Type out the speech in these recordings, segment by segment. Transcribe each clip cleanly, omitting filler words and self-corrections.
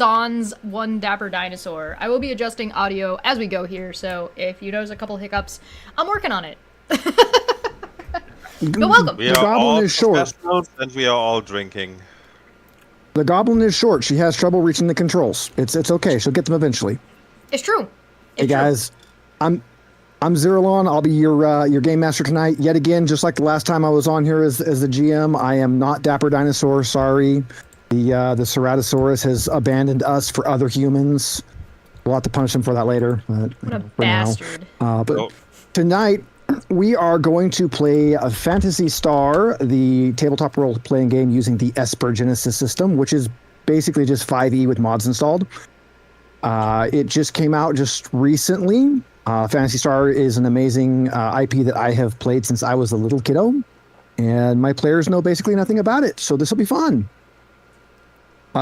Sans One Dapper Dinosaur. I will be adjusting audio as we go here, so if you notice a couple hiccups, I'm working on it. But welcome. We are all professionals and we are all drinking. The goblin is short. She has trouble reaching the controls. It's okay. She'll get them eventually. It's true. Hey guys, I'm Zeralon. I'll be your game master tonight. Yet again, just like the last time I was on here as the GM, I am not Dapper Dinosaur. Sorry. The Ceratosaurus has abandoned us for other humans. We'll have to punish him for that later. But, what a bastard. Tonight, we are going to play a Phantasy Star, the tabletop role-playing game using the Esper Genesis system, which is basically just 5e with mods installed. It just came out just recently. Phantasy Star is an amazing IP that I have played since I was a little kiddo, and my players know basically nothing about it, so this will be fun.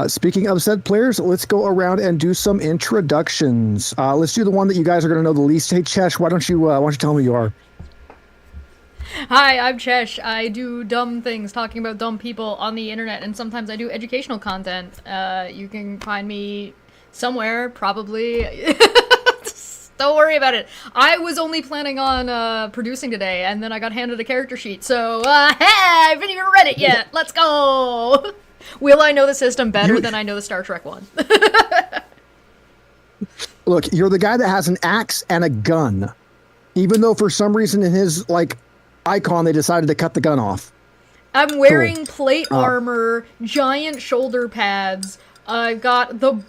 Speaking of said players, let's go around and do some introductions. Let's do the one that you guys are going to know the least. Hey, Chesh, why don't you tell me who you are? Hi, I'm Chesh. I do dumb things, talking about dumb people on the internet, and sometimes I do educational content. You can find me somewhere, probably. Don't worry about it. I was only planning on producing today, and then I got handed a character sheet, so hey, I haven't even read it yet. Let's go! Will I know the system better than I know the Star Trek one? Look, you're the guy that has an axe and a gun. Even though for some reason in his, icon, they decided to cut the gun off. I'm wearing plate armor, giant shoulder pads. I've got the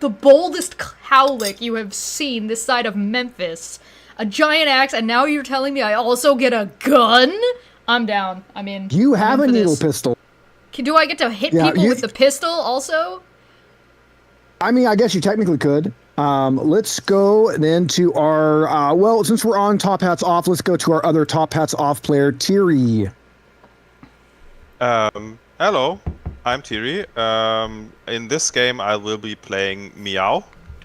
boldest cowlick you have seen this side of Memphis. A giant axe, and now you're telling me I also get a gun? I'm down. I'm in. You have a needle pistol. Do I get to hit people with the pistol also? I mean, I guess you technically could. Let's go then to our, since we're on Top Hats Off, let's go to our other Top Hats Off player, Thierry. Hello, I'm Thierry. In this game, I will be playing Meow,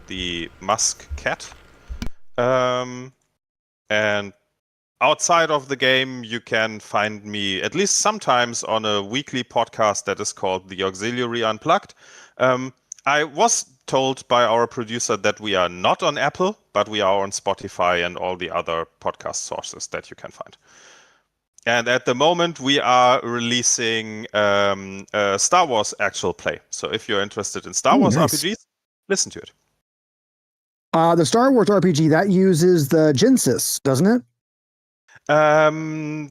the musk cat. And outside of the game, you can find me at least sometimes on a weekly podcast that is called The Auxiliary Unplugged. I was told by our producer that we are not on Apple, but we are on Spotify and all the other podcast sources that you can find. And at the moment, we are releasing a Star Wars actual play. So if you're interested in Star Wars RPGs, listen to it. The Star Wars RPG, that uses the Genesis, doesn't it?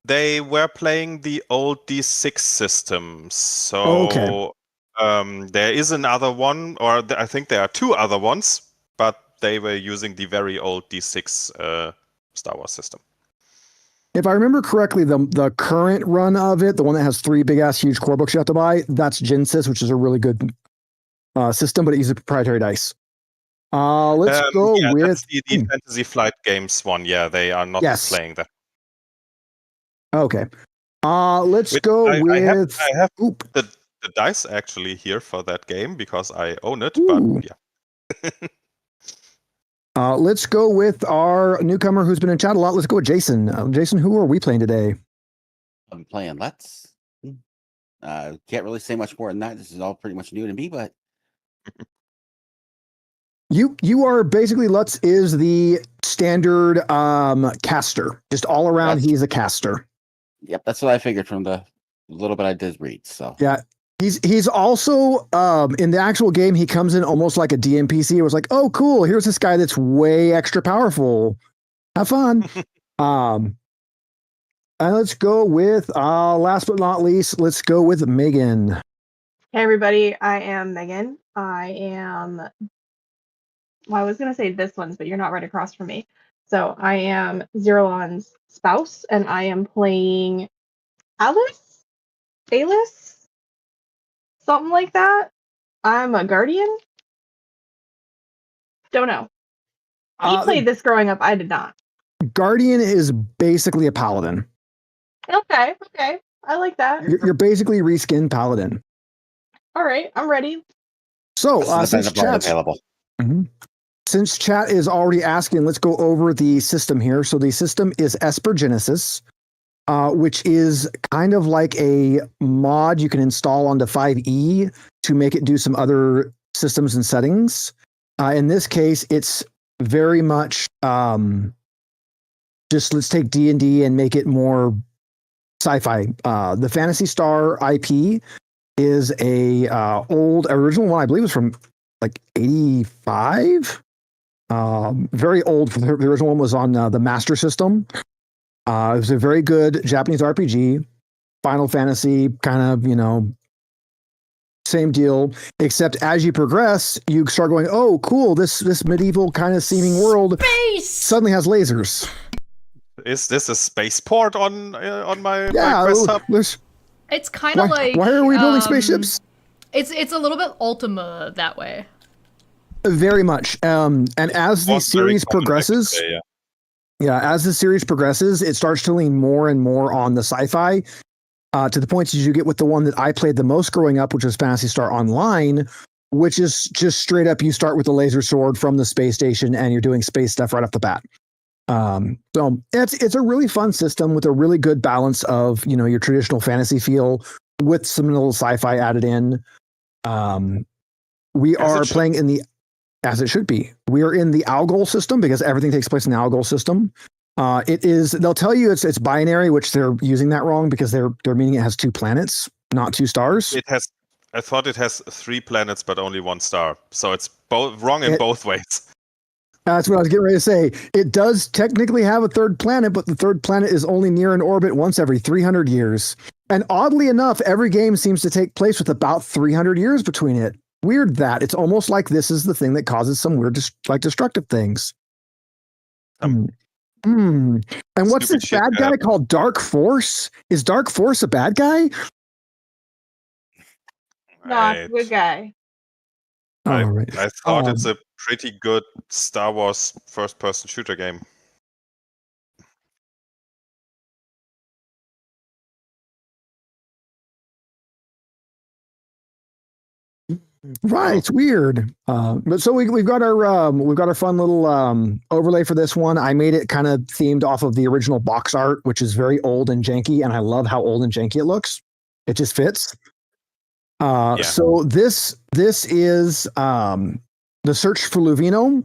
They were playing the old D6 systems. So there is another one, or I think there are two other ones, but they were using the very old D6 Star Wars system. If I remember correctly, the current run of it, the one that has 3 big-ass huge core books you have to buy, that's Genesis, which is a really good system, but it uses proprietary dice. Let's go with... That's the Fantasy Flight Games one. Yeah, they are not playing that. Okay. Let's go with... I have the dice actually here for that game because I own it, but yeah. Let's go with our newcomer who's been in chat a lot. Let's go with Jason. Jason, who are we playing today? I'm playing Let's. Can't really say much more than that. This is all pretty much new to me, but you are basically Lutz is the standard caster. Just all around, he's a caster. Yep, that's what I figured from the little bit I did read. So yeah. He's also in the actual game, he comes in almost like a DMPC. It was like, oh, cool. Here's this guy that's way extra powerful. Have fun. And let's go with last but not least, let's go with Megan. Hey everybody, I am Megan. I was gonna say this one's, but you're not right across from me. So I am Zeralon's spouse, and I am playing Alice? Something like that. I'm a guardian. Don't know. He played this growing up. I did not. Guardian is basically a paladin. Okay. I like that. You're basically reskin paladin. All right, I'm ready. So since chat is already asking, let's go over the system here. So the system is Esper Genesis. Which is kind of like a mod you can install onto 5e to make it do some other systems and settings. In this case, it's very much just let's take D&D and make it more sci-fi. The Phantasy Star IP is a old original one. I believe it was from like 85. Very old. The original one was on the Master System. It was a very good Japanese RPG. Final Fantasy, kind of, same deal, except as you progress, you start going, oh, cool, this medieval kind of seeming world Space! suddenly has lasers. Is this a spaceport on my Yeah, quest hub? It's kind of like... Why are we building spaceships? It's a little bit Ultima that way. Very much. And as the Was very series common back in the progresses, day, yeah. as the series progresses, it starts to lean more and more on the sci-fi, to the point that you get with the one that I played the most growing up, which was Phantasy Star Online, which is just straight up, you start with a laser sword from the space station and you're doing space stuff right off the bat. So it's a really fun system with a really good balance of, your traditional fantasy feel with some little sci-fi added in. We are playing as it should be. We are in the Algol system because everything takes place in the Algol system. They'll tell you it's binary, which they're using that wrong because they're meaning it has 2 planets, not 2 stars. I thought it has 3 planets, but only 1 star. So it's wrong in both ways. That's what I was getting ready to say. It does technically have a 3rd planet, but the 3rd planet is only near an orbit once every 300 years. And oddly enough, every game seems to take place with about 300 years between it. Weird that. It's almost like this is the thing that causes some weird, destructive things. And what's this bad guy called Dark Force? Is Dark Force a bad guy? Not a good guy. I thought it's a pretty good Star Wars first-person shooter game. Right, it's weird. But so we've got our fun little overlay for this one. I made it kind of themed off of the original box art, which is very old and janky, and I love how old and janky it looks. It just fits. So this is The Search for Luvino,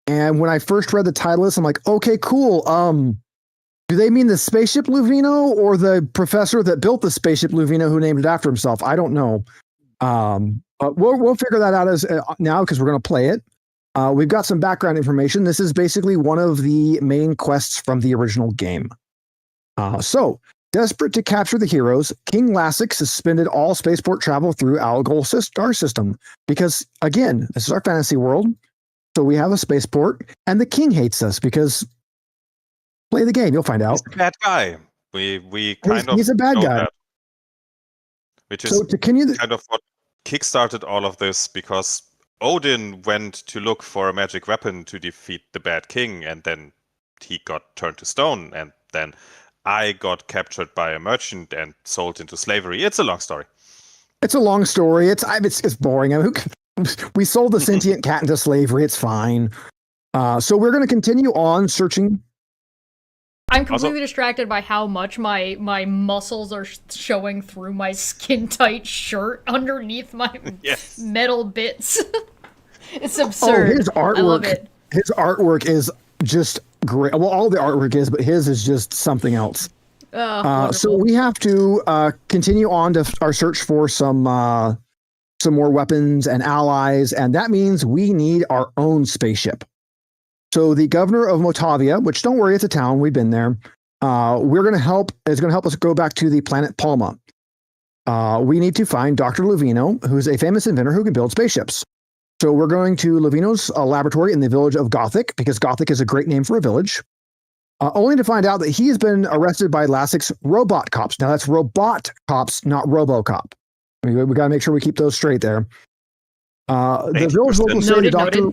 and when I first read the title list, I'm like, okay, cool. Do they mean the spaceship Luvino or the professor that built the spaceship Luvino who named it after himself? I don't know. We'll figure that out as now because we're going to play it. We've got some background information. This is basically one of the main quests from the original game. So, desperate to capture the heroes, King Lassic suspended all spaceport travel through Algol star system because, again, this is our fantasy world. So we have a spaceport, and the king hates us because play the game, you'll find out. He's a bad guy. He's a bad guy. That, which is kind of what kickstarted all of this because Odin went to look for a magic weapon to defeat the bad king, and then he got turned to stone, and then I got captured by a merchant and sold into slavery. It's a long story. It's a long story. It's boring. I mean, we sold the sentient cat into slavery. It's fine. So we're going to continue on searching. I'm completely distracted by how much my muscles are showing through my skin-tight shirt underneath my metal bits. It's absurd. Oh, his artwork, I love it. His artwork is just great. Well, all the artwork is, but his is just something else. So we have to continue on to our search for some more weapons and allies, and that means we need our own spaceship. So the governor of Motavia, which don't worry, it's a town. We've been there. Is going to help us go back to the planet Palma. We need to find Dr. Luvino, who's a famous inventor who can build spaceships. So we're going to Luvino's laboratory in the village of Gothic, because Gothic is a great name for a village. Only to find out that he's been arrested by Lassic's robot cops. Now that's robot cops, not RoboCop. We got to make sure we keep those straight there. The village locals say the doctor.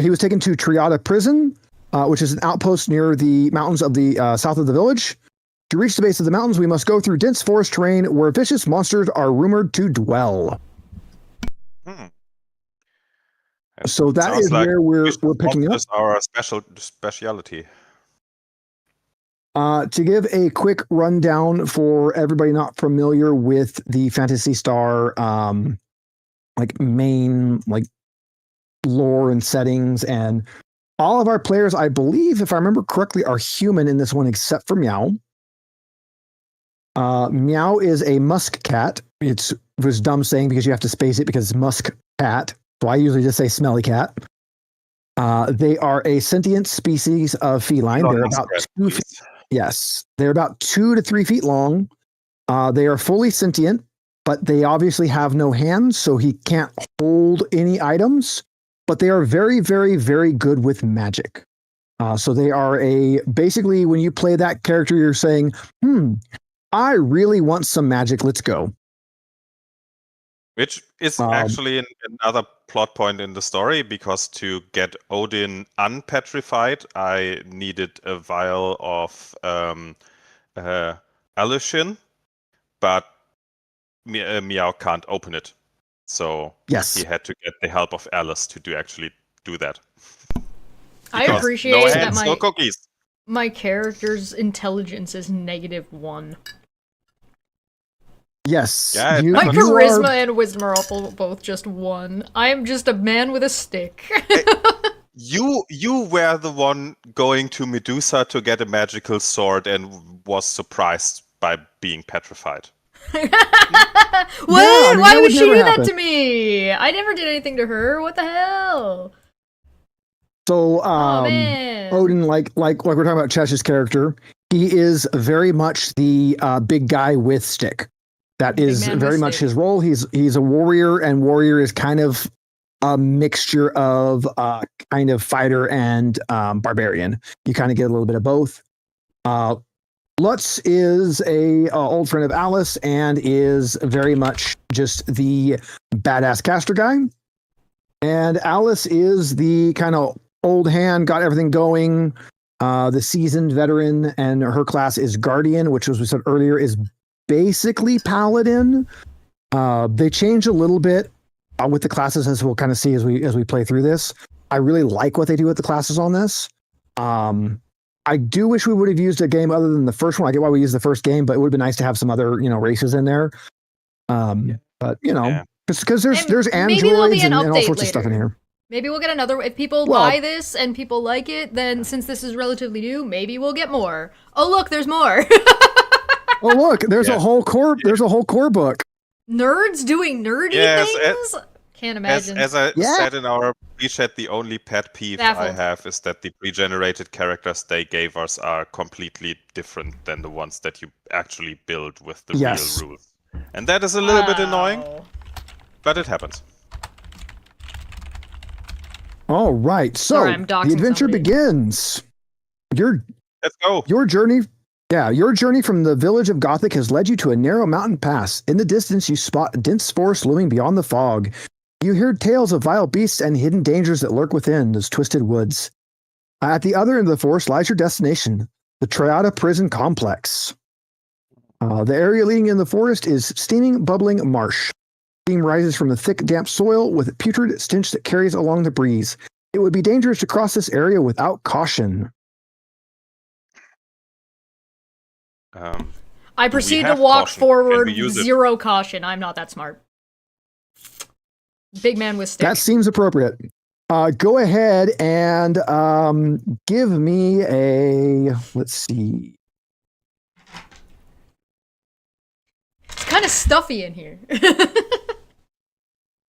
He was taken to Triada Prison, which is an outpost near the mountains of the south of the village. To reach the base of the mountains, we must go through dense forest terrain where vicious monsters are rumored to dwell. So that is where we're picking up. Our specialty. To give a quick rundown for everybody not familiar with the Phantasy Star like main like lore and settings, and all of our players, I believe, if I remember correctly, are human in this one except for Meow. Meow is a musk cat. It was dumb saying because you have to space it because it's musk cat. So I usually just say smelly cat. They are a sentient species of feline. Elon They're Musk about cat, 2 feet. please. Yes, they're about 2 to 3 feet long. They are fully sentient, but they obviously have no hands, so he can't hold any items. But they are very, very, very good with magic. So they are basically when you play that character, you're saying, I really want some magic. Let's go. Which is actually another plot point in the story, because to get Odin unpetrified, I needed a vial of Alushin, but Meow can't open it. So Yes. he had to get the help of Alice to actually do that. I Because appreciate no that hands, no cookies. my character's intelligence is -1. Yes. Yeah, My You charisma and wisdom are all both just 1. I am just a man with a stick. You were the one going to Medusa to get a magical sword and was surprised by being petrified. What? I mean, Why that would would she never do happen. that to me? I never did anything to her. What the hell? So Oh man. Odin, like we're talking about Chesh's character, he is very much the big guy with stick. That Big is man with very much stick. his role. He's a warrior, and warrior is kind of a mixture of kind of fighter and barbarian. You kind of get a little bit of both. Lutz is a old friend of Alice and is very much just the badass caster guy. And Alice is the kind of old hand, got everything going, the seasoned veteran, and her class is Guardian, which, as we said earlier, is basically Paladin. They change a little bit with the classes, as we'll kind of see as we play through this. I really like what they do with the classes on this. I do wish we would have used a game other than the first one. I get why we used the first game, but it would have been nice to have some other races in there. But because there's maybe there'll be androids an and all update sorts of stuff in later. here. Maybe we'll get another. If people buy this and people like it, then since this is relatively new, maybe we'll get more. Oh look, there's more. Oh look, there's a whole core. There's a whole core book. Nerds doing nerdy things. Can't imagine. As I said in our pre-chat, the only pet peeve Baffled. I have is that the pre-generated characters they gave us are completely different than the ones that you actually build with the real rules. And that is a little bit annoying, but it happens. All right, so Sorry, I'm the doxing adventure somebody. begins. Let's go. Your journey from the village of Gothic has led you to a narrow mountain pass. In the distance, you spot a dense forest looming beyond the fog. You hear tales of vile beasts and hidden dangers that lurk within those twisted woods. At the other end of the forest lies your destination, the Triada Prison Complex. The area leading in the forest is steaming, bubbling marsh. Steam rises from the thick, damp soil with a putrid stench that carries along the breeze. It would be dangerous to cross this area without caution. I proceed to have walk caution? forward Can we with use it? 0 caution. I'm not that smart. Big man with stick. That seems appropriate. Go ahead and give me let's see. It's kind of stuffy in here.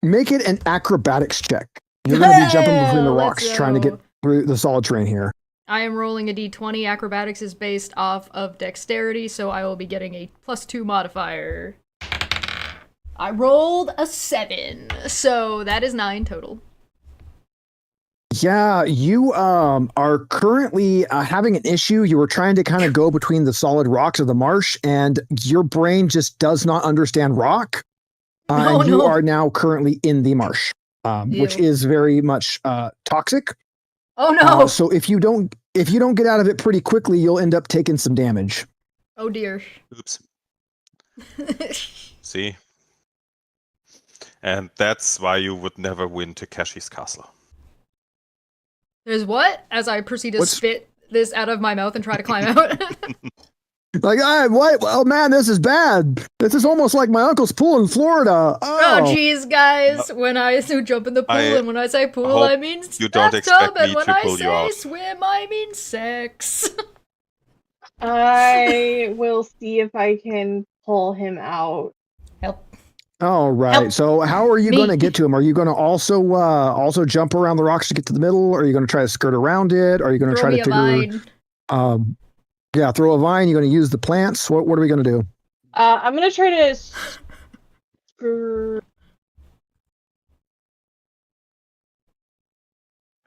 Make it an acrobatics check. You're going to be jumping between the Let's rocks trying to go. get through the solid terrain here. I am rolling a d20. Acrobatics is based off of dexterity, so I will be getting a +2 modifier. I rolled a 7, so that is 9 total. Yeah, you are currently having an issue. You were trying to kind of go between the solid rocks of the marsh, and your brain just does not understand rock. And you are now currently in the marsh, which is very much toxic. Oh no! So if you don't get out of it pretty quickly, you'll end up taking some damage. Oh dear. Oops. See? And that's why you would never win Takeshi's castle. There's what? As I proceed to spit this out of my mouth and try to climb out. Like, what? Oh man, this is bad. This is almost like my uncle's pool in Florida. Oh, Oh, jeez, guys. When I jump in the pool, I and when I say pool, hope I mean you don't bathtub, expect and me when to I pull you say out. swim, I mean sex. I will see if I can pull him out. Help. all right. Help So, how are you me. going to get to him? Are you going to also jump around the rocks to get to the middle? Or are you going to try to skirt around it? Are you going to Throw try me to a figure? vine. Yeah, throw a vine. You're going to use the plants. What are we going to do? I'm gonna try to screw.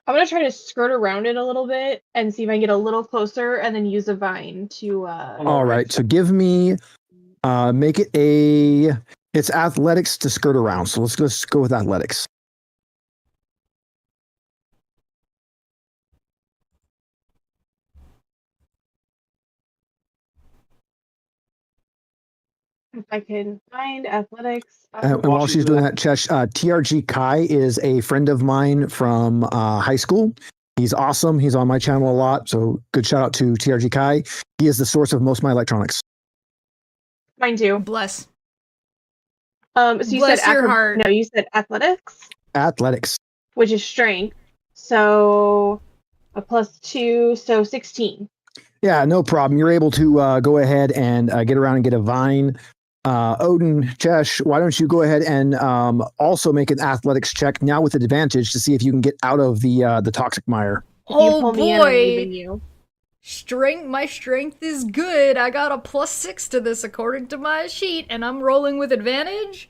I'm gonna try to skirt around it a little bit and see if I can get a little closer, and then use a vine to. All right. So give me, make it it's athletics to skirt around. So let's go with athletics. If I can find athletics. And while she's doing that, Chesh, TRG Kai is a friend of mine from high school. He's awesome. He's on my channel a lot. So good shout out to TRG Kai. He is the source of most of my electronics. Mine too. Bless. So you Bless said your heart. No, you said athletics, Athletics. which is strength. So a +2, so 16. Yeah, no problem. You're able to go ahead and get around and get a vine. Odin, Chesh, why don't you go ahead and also make an athletics check now with advantage to see if you can get out of the toxic mire. If you Oh pull me in, I'm leaving boy. you. My strength is good. I got a +6 to this according to my sheet, and I'm rolling with advantage.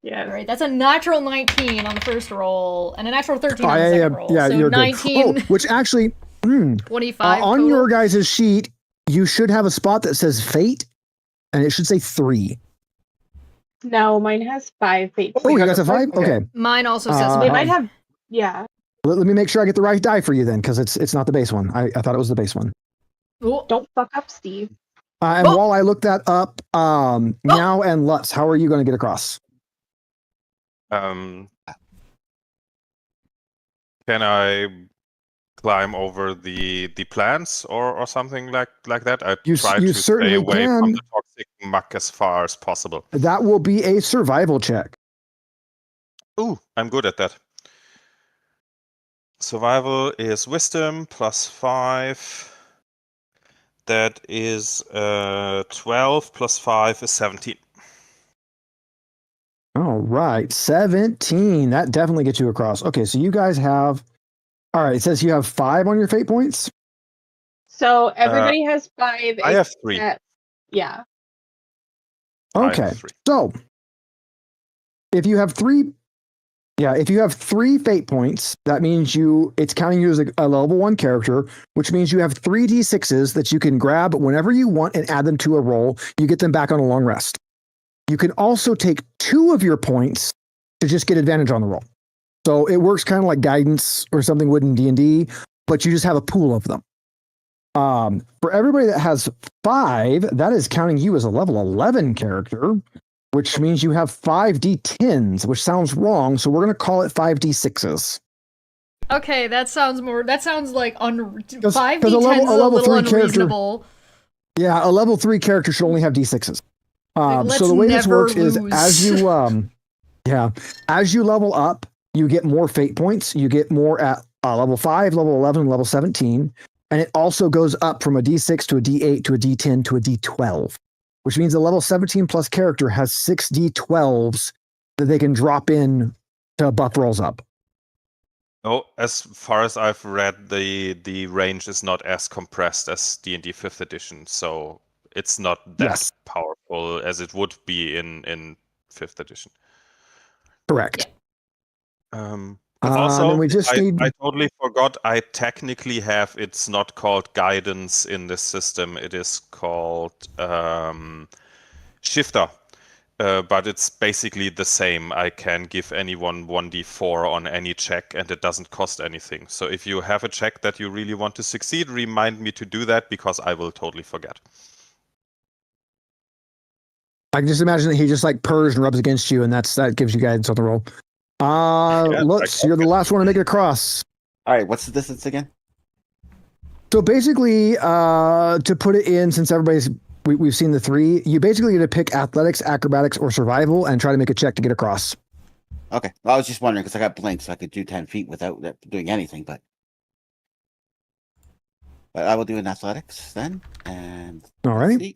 Yes. All right, that's a natural 19 on the first roll, and a natural 13 Oh, on the yeah, second roll. yeah, So you're 19, good. Oh, which actually, 25 on total. your guys' sheet, you should have a spot that says fate, and it should say 3. No, mine has 5 fate. Oh, you guys have 5? Okay. Mine also says They Uh, might have. Yeah. Let me make sure I get the right die for you then, because it's not the base one. I thought it was the base one. Oh, Don't fuck up, Steve. And Oh. while I look that up, Meow and Lutz, how are you going to get across? Can I climb over the plants or something like that? I You try you to stay certainly away can. from the toxic muck as far as possible. That will be a survival check. Ooh, I'm good at that. Survival is wisdom +5. That is 12 + 5 is 17. All right, 17. That definitely gets you across. Okay, so you guys have. All right, it says you have 5 on your fate points. So everybody has 5. I have 3. Yeah. I Okay, have 3. so if you have 3, if you have 3 fate points, that means it's counting you as a level 1 character, which means you have 3 d6s that you can grab whenever you want and add them to a roll. You get them back on a long rest. You can also take 2 of your points to just get advantage on the roll. So it works kind of like guidance or something would in D&D, but you just have a pool of them. For everybody that has 5, that is counting you as a level 11 character, which means you have 5 d10s, which sounds wrong. So we're going to call it 5 d6s. okay, that sounds like 'Cause 5d10 a is a level little 3 character- unreasonable. Yeah, a level 3 character should only have d6s. Let's So the way this never works is lose. as you level up, you get more fate points. You get more at level 5, level 11, level 17. And it also goes up from a d6 to a d8 to a d10 to a d12, which means a level 17 plus character has 6 d12s that they can drop in to buff rolls up. Oh, as far as I've read, the range is not as compressed as D&D 5th edition, so it's not that Yes. powerful as it would be in 5th edition. Correct. Also, then we just need. I totally forgot. I technically have. It's not called guidance in this system. It is called shifter. But it's basically the same. I can give anyone 1d4 on any check, and it doesn't cost anything. So if you have a check that you really want to succeed, remind me to do that because I will totally forget. I can just imagine that he just like purrs and rubs against you, and that gives you guidance on the roll. Lutz, you're the last one to make it across. All right, what's the distance again? So basically, to put it in, since we've seen the 3, you basically get to pick athletics, acrobatics, or survival, and try to make a check to get across. Okay. Well, I was just wondering because I got blinks, so I could do 10 feet without doing anything. But I will do an athletics then, and All right.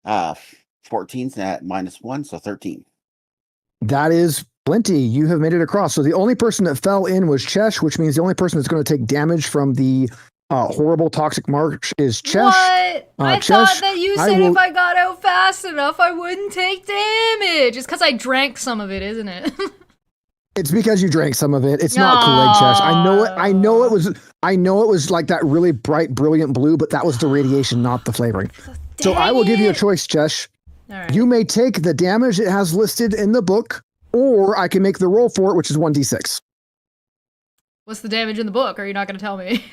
14's at -1, so 13. That is plenty. You have made it across. So the only person that fell in was Chesh, which means the only person that's going to take damage from the horrible toxic march is Chesh. What? I Chesh, thought that you said if I got out fast enough, I wouldn't take damage. It's because I drank some of it, isn't it? It's because you drank some of it. It's not Kool-Aid, Chesh. I know it. I know it was like that really bright, brilliant blue, but that was the radiation, not the flavoring. So I will give you a choice, Chesh. All right. You may take the damage it has listed in the book, or I can make the roll for it, which is 1d6. What's the damage in the book? Are you not going to tell me?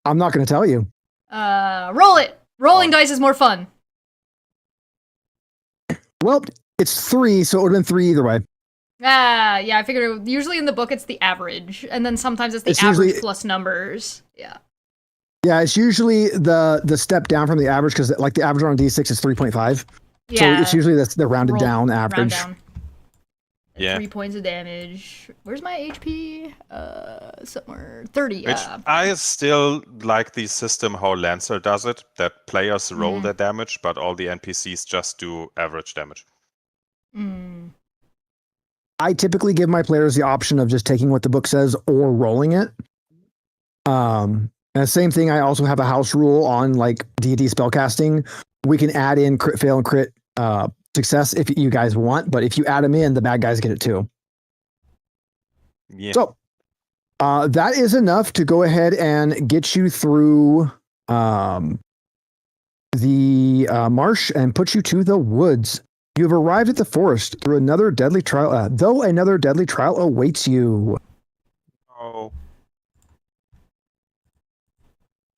I'm not going to tell you. Roll it. Rolling dice is more fun. Well, it's 3, so it would have been 3 either way. Yeah, I figured usually in the book it's the average, and then sometimes it's the average usually plus numbers. Yeah. Yeah, it's usually the step down from the average because like the average on a d6 is 3.5. Yeah. So it's usually the rounded down average. Round down. Yeah. 3 points of damage. Where's my HP? Somewhere 30. Which I still like the system how Lancer does it, that players roll their damage, but all the NPCs just do average damage. Mm. I typically give my players the option of just taking what the book says or rolling it. And the same thing, I also have a house rule on like D&D spellcasting. We can add in crit fail and crit success if you guys want, but if you add them in, the bad guys get it too. Yeah. So that is enough to go ahead and get you through the marsh and put you to the woods. You have arrived at the forest through another deadly trial, though another deadly trial awaits you. Oh.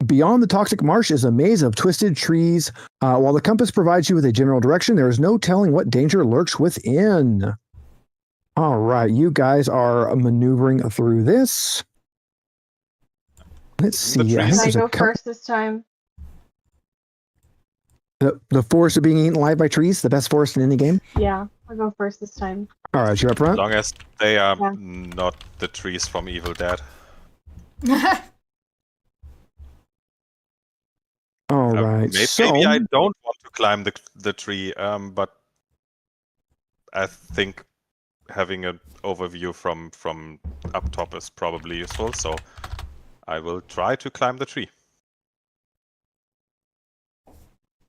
Beyond the toxic marsh is a maze of twisted trees. While the compass provides you with a general direction, there is no telling what danger lurks within. All right, you guys are maneuvering through this. Let's see. trees- Can I go couple- first this time? The forest of being eaten alive by trees, the best forest in any game. Yeah, I'll go first this time. All right, you're up front. As long as they are Yeah. not the trees from Evil Dead. All right. Maybe I don't want to climb the tree, but I think having an overview from up top is probably useful. So I will try to climb the tree.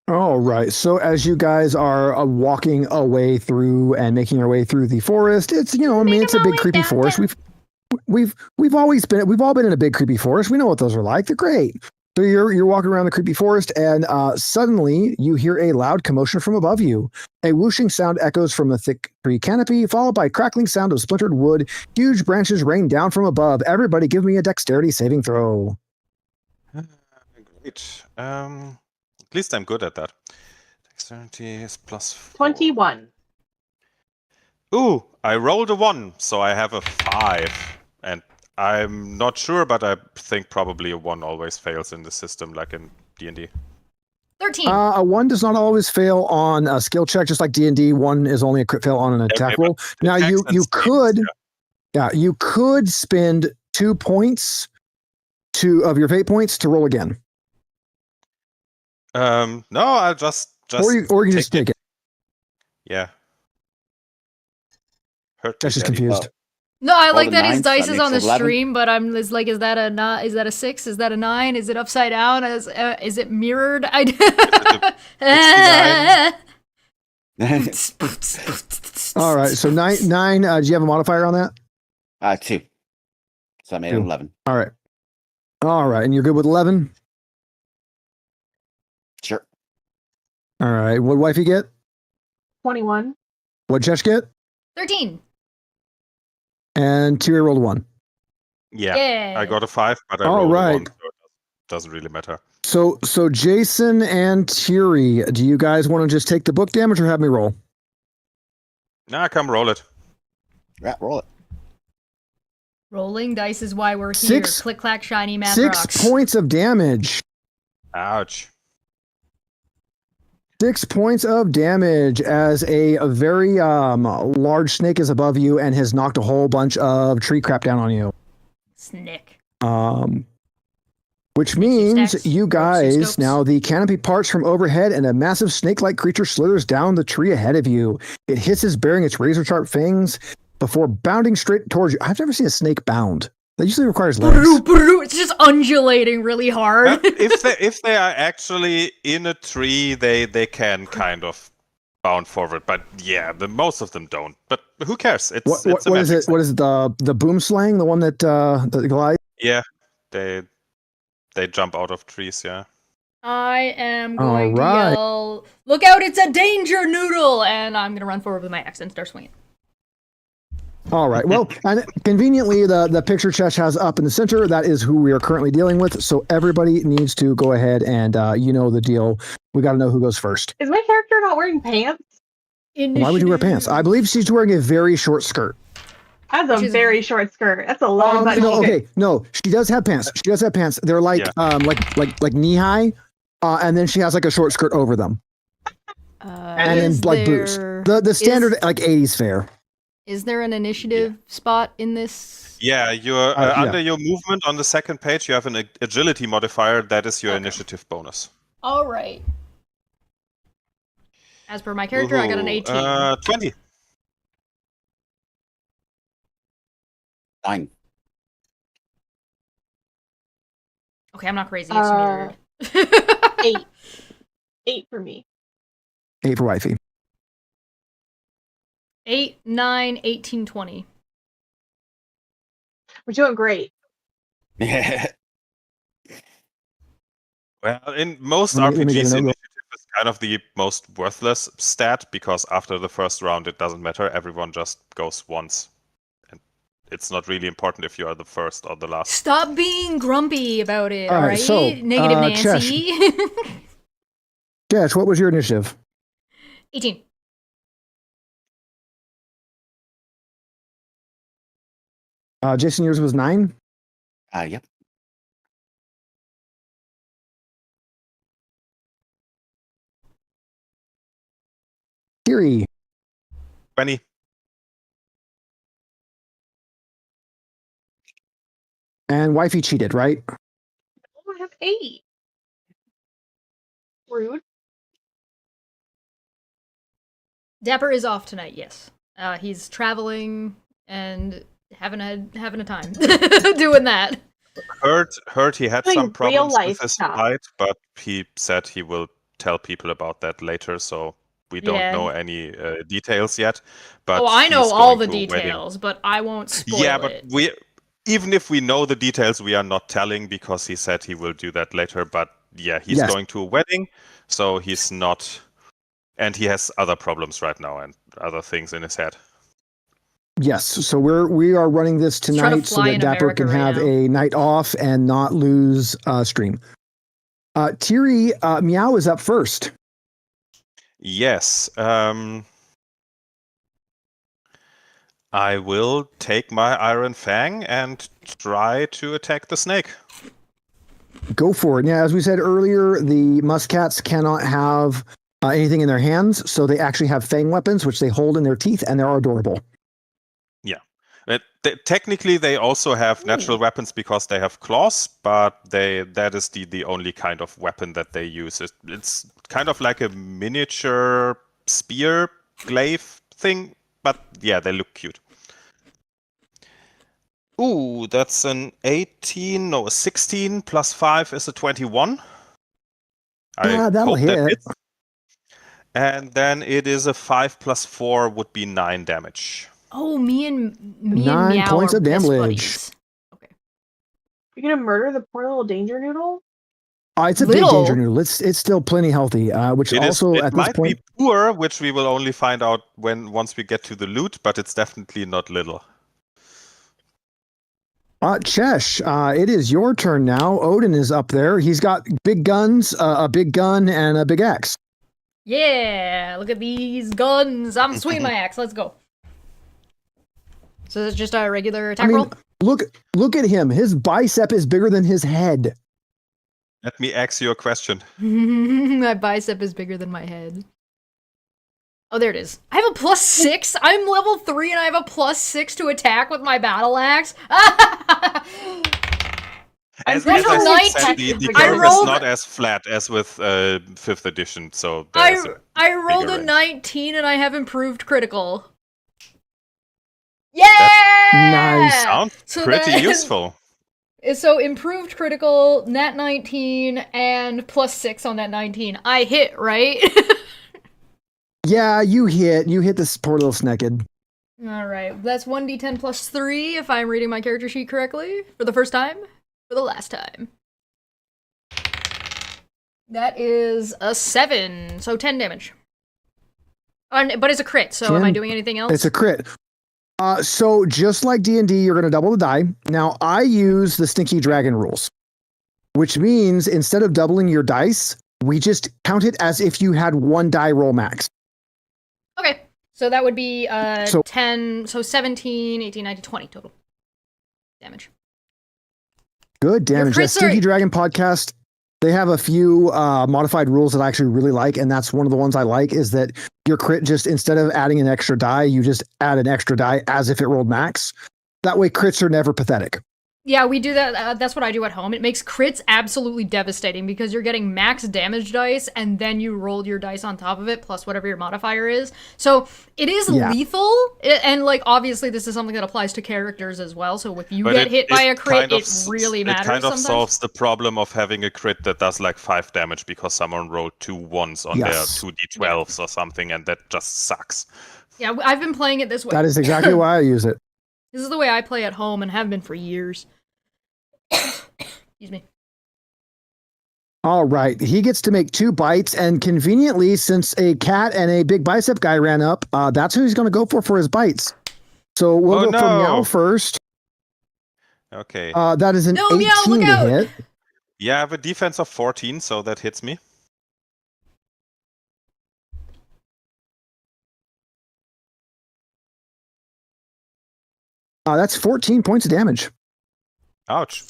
All right. So as you guys are walking away through and making your way through the forest, it's it's a big creepy forest. We've all been in a big creepy forest. We know what those are like. They're great. So you're walking around the creepy forest, and suddenly you hear a loud commotion from above you. A whooshing sound echoes from the thick tree canopy, followed by a crackling sound of splintered wood. Huge branches rain down from above. Everybody, give me a dexterity saving throw. Great. At least I'm good at that. Dexterity is +4. 21. Ooh, I rolled a 1, so I have a 5. And I'm not sure, but I think probably a 1 always fails in the system, like in D&D. 13. A 1 does not always fail on a skill check, just like D&D. 1 is only a crit fail on an attack roll. Now you could, you could spend 2 points of your fate points to roll again. No, I'll just or you can just take it. Yeah. Hurt That's me, just Daddy. confused. No, I Roll like a that his 9, so that dice is on the makes 11. stream, but is that a 6? Is that a 9? Is it upside down? Is it mirrored? All right, so 9. Do you have a modifier on that? 2. So I made 2. 11. All right, and you're good with 11. Sure. All right, what wifey get? 21. What Chesh get? 13. And Tyria rolled a 1. Yeah. Yeah. I got a 5, but I All rolled a 1, right. so it doesn't really matter. So Jason and Thierry, do you guys want to just take the book damage or have me roll? Nah, come roll it. Yeah, roll it. Rolling dice is why we're here. Six- Click, clack, shiny, math 6 rocks. points of damage. Ouch. 6 points of damage as a very large snake is above you and has knocked a whole bunch of tree crap down on you. Snick. Which Thank you, means Stacks. you Rogues, guys, scopes. now the canopy parts from overhead and a massive snake-like creature slithers down the tree ahead of you. It hisses, bearing its razor-sharp fangs before bounding straight towards you. I've never seen a snake bound. That usually requires legs. It's just undulating really hard. If they are actually in a tree, they can kind of bound forward. But yeah, most of them don't. But who cares? It's a What is magic it? What is it? The boom slang? The one that glides? Yeah, they jump out of trees. Yeah. I am going Alright. to yell, "Look out, it's a danger noodle!" And I'm going to run forward with my axe and start swinging. All right. Well, and conveniently, the picture Chesh has up in the center, that is who we are currently dealing with. So everybody needs to go ahead and you know the deal. We got to know who goes first. Is my character not wearing pants? Why would you wear pants? I believe she's wearing a very short skirt. That's a Which is- very short skirt. That's a long button. No, okay, no, she does have pants. She does have pants. They're like like knee high, and then she has like a short skirt over them, and then like boots. The standard like 80s fare. Is there an initiative spot in this? Yeah, you're yeah. under your movement on the second page. You have an agility modifier. That is your Okay. initiative bonus. All right. As per my character, I got an 18. 20. 9. Okay, I'm not crazy. It's weird. 8. 8 for me. 8 for wifey. 8, 9, 18, 20. We're doing great. Well, in most Let me get RPGs, an initiative is kind of the most worthless stat because after the first round, it doesn't matter. Everyone just goes once. And it's not really important if you are the first or the last. Stop being grumpy about it, All right, alright? so, Negative Nancy. Chesh, what was your initiative? 18. Jason, yours was 9. Yep. Kiri, 20. and wifey cheated, right? Oh, I have 8. Rude. Dapper is off tonight, yes. He's traveling and having a time doing that. Heard he had Doing some real problems life with his stuff. flight, but he said he will tell people about that later. So we don't Yeah. know any details yet. But Oh, I know he's all going the to a wedding. details, but I won't spoil Yeah, but it. even if we know the details, we are not telling because he said he will do that later. But yeah, he's Yes. going to a wedding, so he's not, and he has other problems right now and other things in his head. Yes. So we are running this He's trying to tonight so fly that in Dapper America can right have now. a night off and not lose stream. Tiri, Meow is up first. Yes. I will take my Iron Fang and try to attack the snake. Go for it. Yeah, as we said earlier, the muskats cannot have anything in their hands, so they actually have fang weapons, which they hold in their teeth, and they're adorable. Technically, they also have natural weapons because they have claws, but that is the only kind of weapon that they use. It's kind of like a miniature spear glaive thing, but yeah, they look cute. Ooh, that's an 18, no, a 16 plus 5 is a 21. That'll hope that hit. hits. And then it is a 5 plus 4 would be 9 damage. Oh, me and 9 Meow points are of best damage. buddies. You're gonna murder the poor little danger noodle? It's a Little. big danger noodle. It's still plenty healthy, which It also at this might point. be poor, which we will only find out once we get to the loot, but it's definitely not little. Chesh, it is your turn now. Odin is up there. He's got big guns, a big gun, and a big axe. Yeah, look at these guns. I'm swinging my axe. Let's go. So it's just a regular attack roll? Look at him. His bicep is bigger than his head. Let me ask you a question. My bicep is bigger than my head. Oh, there it is. I have a +6. I'm level 3 and I have a +6 to attack with my battle axe. As rolled I a said, 19. the I curve rolled- is not as flat as with 5th edition, so there's I rolled bigger a range. 19 and I have improved critical. Yeah! Nice. Sounds So pretty that- useful. So improved critical, nat 19, and +6 on that 19. I hit, right? Yeah, you hit this poor little sneckid. Alright, that's 1d10 plus 3 if I'm reading my character sheet correctly. For the first time. For the last time. That is a 7, so 10 damage. But it's a crit, so am I 10? doing anything else? It's a crit. So just like D&D, you're going to double the die. Now, I use the Stinky Dragon rules, which means instead of doubling your dice, we just count it as if you had one die roll max. Okay, so that would be So- 10, so 17, 18, 19, 20 total damage. Good damage. crits That Stinky are- Dragon podcast, they have a few modified rules that I actually really like, and that's one of the ones I like, is that your crit, just instead of adding an extra die, you just add an extra die as if it rolled max. That way crits are never pathetic. Yeah, we do that. That's what I do at home. It makes crits absolutely devastating because you're getting max damage dice and then you roll your dice on top of it plus whatever your modifier is. So it is Yeah. lethal. And like obviously this is something that applies to characters as well. So if you But get hit by a crit, kind of it really matters It kind of sometimes. solves the problem of having a crit that does like 5 damage because someone rolled 2 ones on Yes. their 2d12s or something, and that just sucks. Yeah, I've been playing it this way. That is exactly why I use it. This is the way I play at home and have been for years. Excuse me. All right. He gets to make 2 bites, and conveniently, since a cat and a big bicep guy ran up, that's who he's going to go for his bites. So we'll Oh, go for no. Meow first. Okay. That is an No, Meow, 18 look to out. hit. Yeah, I have a defense of 14, so that hits me. That's 14 points of damage. Ouch.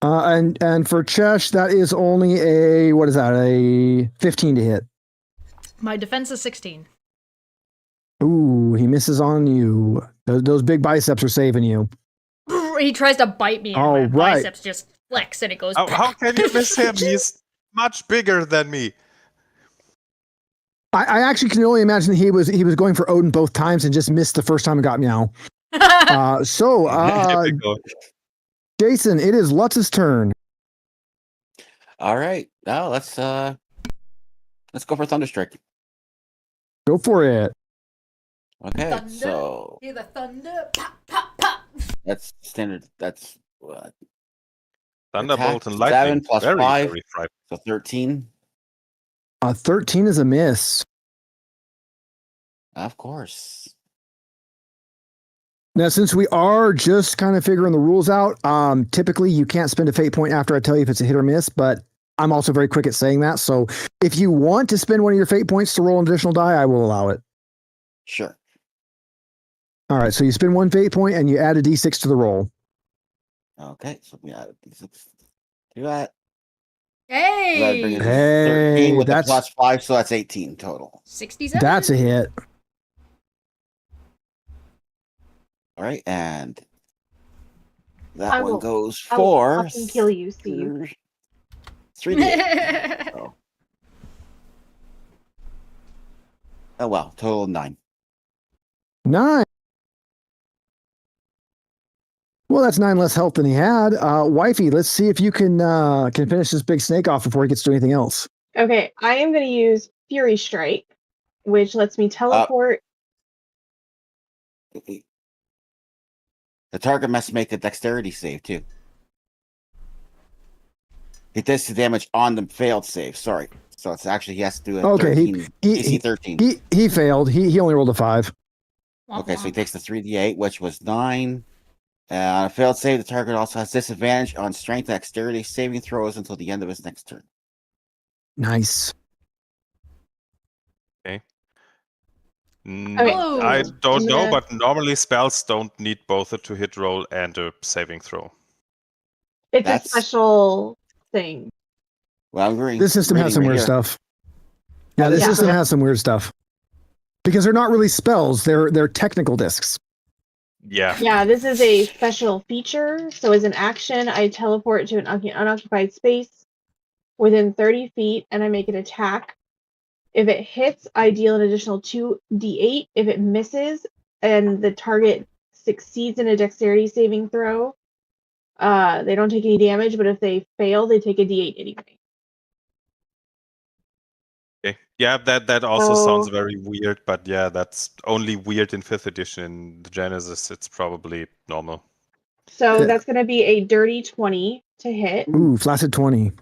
And for Chesh, that is only a 15 to hit. My defense is 16. Ooh, he misses on you. Those big biceps are saving you. He tries to bite me and All my right. biceps just flex and it goes. How can you miss him? He's much bigger than me. I actually can only imagine he was going for Odin both times and just missed the first time and got Meow. Typical. Jason, it is Lutz's turn. All right. Now let's go for Thunderstrike. Go for it. Okay, Thunder. so Hear the thunder. Pop, pop, pop. that's standard. That's what? Thunderbolt and Attack, lightning. 7 plus very, 5. very frightening. So 13. 13 is a miss. Of course. Now, since we are just kind of figuring the rules out, typically you can't spend a fate point after I tell you if it's a hit or miss, but I'm also very quick at saying that. So if you want to spend one of your fate points to roll an additional die, I will allow it. Sure. All right, so you spend 1 fate point and you add a d6 to the roll. Okay, so we add d6 to that. Hey! Bring it to Hey, 13 with the that's- plus 5, so that's 18 total. 67? That's a hit. All right, and that I one will- goes I will for fucking kill you, Steve. 3d8. Oh. Oh well, total of 9. 9. Well, that's 9 less health than he had. Wifey, let's see if you can finish this big snake off before he gets to anything else. Okay, I am going to use Fury Strike, which lets me teleport. The target must make a dexterity save too. It does the damage on the failed save. Sorry, so it's actually he has to do a Okay, 13, he- DC 13. He failed. He only rolled a 5. Okay, so he takes the 3d8, which was 9. On a failed save, the target also has disadvantage on strength dexterity saving throws until the end of his next turn. Nice. Okay, I Oh. don't I'm know, gonna- but normally spells don't need both a to-hit roll and a saving throw. It's That's- a special thing. Well, I'm reading. This system has some right weird here. stuff. Yeah, this Yeah. system has some weird stuff. Because they're not really spells, they're technical discs. Yeah. Yeah, this is a special feature. So as an action, I teleport to an unoccupied space within 30 feet and I make an attack. If it hits, I deal an additional 2d8. If it misses and the target succeeds in a dexterity saving throw, they don't take any damage, but if they fail, they take a d8 anyway. Okay. Yeah, that also So- sounds very weird, but yeah, that's only weird in 5th edition. In the Genesis, it's probably normal. So Yeah. that's going to be a dirty 20 to hit. Ooh, flaccid 20.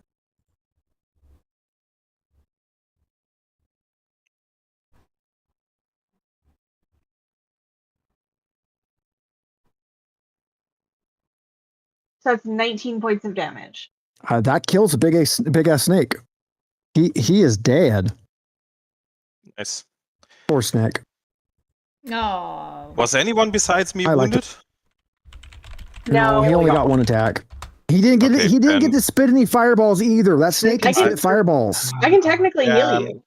So that's 19 points of damage. That kills a big ass snake. He is dead. Nice. Poor snake. Oh. Was anyone besides me I liked wounded? No, he only got one attack. He didn't get Okay, he didn't get then- to spit any fireballs either. That snake can I can- spit fireballs. I can technically Yeah, heal you.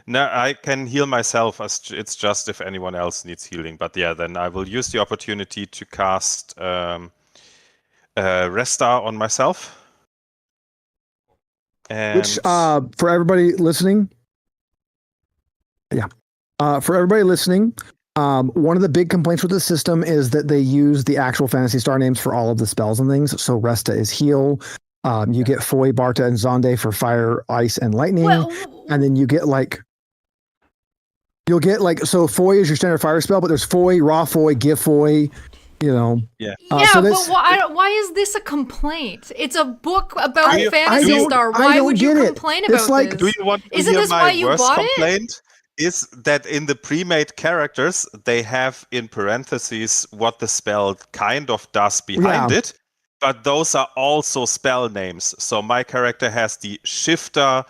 No, I can heal myself. It's just if anyone else needs healing. But yeah, then I will use the opportunity to cast Resta on myself. And Which for everybody listening, for everybody listening, one of the big complaints with the system is that they use the actual Fantasy Star names for all of the spells and things. So Resta is heal. You get Foy, Barta, and Zonde for fire, ice, and lightning. Well, And then you'll get so Foy is your standard fire spell, but there's Foy, Raw Foy, Give Foy, yeah, so but this- why is this a complaint? It's a book about I Fantasy don't- Star. I Why don't would you get it. complain It's about like- this? do you want to Isn't hear this my why you worst bought it? complaint? Is that in the pre-made characters they have in parentheses what the spell kind of does behind it, but those are also spell names. So my character has the shifter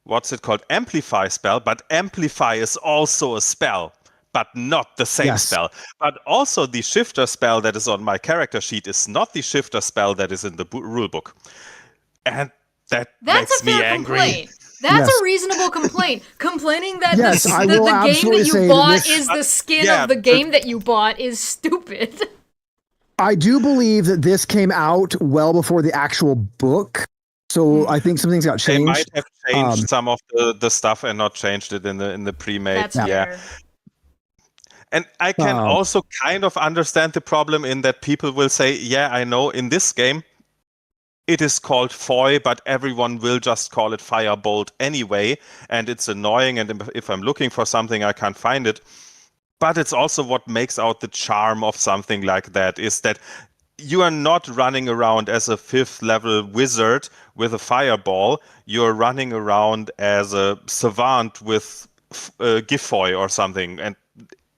what's it called? Amplify spell, but amplify is also a spell, but not the same Yes. spell. But also the shifter spell that is on my character sheet is not the shifter spell that is in the rulebook. And that That's makes a me fair angry. complaint. That's Yes. a reasonable complaint. Complaining that Yes, I the will game absolutely that say you that bought this- is the skin Yeah, of the but- game that you bought is stupid. I do believe that this came out well before the actual book. So I think some things got They changed. might have changed Um, some of the stuff and not changed it in the pre-made. That's yeah. fair. And I can Um, also kind of understand the problem in that people will say, yeah, I know in this game it is called Foy, but everyone will just call it Firebolt anyway, and it's annoying, and if I'm looking for something, I can't find it. But it's also what makes out the charm of something like that, is that you are not running around as a 5th level wizard with a fireball. You're running around as a savant with Gifoy or something, and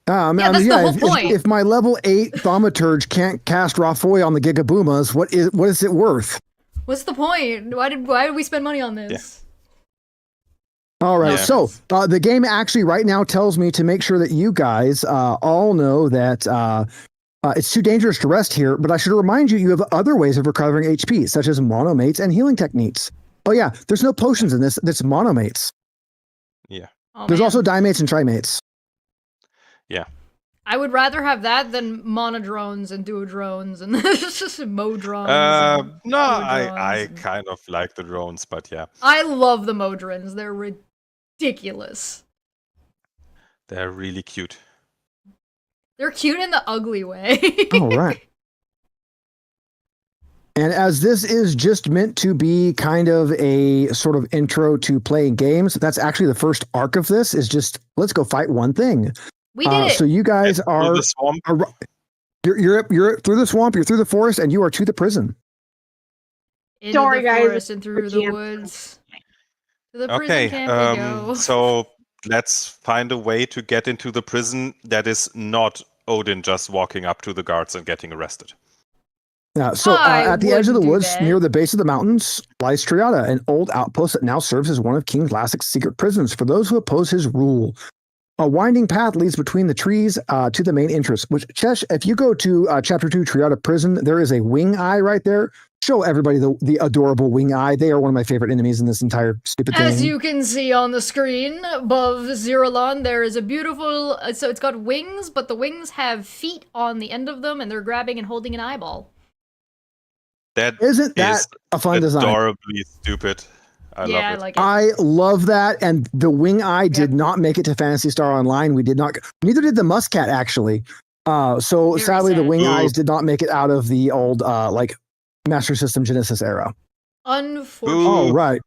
Yeah, that's the whole point. If my level 8 thaumaturge can't cast Rafoy on the Gigaboomas, what is it worth? What's the point? Why did we spend money on this? All right, Yeah. so the game actually right now tells me to make sure that you guys all know that it's too dangerous to rest here, but I should remind you, you have other ways of recovering HP, such as monomates and healing techniques. Oh yeah, there's no potions in this. That's monomates. Oh, There's man. also dimates and trimates. I would rather have that than monodrones and duodrones and modrones. and no, I duodrones and- kind of like the drones, but yeah, I love the modrons. They're ridiculous. they're really cute. They're cute in the ugly way. All right. And as this is just meant to be kind of a sort of intro to playing games, that's actually the first arc of this is just let's go fight one thing. We did it. So you guys Through are the swamp. you're through the swamp, you're through the forest, and you are to the prison. Into Don't worry, the guys, forest and through the GM. woods. To the prison Okay, camp we go. so let's find a way to get into the prison that is not Odin just walking up to the guards and getting arrested. So I at the edge of the wouldn't do woods, that. near the base of the mountains, lies Triada, an old outpost that now serves as one of King Lassic's secret prisons for those who oppose his rule. A winding path leads between the trees to the main entrance, which, Chesh, if you go to Chapter 2, Triada Prison, there is a wing eye right there. Show everybody the adorable wing eye. They are one of my favorite enemies in this entire stupid thing. As you can see on the screen above Zeralon, there is a beautiful. So it's got wings, but the wings have feet on the end of them, and they're grabbing and holding an eyeball. That Isn't that is a fun design? adorably stupid. I Yeah, I love it. like it. I love that. And the wing eye did not make it to Fantasy Star Online. We did not. Neither did the Muscat, actually. So Very sadly, the sad. wing Ooh. eyes did not make it out of the old like Master System Genesis era. Unfortunately. All right.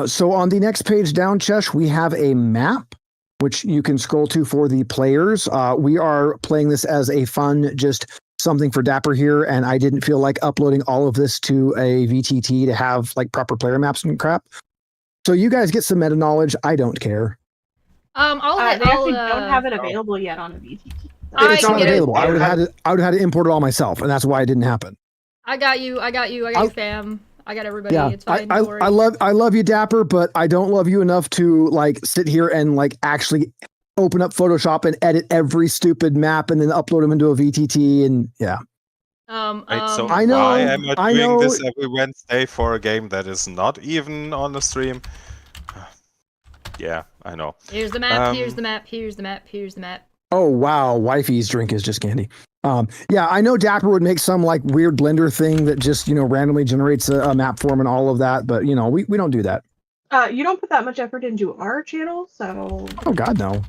So on the next page down, Chesh, we have a map, which you can scroll to for the players. We are playing this as a fun, just something for Dapper here, and I didn't feel like uploading all of this to a VTT to have like proper player maps and crap. So you guys get some meta knowledge. I don't care. They actually don't have it available yet on a VTT. I It's can not get it. available. I would have had to import it all myself, and that's why it didn't happen. I got you, fam. I got everybody. Yeah, It's fine. I Don't worry. I love you, Dapper, but I don't love you enough to like sit here and like actually open up Photoshop and edit every stupid map and then upload them into a VTT. And yeah, Wait, so I know, why am I doing know. this every Wednesday for a game that is not even on the stream? Yeah, I know. Here's the map. Here's the map. Here's the map. Here's the map. Oh wow, wifey's drink is just candy. Yeah, I know Dapper would make some like weird blender thing that just randomly generates a map form and all of that, but we don't do that. You don't put that much effort into our channel, so. Oh God, no.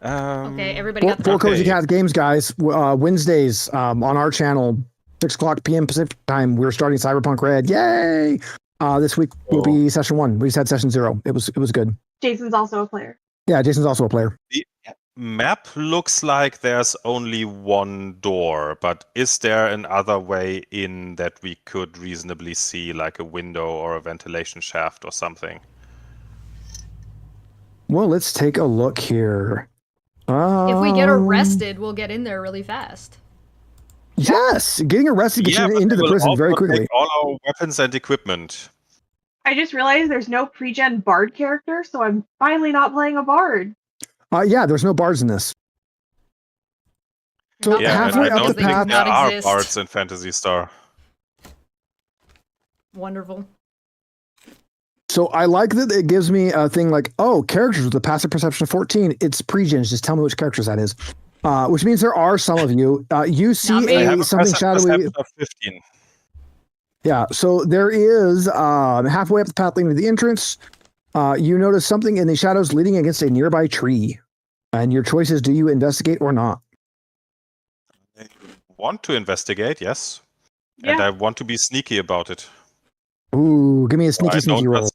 Okay, everybody got the For Cozy Okay. Cats Games, guys, Wednesdays on our channel, 6:00 p.m. Pacific time, we're starting Cyberpunk Red. Yay! This week will be session 1. We just had session 0. It was good. Jason's also a player. Yeah, Jason's also a player. Map looks like there's only one door, but is there another way in that we could reasonably see, like a window or a ventilation shaft or something? Well, let's take a look here. If we get arrested, we'll get in there really fast. Yes, getting arrested gets you but into the we'll prison very also quickly. take all our weapons and equipment. I just realized there's no pre-gen bard character, so I'm finally not playing a bard. Yeah, there's no bars in this. So Not Yeah, and halfway I up don't the think path, there are exist. bards in Phantasy Star. Wonderful. so I like that it gives me a thing like, oh, characters with a passive perception of 14. It's pre-gens. Just tell me which characters that is. Which means there are some of you. You see me. I have a something passive shadowy. perception of 15. Yeah, so there is halfway up the path leading to the entrance. You notice something in the shadows leading against a nearby tree. And your choice is, do you investigate or not? I want to investigate, yes. And Yeah. I want to be sneaky about it. Ooh, give me a So I sneaky don't roll. just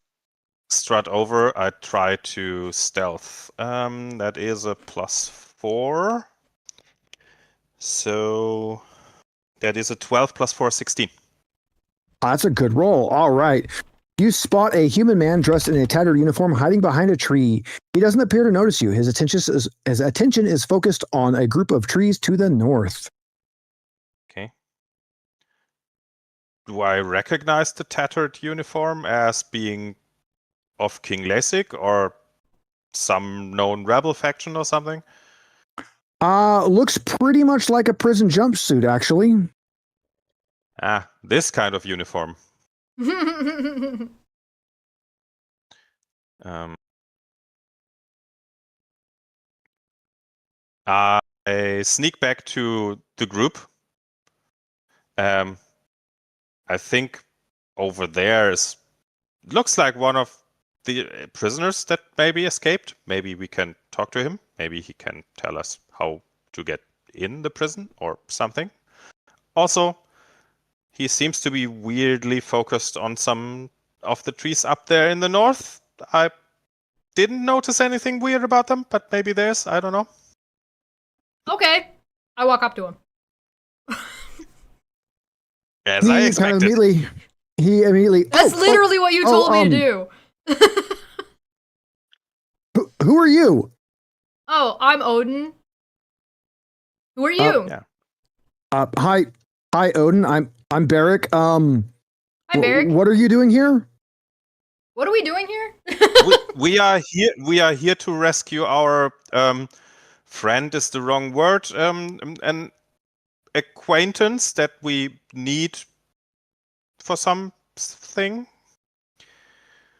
strut over. I try to stealth. That is a +4. So that is a 12 + 4, 16. That's a good roll. All right. You spot a human man dressed in a tattered uniform hiding behind a tree. He doesn't appear to notice you. His attention is focused on a group of trees to the north. Okay. Do I recognize the tattered uniform as being of King Lasik or some known rebel faction or something? Looks pretty much like a prison jumpsuit, actually. Ah, this kind of uniform. Um, I sneak back to the group. I think over there looks like one of the prisoners that maybe escaped. Maybe we can talk to him. Maybe he can tell us how to get in the prison or something. Also, he seems to be weirdly focused on some of the trees up there in the north. I didn't notice anything weird about them, but maybe there's. I don't know. Okay. I walk up to him. As I expected. He immediately. That's literally what you told me to do. Who are you? Oh, I'm Odin. Who are you? Yeah. Hi, Odin. I'm Barrick. Hi, Barrick. What are you doing here? What are we doing here? We are here. We are here to rescue our friend. Is the wrong word. An acquaintance that we need for something.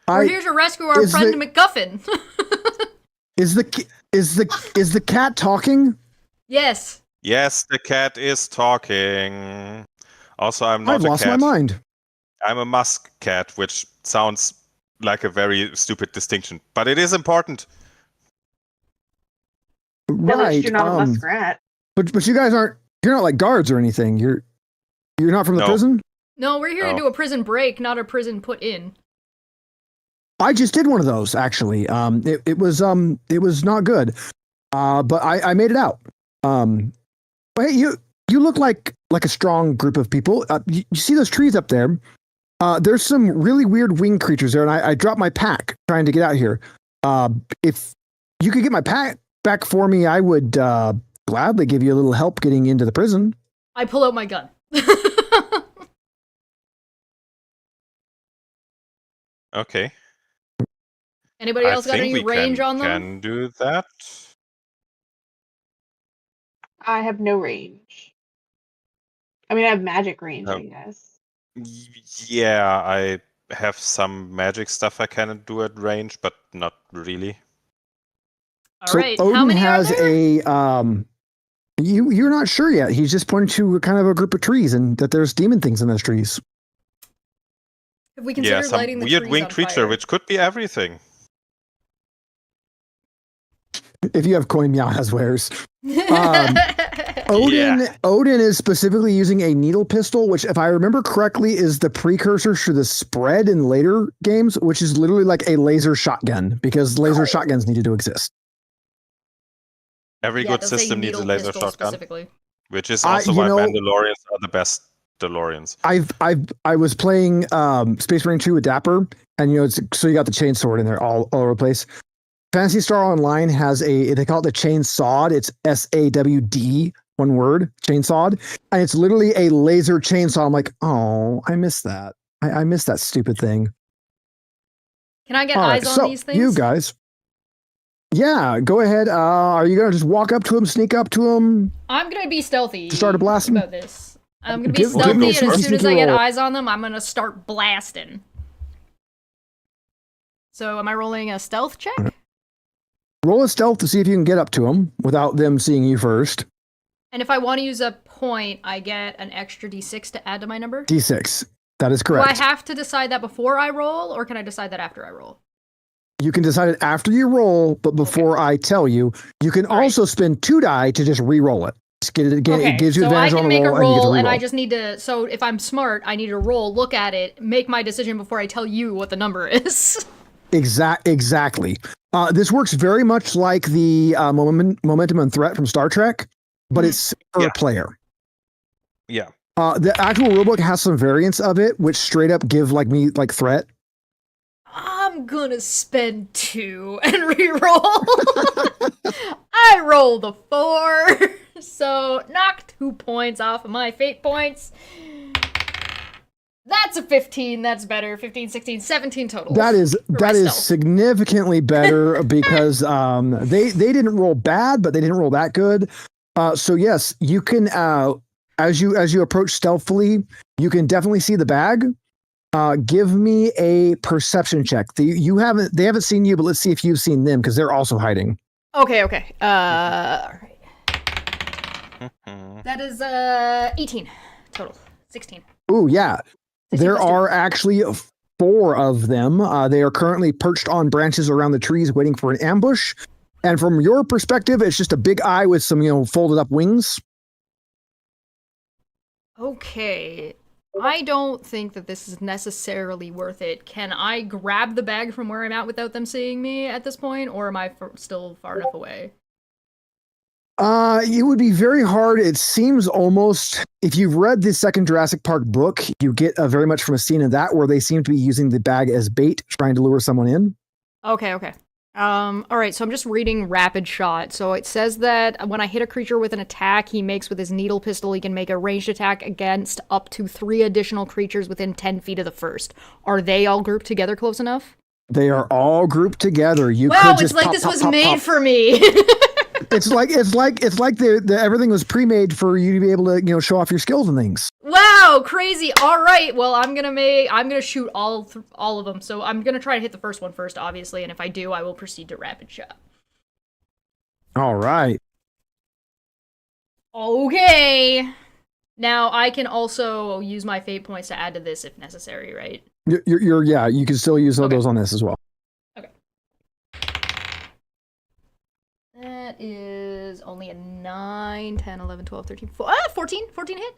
We're here to rescue our friend MacGuffin. Is the cat talking? Yes. Yes, the cat is talking. Also, I'm not I've a lost cat. my mind. I'm a musk cat, which sounds like a very stupid distinction, but it is important. At least Right. you're not a muskrat. But you guys you're not like guards or anything. You're not from the No. prison? No, we're here to No. do a prison break, not a prison put in. I just did one of those actually. It was not good. But I made it out. But hey, you look like a strong group of people. You see those trees up there? There's some really weird winged creatures there, and I dropped my pack trying to get out here. If you could get my pack back for me, I would gladly give you a little help getting into the prison. I pull out my gun. Okay. Anybody else got I think any we range on them? can do that. I have no range. I mean, I have magic range, Oh. I guess. Yeah, I have some magic stuff I can do at range, but not really. All right. Odin How many has are there? you're not sure yet. He's just pointing to kind of a group of trees and that there's demon things in those trees. Have we Yeah, considered some lighting the weird trees winged on creature, fire? which could be everything. If you have coin meow has wares. Odin is specifically using a needle pistol, which, if I remember correctly, is the precursor to the spread in later games, which is literally like a laser shotgun, because laser shotguns needed to exist. Every Yeah, good it does say system needs a needle laser pistol shotgun, specifically. which is also why you know- Mandalorians are the best DeLoreans. I was playing Space Marine 2 with Dapper, and so you got the chain sword in there all over the place. Fantasy Star Online has they call it the Chainsawed. It's SAWD, one word, Chainsawed, and it's literally a laser chainsaw. I'm like, oh, I miss that. I miss that stupid thing. Can I get All eyes right, on so these things? you guys, yeah, go ahead. Are you gonna just walk up to him, sneak up to him? I'm gonna be stealthy. To start a blasting? about this. I'm gonna be Give me stealthy, a and sneaky as soon as sneaky I get roll. eyes on them, I'm gonna start blasting. So, am I rolling a stealth check? Roll a stealth to see if you can get up to him without them seeing you first. And if I want to use a point, I get an extra d6 to add to my number. D6. That is Do correct. I have to decide that before I roll, or can I decide that after I roll? You can decide it after you roll, but before I tell you, you can All right. also spend 2 die to just re-roll it. Just get it again. Okay, It gives you so I advantage can on make a a roll, and you get to roll, and re-roll. I just need to. So if I'm smart, I need to roll, look at it, make my decision before I tell you what the number is. Exactly. This works very much like the momentum and threat from Star Trek, but it's per player. Yeah. The actual rulebook has some variants of it, which straight up give me threat. I'm gonna spend 2 and re-roll. I rolled a 4, so knock 2 points off of my fate points. That's a 15. That's better. 15, 16, 17 total. That is stealth. significantly better because they didn't roll bad, but they didn't roll that good. So yes, you can as you approach stealthily, you can definitely see the bag. Give me a perception check. They haven't seen you, but let's see if you've seen them because they're also hiding. Okay. All right. That is 18 total. 16. Ooh, yeah. 16 There plus 2. are actually 4 of them. They are currently perched on branches around the trees waiting for an ambush. And from your perspective, it's just a big eye with some, folded up wings. Okay. I don't think that this is necessarily worth it. Can I grab the bag from where I'm at without them seeing me at this point, or am I still far enough away? It would be very hard. It seems almost, if you've read the second Jurassic Park book, you get very much from a scene of that where they seem to be using the bag as bait, trying to lure someone in. Okay. Alright, so I'm just reading Rapid Shot. So it says that when I hit a creature with an attack he makes with his needle pistol, he can make a ranged attack against up to 3 additional creatures within 10 feet of the first. Are they all grouped together close enough? They are all grouped together. You Wow, could it's just like pop, this pop, was pop, made pop. for me. It's like the everything was pre-made for you to be able to show off your skills and things. Wow, crazy. All right. Well, I'm going to shoot all of them. So I'm going to try to hit the first one first, obviously, and if I do, I will proceed to Rapid Shot. All right. Okay. Now, I can also use my fate points to add to this if necessary, right? You can still use Okay. those on this as well. Okay. That is only a 9, 10, 11, 12, 13, 14. 14 hit.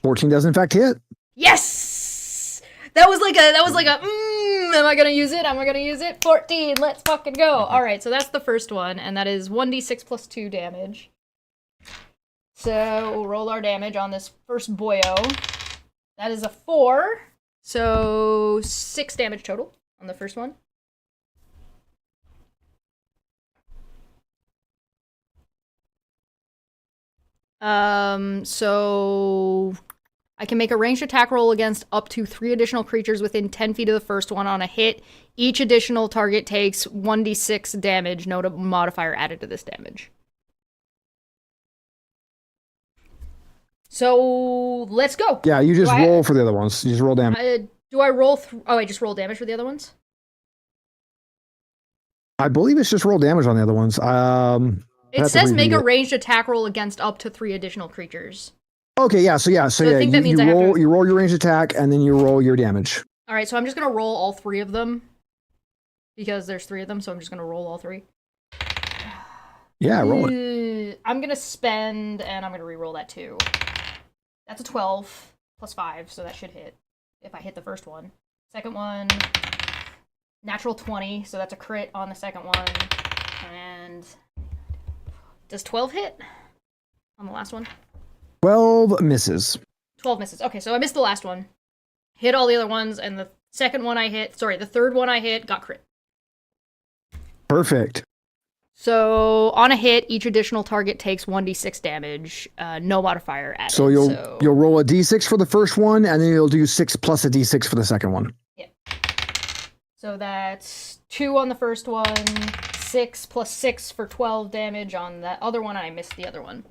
14 does in fact hit. Yes! That was like a, am I gonna use it? Am I gonna use it? 14, let's fucking go. Alright, so that's the first one, and that is 1d6 plus 2 damage. So, we'll roll our damage on this first boyo. That is a 4, so 6 damage total on the first one. So I can make a ranged attack roll against up to 3 additional creatures within 10 feet of the first one. On a hit, each additional target takes 1d6 damage, no modifier added to this damage. So, let's go. Yeah, you just roll for the other ones. You just roll damage. Do I roll I just roll damage for the other ones? I believe it's just roll damage on the other ones. It says make a ranged attack roll against up to 3 additional creatures. Okay, yeah, so I think that means you I have roll to... you roll your ranged attack and then you roll your damage. Alright, so I'm just gonna roll all 3 of them. Because there's 3 of them, so I'm just gonna roll all 3. Yeah, roll it. I'm gonna spend, and I'm gonna re-roll that too. That's a 12 plus 5, so that should hit. If I hit the first one. Second one, natural 20, so that's a crit on the second one. And does 12 hit on the last one? 12 misses. 12 misses. Okay, so I missed the last one. Hit all the other ones, and the third one I hit, got crit. Perfect. So on a hit, each additional target takes 1d6 damage, no modifier added. So you'll roll a d6 for the first one, and then you'll do 6 plus a d6 for the second one. Yeah. So that's 2 on the first one, 6 plus 6 for 12 damage on that other one, and I missed the other one.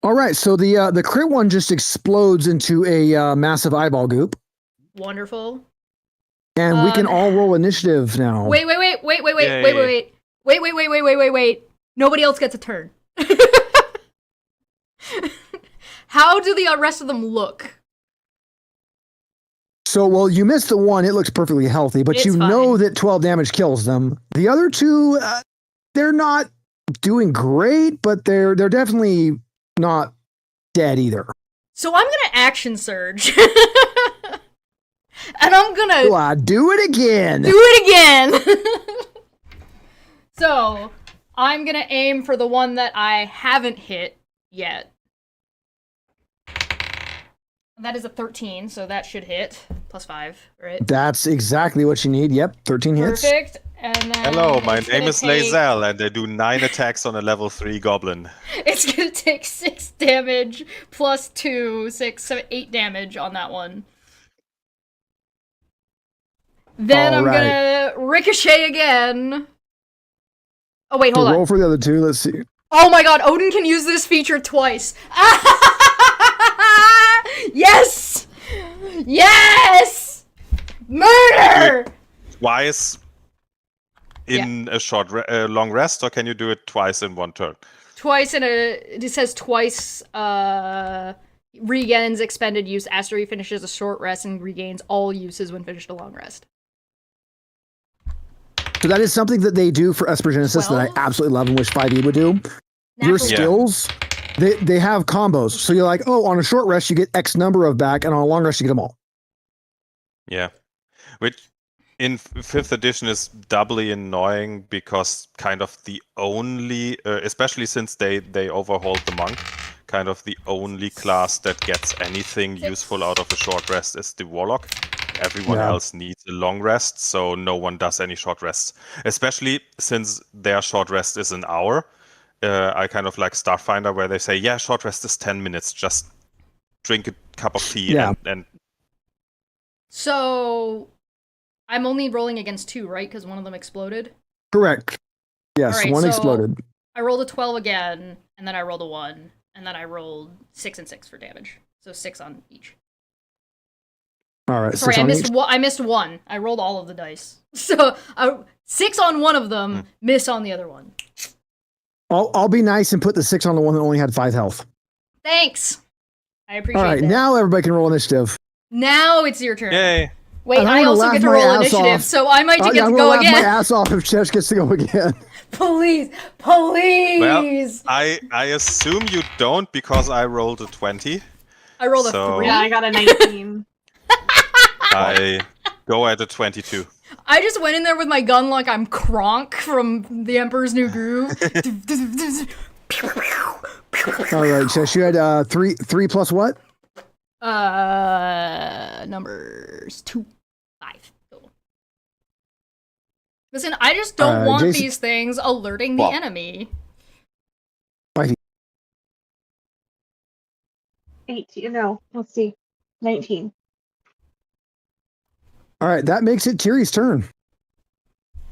All right, so the crit one just explodes into a massive eyeball goop. Wonderful. And we can all roll initiative now. Wait. Nobody else gets a turn. How do the rest of them look? So, well, you missed the one. It looks perfectly healthy, but you know that 12 damage kills them. The other two, they're not doing great, but they're definitely not dead either. So I'm gonna action surge. And I'm gonna... do it again! Do it again! So, I'm gonna aim for the one that I haven't hit yet. That is a 13, so that should hit. Plus 5, right? That's exactly what you need. Yep, 13 hits. Perfect. And then hello, my name is Lae'zel, and I do 9 attacks on a level 3 goblin. It's gonna take 6 damage, plus 2, 6, 7, 8 damage on that one. Then I'm gonna ricochet again. Oh wait, hold on. Roll for the other two, let's see. Oh my god, Odin can use this feature twice. Yes! Yes! Murder! Twice in a long rest, or can you do it twice in one turn? Twice it says twice, regains expended use after he finishes a short rest and regains all uses when finished a long rest. So that is something that they do for Esper Genesis that I absolutely love and wish 5e would do. Your skills, they have combos. So you're like, oh, on a short rest, you get X number of back, and on a long rest, you get them all. Yeah. Which in 5th edition is doubly annoying because kind of the only, especially since they overhauled the monk, kind of the only class that gets anything useful out of a short rest is the warlock. everyone Yeah. else needs a long rest, so no one does any short rests. Especially since their short rest is an hour. I kind of like Starfinder, where they say, yeah, short rest is 10 minutes. Just drink a cup of tea Yeah. and So I'm only rolling against 2, right? Because one of them exploded. Correct. Yes, Alright, one so exploded. I rolled a 12 again, and then I rolled a 1, and then I rolled 6 and 6 for damage. So 6 on each. All right. Sorry, 6 I on missed each. I missed 1. I rolled all of the dice. So 6 on one of them, miss on the other one. I'll be nice and put the 6 on the one that only had 5 health. Thanks. I appreciate All right, that. now everybody can roll initiative. Now it's your turn. yay. Wait, And I'm I gonna also laugh get to my roll ass initiative, off. so I might I'm get to gonna go laugh my again. ass off if Chesh gets to go again. Please, Well, please. I assume you don't because I rolled a 20. I rolled a so- 3. Yeah, I got a 19. I go at a 22. I just went in there with my gun like I'm Kronk from The Emperor's New Groove. All right, Chesh, you had 3 plus what? Numbers 2, 5. Cool. Listen, I just don't want Jason- these things alerting the Well- enemy. 18. No, let's see. 19. All right, that makes it Tiri's turn.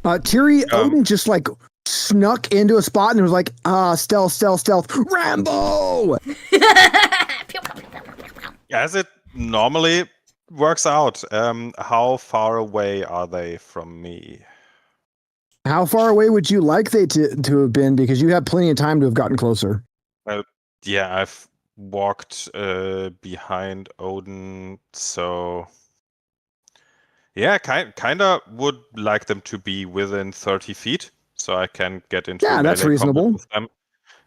Tiri, Odin just like snuck into a spot and was like, stealth, Rambo! As it normally works out, how far away are they from me? How far away would you like they to have been? Because you have plenty of time to have gotten closer. Yeah, I've walked behind Odin, so yeah, kind of would like them to be within 30 feet, so I can get into Yeah, that's melee reasonable. combat with them,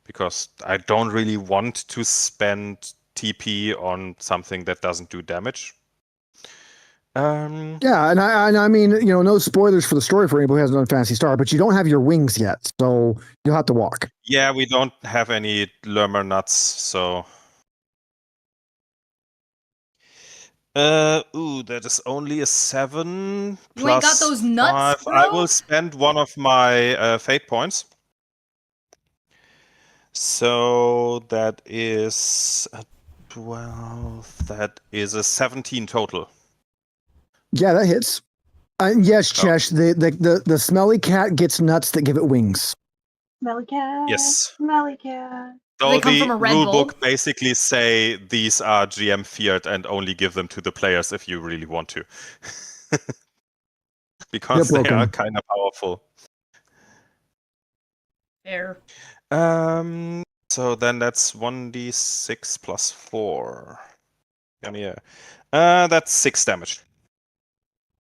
because I don't really want to spend TP on something that doesn't do damage. Yeah, and I mean, no spoilers for the story for anybody who hasn't done Fantasy Star, but you don't have your wings yet, so you'll have to walk. Yeah, we don't have any Lermer nuts, so. That is only a 7. You ain't got plus those nuts, 5. I bro? will spend one of my fate points. So that is a 12. That is a 17 total. Yeah, that hits. Yes, Oh. Chesh, the smelly cat gets nuts that give it wings. Smelly cat. Yes. Smelly cat. So They come the from a Red Bull? rulebook basically say these are GM feared and only give them to the players if you really want to. Because Yep, they are welcome. kind of powerful. Fair. So then that's 1d6 plus 4. Come here. That's 6 damage.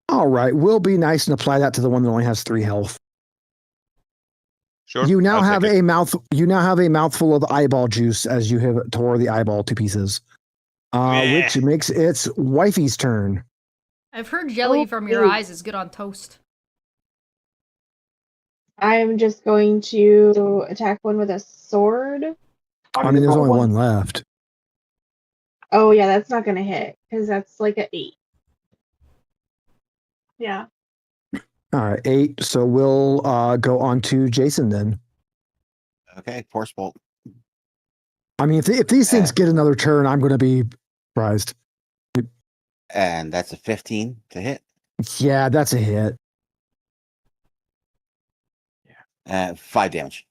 All right, we'll be nice and apply that to the one that only has 3 health. Sure. You now I'll have take it. a mouth. You now have a mouthful of eyeball juice as you have tore the eyeball to pieces, Meh. which makes it's wifey's turn. I've heard jelly from your Okay. eyes is good on toast. I'm just going to attack one with a sword. I mean, there's only one left. Oh, yeah, that's not going to hit because that's like an 8. Yeah. All right, 8. So we'll go on to Jason then. Okay, Force Bolt. I mean, if these things get another turn, I'm going to be surprised. And that's a 15 to hit. Yeah, that's a hit. 5 damage.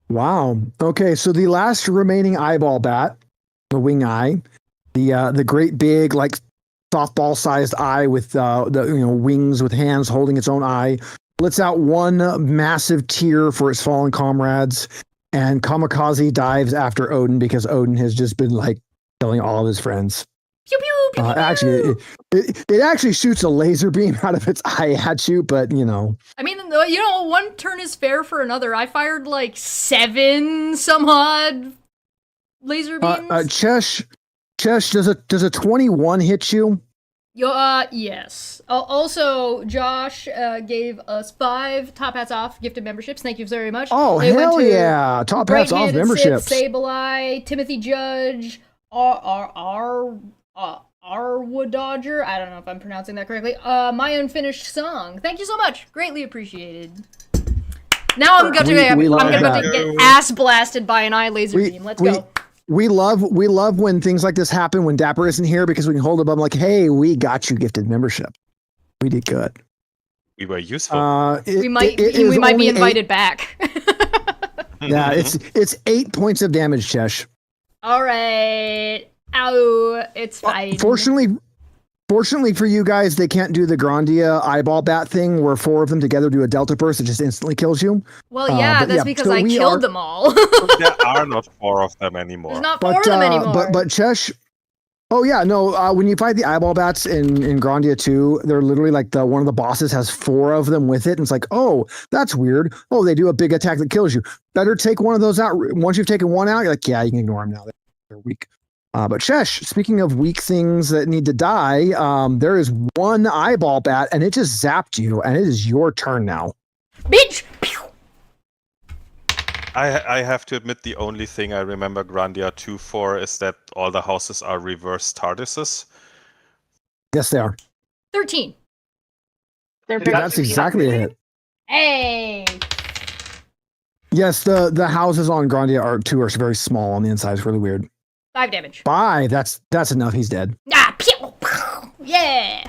Wow. Okay, so the last remaining eyeball bat, the wing eye, the great big like softball-sized eye with the wings with hands holding its own eye, lets out one massive tear for its fallen comrades, and Kamikaze dives after Odin because Odin has just been like killing all of his friends. Pew pew pew pew. Actually, it actually shoots a laser beam out of its eye at you, but I mean, one turn is fair for another. I fired like 7 some odd laser beams. Chesh, does a 21 hit you? Yes. Also, Josh gave us 5 Top Hats Off gifted memberships. Thank you very much. Oh, They went hell to yeah. Top hats off Right-Handed memberships. Sith, Sableye, Timothy Judge, Arwood Dodger. I don't know if I'm pronouncing that correctly. My unfinished song. Thank you so much. Greatly appreciated. Now I'm going to get ass blasted by an eye laser beam. Let's go. We love when things like this happen when Dapper isn't here because we can hold up like, hey, we got you gifted membership. We did good. We were useful. We might be invited back. Yeah, it's 8 points of damage, Chesh. All right. Ow, it's fine. Fortunately for you guys, they can't do the Grandia eyeball bat thing where 4 of them together do a delta burst that just instantly kills you. Well, yeah, that's because I killed them all. There are not 4 of them anymore. There's not 4 of them anymore. But Chesh, oh yeah, no. When you fight the eyeball bats in Grandia 2, they're literally like one of the bosses has 4 of them with it, and it's like, oh, that's weird. Oh, they do a big attack that kills you. Better take one of those out. Once you've taken one out, you're like, yeah, you can ignore them now. They're weak. But Chesh, speaking of weak things that need to die, there is one eyeball bat, and it just zapped you, and it is your turn now. Bitch! I have to admit the only thing I remember Grandia 2 for is that all the houses are reverse TARDISes. Yes, they are. 13. That's exactly a hit. Hey! Yes, the houses on Grandia 2 are very small on the inside. It's really weird. 5 damage. 5. That's enough. He's dead. Ah, pew! Yeah!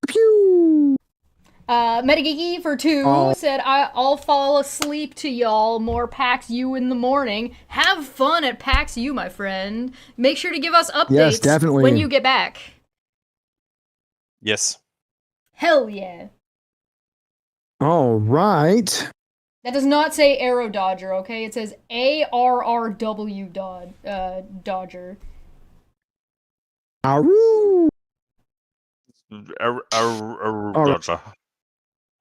Pew! Metageeky for 2 said, I'll fall asleep to y'all. More PAX U in the morning. Have fun at PAX U, my friend. Make sure to give us updates Yes, definitely. when you get back. Yes. Hell yeah. All right. That does not say Arrow Dodger, okay? It says ARRW Dodger. Aroo. Dodger.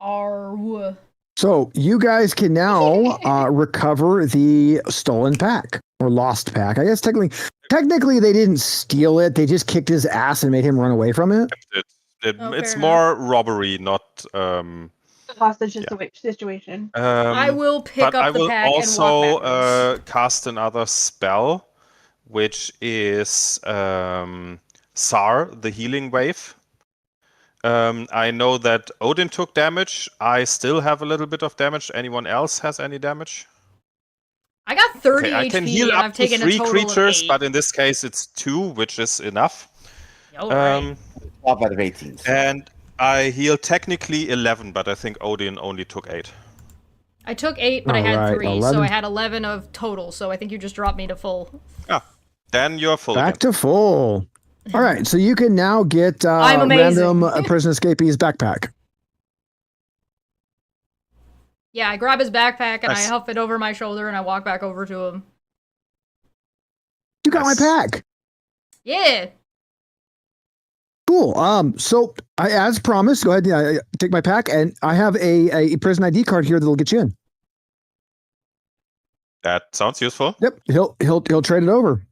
Arw. So you guys can now recover the stolen pack or lost pack. I guess technically they didn't steal it. They just kicked his ass and made him run away from it. It's more robbery, not Hostage situation. I will pick up the pack and walk I will backwards. also cast another spell, which is SAR, the healing wave. I know that Odin took damage. I still have a little bit of damage. Anyone else has any damage? I got 30 Okay, I can HP heal and up I've to taken 3 a total creatures, of 8. but in this case it's 2, which is enough. Right. Top out of 18. So. And I healed technically 11, but I think Odin only took 8. I took 8, but I had Alright, 3, 11. so I had 11 of total, so I think you just dropped me to full. Ah, then you're full Back again. to full. All right, so you can now get I'm amazing. random prison escapee's backpack. Yeah, I grab his backpack and Nice. I huff it over my shoulder and I walk back over to him. You got Nice. my pack. Yeah! Cool. So as promised, go ahead and take my pack, and I have a prison ID card here that'll get you in. That sounds useful. Yep, he'll trade it over.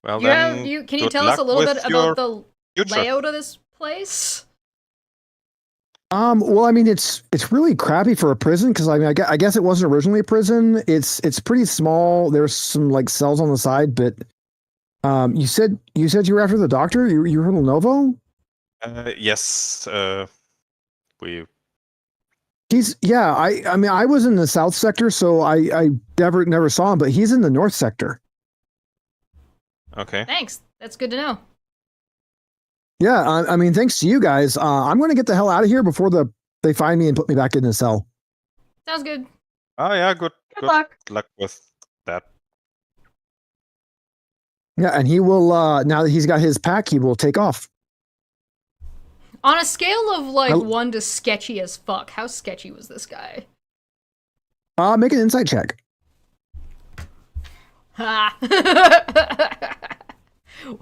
Well, Can then, you good tell us a luck little with bit your about the future. layout of this place? Well, I mean, it's really crappy for a prison because I mean, I guess it wasn't originally a prison. It's pretty small. There's some like cells on the side, but you said you were after the doctor. You were from Lenovo. Yes, we. I mean, I was in the south sector, so I never saw him, but he's in the north sector. Okay. Thanks. That's good to know. Yeah, I mean, thanks to you guys. I'm going to get the hell out of here before they find me and put me back in the cell. Sounds good. Oh yeah, good luck. luck with that. Yeah, and he will, now that he's got his pack, he will take off. On a scale of like I- 1 to sketchy as fuck, how sketchy was this guy? Make an insight check. Ha!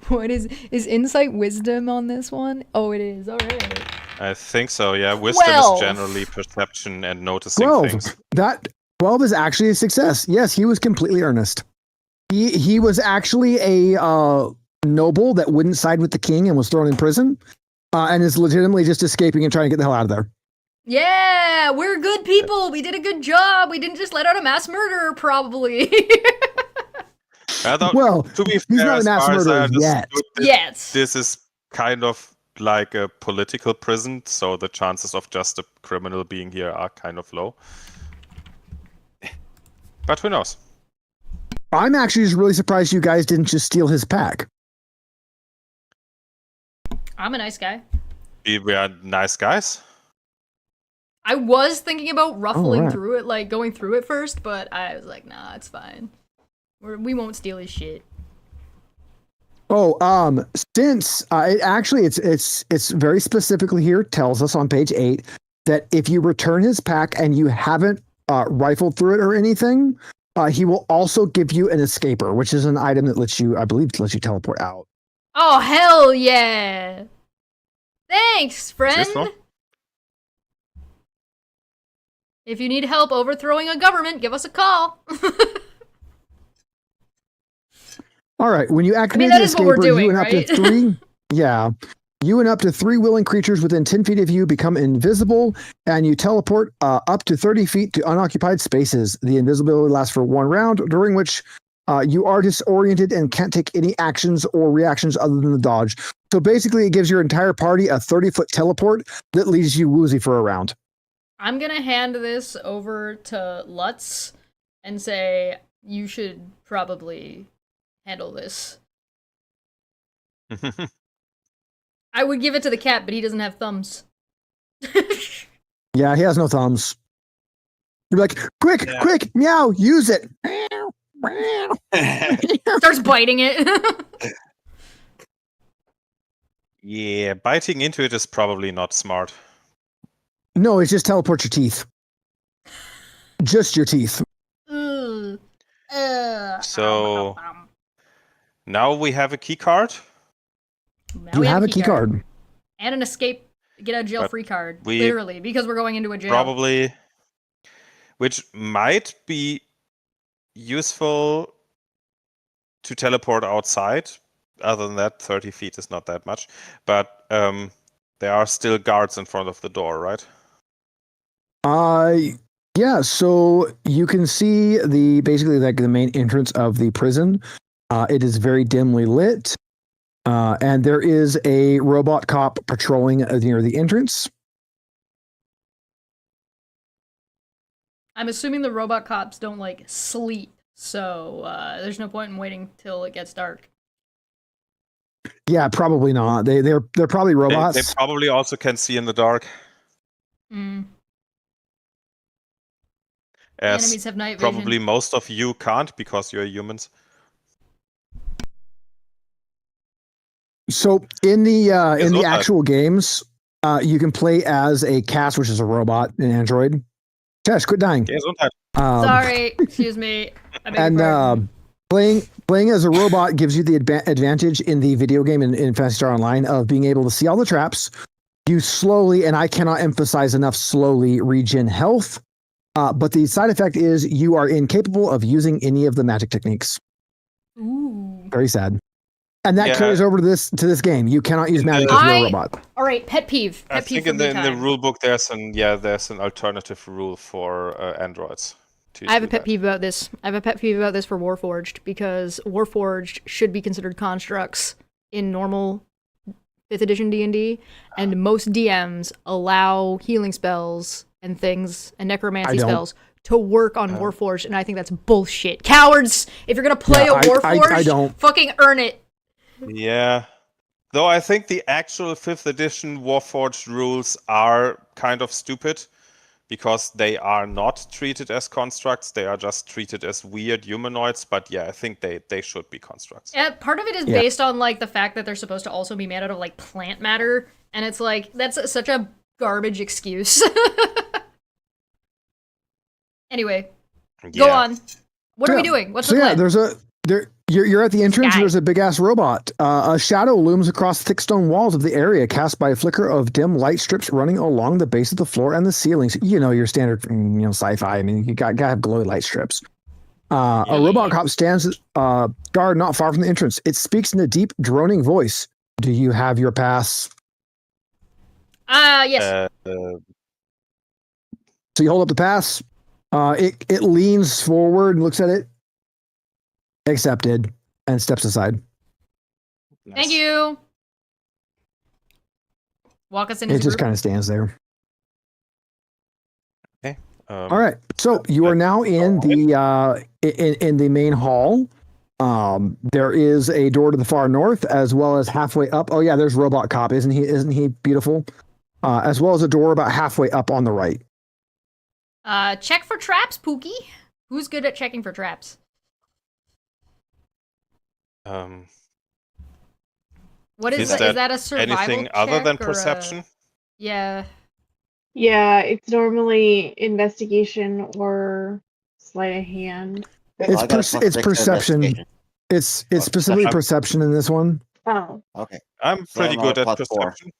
What is insight wisdom on this one? Oh, it is. All right. I think so. Yeah, wisdom 12. is generally perception and noticing 12. things. That 12 is actually a success. Yes, he was completely earnest. He was actually a noble that wouldn't side with the king and was thrown in prison, and is legitimately just escaping and trying to get the hell out of there. Yeah, we're good people. We did a good job. We didn't just let out a mass murderer, probably. Well, to be he's fair, not a as mass far as I murderer yet. understood, Yet. this is kind of like a political prison, so the chances of just a criminal being here are kind of low. But who knows? I'm actually just really surprised you guys didn't just steal his pack. I'm a nice guy. We are nice guys. I was thinking about ruffling Alright. through it, like going through it first, but I was like, nah, it's fine. We won't steal his shit. Oh, since it's very specifically here tells us on page 8 that if you return his pack and you haven't rifled through it or anything, he will also give you an escaper, which is an item that lets you teleport out. Oh, hell yeah! Thanks, friend! Useful. If you need help overthrowing a government, give us a call. All right, when you activate that the is what we're escaper, doing, you and up to right? 3 yeah. You and up to 3 willing creatures within 10 feet of you become invisible, and you teleport up to 30 feet to unoccupied spaces. The invisibility lasts for 1 round, during which you are disoriented and can't take any actions or reactions other than the dodge. So basically, it gives your entire party a 30-foot teleport that leaves you woozy for a round. I'm gonna hand this over to Lutz and say, you should probably handle this. I would give it to the cat, but he doesn't have thumbs. Yeah, he has no thumbs. You're like, quick, quick, meow, use it. Starts biting it. Yeah, biting into it is probably not smart. No, it's just teleport your teeth. Just your teeth. So now we have a key card. Now You we have a key card. and an escape, get out of jail But free card. we Literally, because we're going into a jail. Probably, which might be useful to teleport outside. Other than that, 30 feet is not that much. But there are still guards in front of the door, right? Yeah, so you can see basically like the main entrance of the prison. It is very dimly lit. And there is a robot cop patrolling near the entrance. I'm assuming the robot cops don't like sleep, so there's no point in waiting till it gets dark. Yeah, probably not. They're probably robots. They probably also can see in the dark. As Enemies have night vision. probably most of you can't because you're humans. So in the Gesundheit. actual games, you can play as a Cass, which is a robot, an android. Tesh, quit dying. Gesundheit. Sorry, excuse me. I beg your pardon. Playing as a robot gives you the advantage in the video game in Phantasy Star Online of being able to see all the traps. You slowly, and I cannot emphasize enough, slowly regen health. But the side effect is you are incapable of using any of the magic techniques. Ooh. Very sad. And that carries over to this game. You cannot use magic if you're a robot. All right, pet peeve. I think in the rule book there's an alternative rule for androids. I have a pet peeve about this. I have a pet peeve about this for Warforged because Warforged should be considered constructs in normal 5th edition D&D, and most DMs allow healing spells and things and necromancy spells to work on Warforged, and I think that's bullshit. Cowards! If you're gonna play a Warforged, I don't. Fucking earn it. Yeah. Though I think the actual 5th edition Warforged rules are kind of stupid because they are not treated as constructs. They are just treated as weird humanoids. But yeah, I think they should be constructs. Yeah, part of it is based on like the fact that they're supposed to also be made out of like plant matter, and it's like that's such a garbage excuse. Anyway, go on. What are we doing? What's the plan? You're at the entrance. There's a big ass robot. A shadow looms across thick stone walls of the area, cast by a flicker of dim light strips running along the base of the floor and the ceilings. You know your standard, sci-fi. I mean, you gotta have glowy light strips. A robot cop stands guard not far from the entrance. It speaks in a deep, droning voice. Do you have your pass? Yes. So you hold up the pass. It leans forward and looks at it. Accepted. and steps aside. Nice. Thank you. Walk us in It as a just group. kind of stands there. Um, All right. So you are now in the in the main hall. There is a door to the far north, as well as halfway up. Oh yeah, there's Robot Cop. Isn't he beautiful? As well as a door about halfway up on the right. Check for traps, Pookie. Who's good at checking for traps? What is Is that? Is that a survival anything other than check or a- perception? Yeah. Yeah, it's normally investigation or sleight of hand. It's I got a plus it's 6 to perception. investigation. It's Oh, specifically perception. perception in this one. Oh, Okay. I'm So pretty I'm good on at plus 4. perception.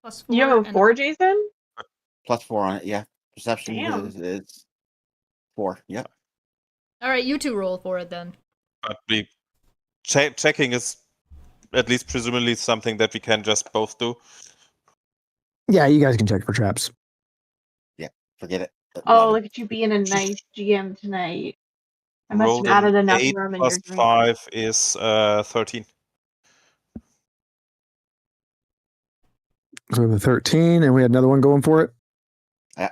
+4. you have a and 4, Jason? Plus 4 on it, yeah. Perception Damn. is 4. Yep. All right, you two roll for it then. But checking is at least presumably something that we can just both do. Yeah, you guys can check for traps. Forget it. Oh, look at you being a nice GM tonight. I must Rolled have added an enough 8 rum in your plus drink. 5 is 13. So we have a 13, and we had another one going for it.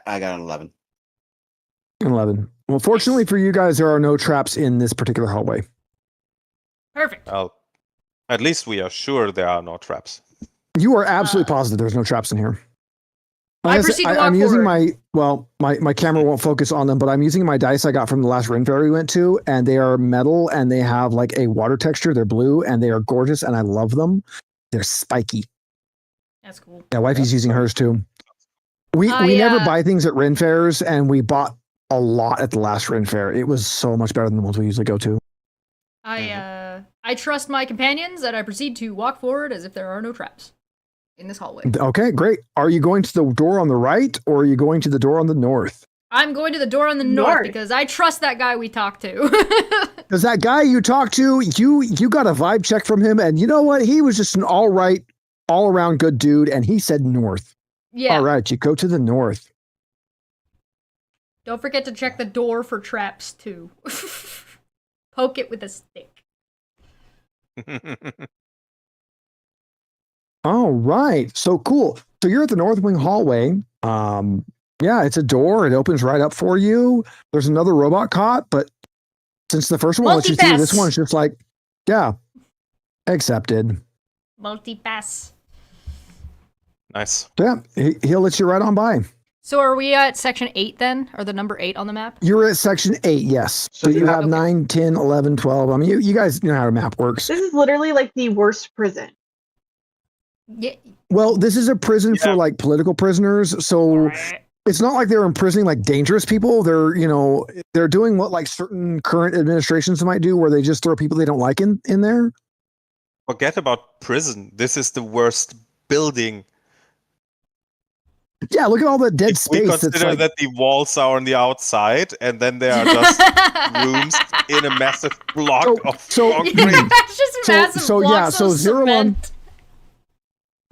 I got an 11. An 11. Well, fortunately for you guys, there are no traps in this particular hallway. Perfect. Well, at least we are sure there are no traps. You are absolutely positive there's no traps in here. I Like said, proceed to walk I'm using forward. my camera won't focus on them, but I'm using my dice I got from the last Ren Fair we went to, and they are metal and they have like a water texture. They're blue and they are gorgeous and I love them. They're spiky. That's cool. Yeah, wifey's using hers too. We I, never buy things at Ren Fairs, and we bought a lot at the last Ren Fair. It was so much better than the ones we usually go to. I trust my companions and I proceed to walk forward as if there are no traps in this hallway. Okay, great. Are you going to the door on the right or are you going to the door on the north? I'm going to the door on the north North. because I trust that guy we talked to. Because that guy you talked to, you got a vibe check from him, and you know what? He was just an all around good dude, and he said north. Yeah. All right, you go to the north. Don't forget to check the door for traps too. Poke it with a stick. All right, so cool. So you're at the North Wing hallway. Yeah, it's a door. It opens right up for you. There's another robot cot, but since the first one lets you through, this Multipass. one's just like, yeah, accepted. Multi-pass. Nice. Yeah, he'll let you right on by. So are we at section 8 then? Or the number 8 on the map? You're at section 8, yes. So you have 9, 10, 11, 12. I mean, you guys know how a map works. This is literally like the worst prison. Yeah. Well, this is a prison Yeah. for like political prisoners. So it's not like they're imprisoning like dangerous people. They're doing what like certain current administrations might do, where they just throw people they don't like in there. Forget about prison. This is the worst building. Yeah, look at all the dead If we space. That's consider like, that the walls are on the outside and then there are just rooms in a massive block of so- concrete. It's just So- massive so, yeah, blocks so of Zero on- cement.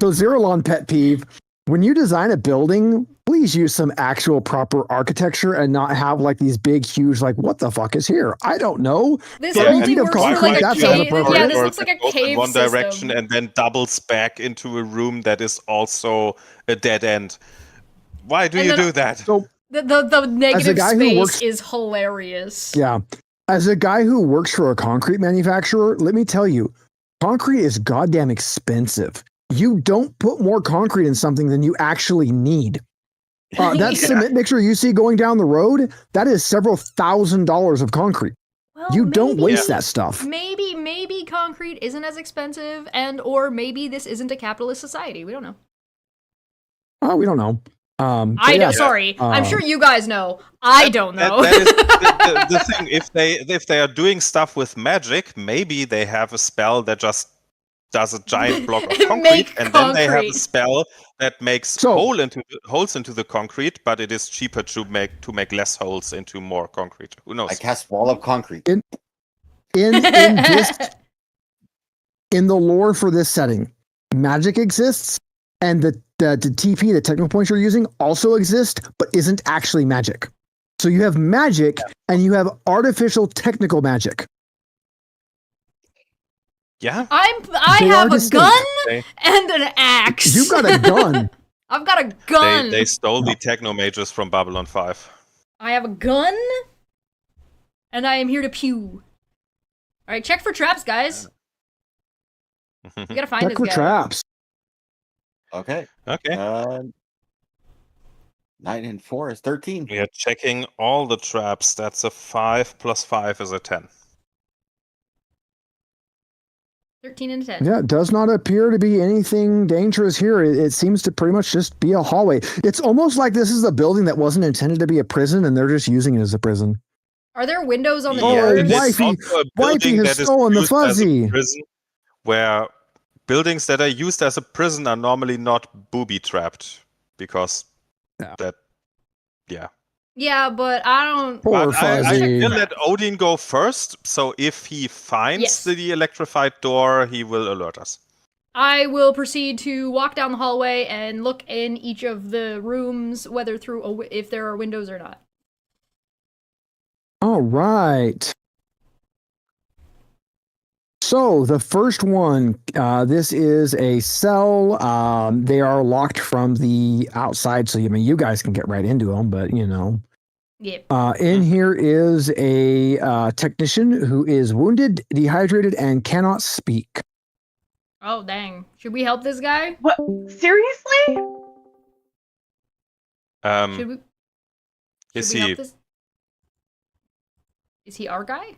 So Zerolon pet peeve, when you design a building, please use some actual proper architecture and not have like these big, huge, like, what the fuck is here? I don't know. This Yeah, only feet of works for concrete, like a that's cave. inappropriate. Yeah, this Or looks like a goes in cave one system. direction and then doubles back into a room that is also a dead end. Why do And you then- do that? So The negative guy who space works- is hilarious. yeah, as a guy who works for a concrete manufacturer, let me tell you, concrete is goddamn expensive. You don't put more concrete in something than you actually need. That Yeah. cement mixer you see going down the road, that is several $1,000s of concrete. Well, You don't maybe- waste that stuff. Maybe concrete isn't as expensive, or maybe this isn't a capitalist society. We don't know. Oh, we don't know. But I know. yeah, Sorry, I'm sure you guys know. I don't know. That is the thing. If they are doing stuff with magic, maybe they have a spell that just does a giant block of concrete, Make and then they have a concrete. spell that makes So- holes into the concrete, but it is cheaper to make less holes into more concrete. Who knows? I cast wall of concrete. in this in the lore for this setting, magic exists, and the TP, the technical points you're using, also exist, but isn't actually magic. So you have magic and you have artificial technical magic. Yeah. I They have are a distinct. gun They, and an axe. You got a gun. I've got a gun. they stole the techno mages from Babylon 5. I have a gun, and I am here to pew. All right, check for traps, guys. We gotta find Check this for guy. traps. Okay. Okay. 9 and 4 is 13. We are checking all the traps. That's a 5 plus 5 is a 10. 13 and 10. Yeah, it does not appear to be anything dangerous here. It seems to pretty much just be a hallway. It's almost like this is a building that wasn't intended to be a prison, and they're just using it as a prison. Are there windows on the Oh, doors? it is wifey- also a wifey building has that is stolen the used as a fuzzy. prison, where buildings that are used as a prison are normally not booby-trapped, because yeah. Yeah, but I don't. Poor But I fuzzy. will let Odin go first, so if he finds Yes. the electrified door, he will alert us. I will proceed to walk down the hallway and look in each of the rooms, whether if there are windows or not. All right. So the first one, this is a cell. They are locked from the outside, so you guys can get right into them. But Yep. in here is a technician who is wounded, dehydrated, and cannot speak. Oh dang! Should we help this guy? What? Seriously? Should we? Is should we he? help this? Is he our guy?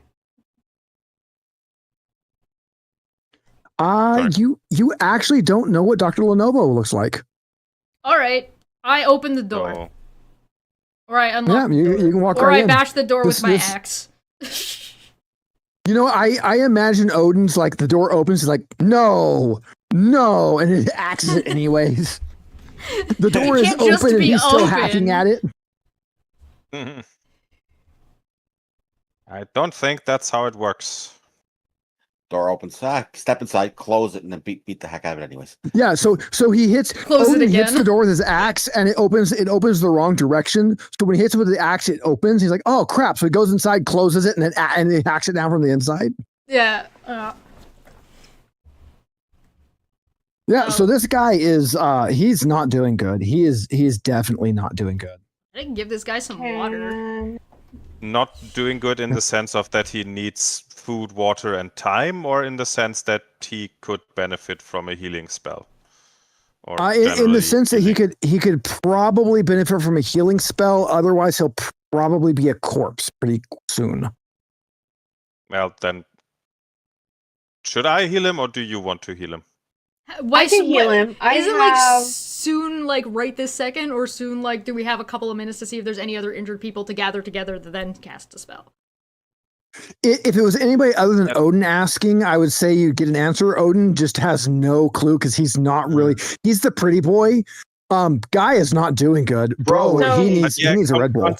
Sorry. You actually don't know what Dr. Lenovo looks like. All right. I open the door, Oh, or I unlock. Yeah, the door. you can walk or right I in. bash the door This- with my this- axe. I imagine Odin's like the door opens, he's like, no, and it axes it anyways. The door is can't just open and be he's still open. hacking at it. I don't think that's how it works. Door opens. Step inside, close it, and then beat the heck out of it anyways. Yeah, so he hits Close it Odin hits again. the door with his axe and it opens the wrong direction. So when he hits it with the axe, it opens. He's like, oh crap. So he goes inside, closes it, and he hacks it down from the inside. Yeah. Yeah, Oh. so this guy is he's not doing good. He's definitely not doing good. I can give this guy some water. And Not doing good in the sense of that he needs food, water, and time, or in the sense that he could benefit from a healing spell. Or In generally the sense that healing. he could probably benefit from a healing spell. Otherwise, he'll probably be a corpse pretty soon. Well, then, should I heal him, or do you want to heal him? Why I can heal him. I Is it have. like soon, like right this second, or soon, like do we have a couple of minutes to see if there's any other injured people to gather together to then cast a spell? If it was anybody other than Yep. Odin asking, I would say you'd get an answer. Odin just has no clue because he's not really. He's the pretty boy. Guy is not doing good, bro. No. he But needs a Red Bull.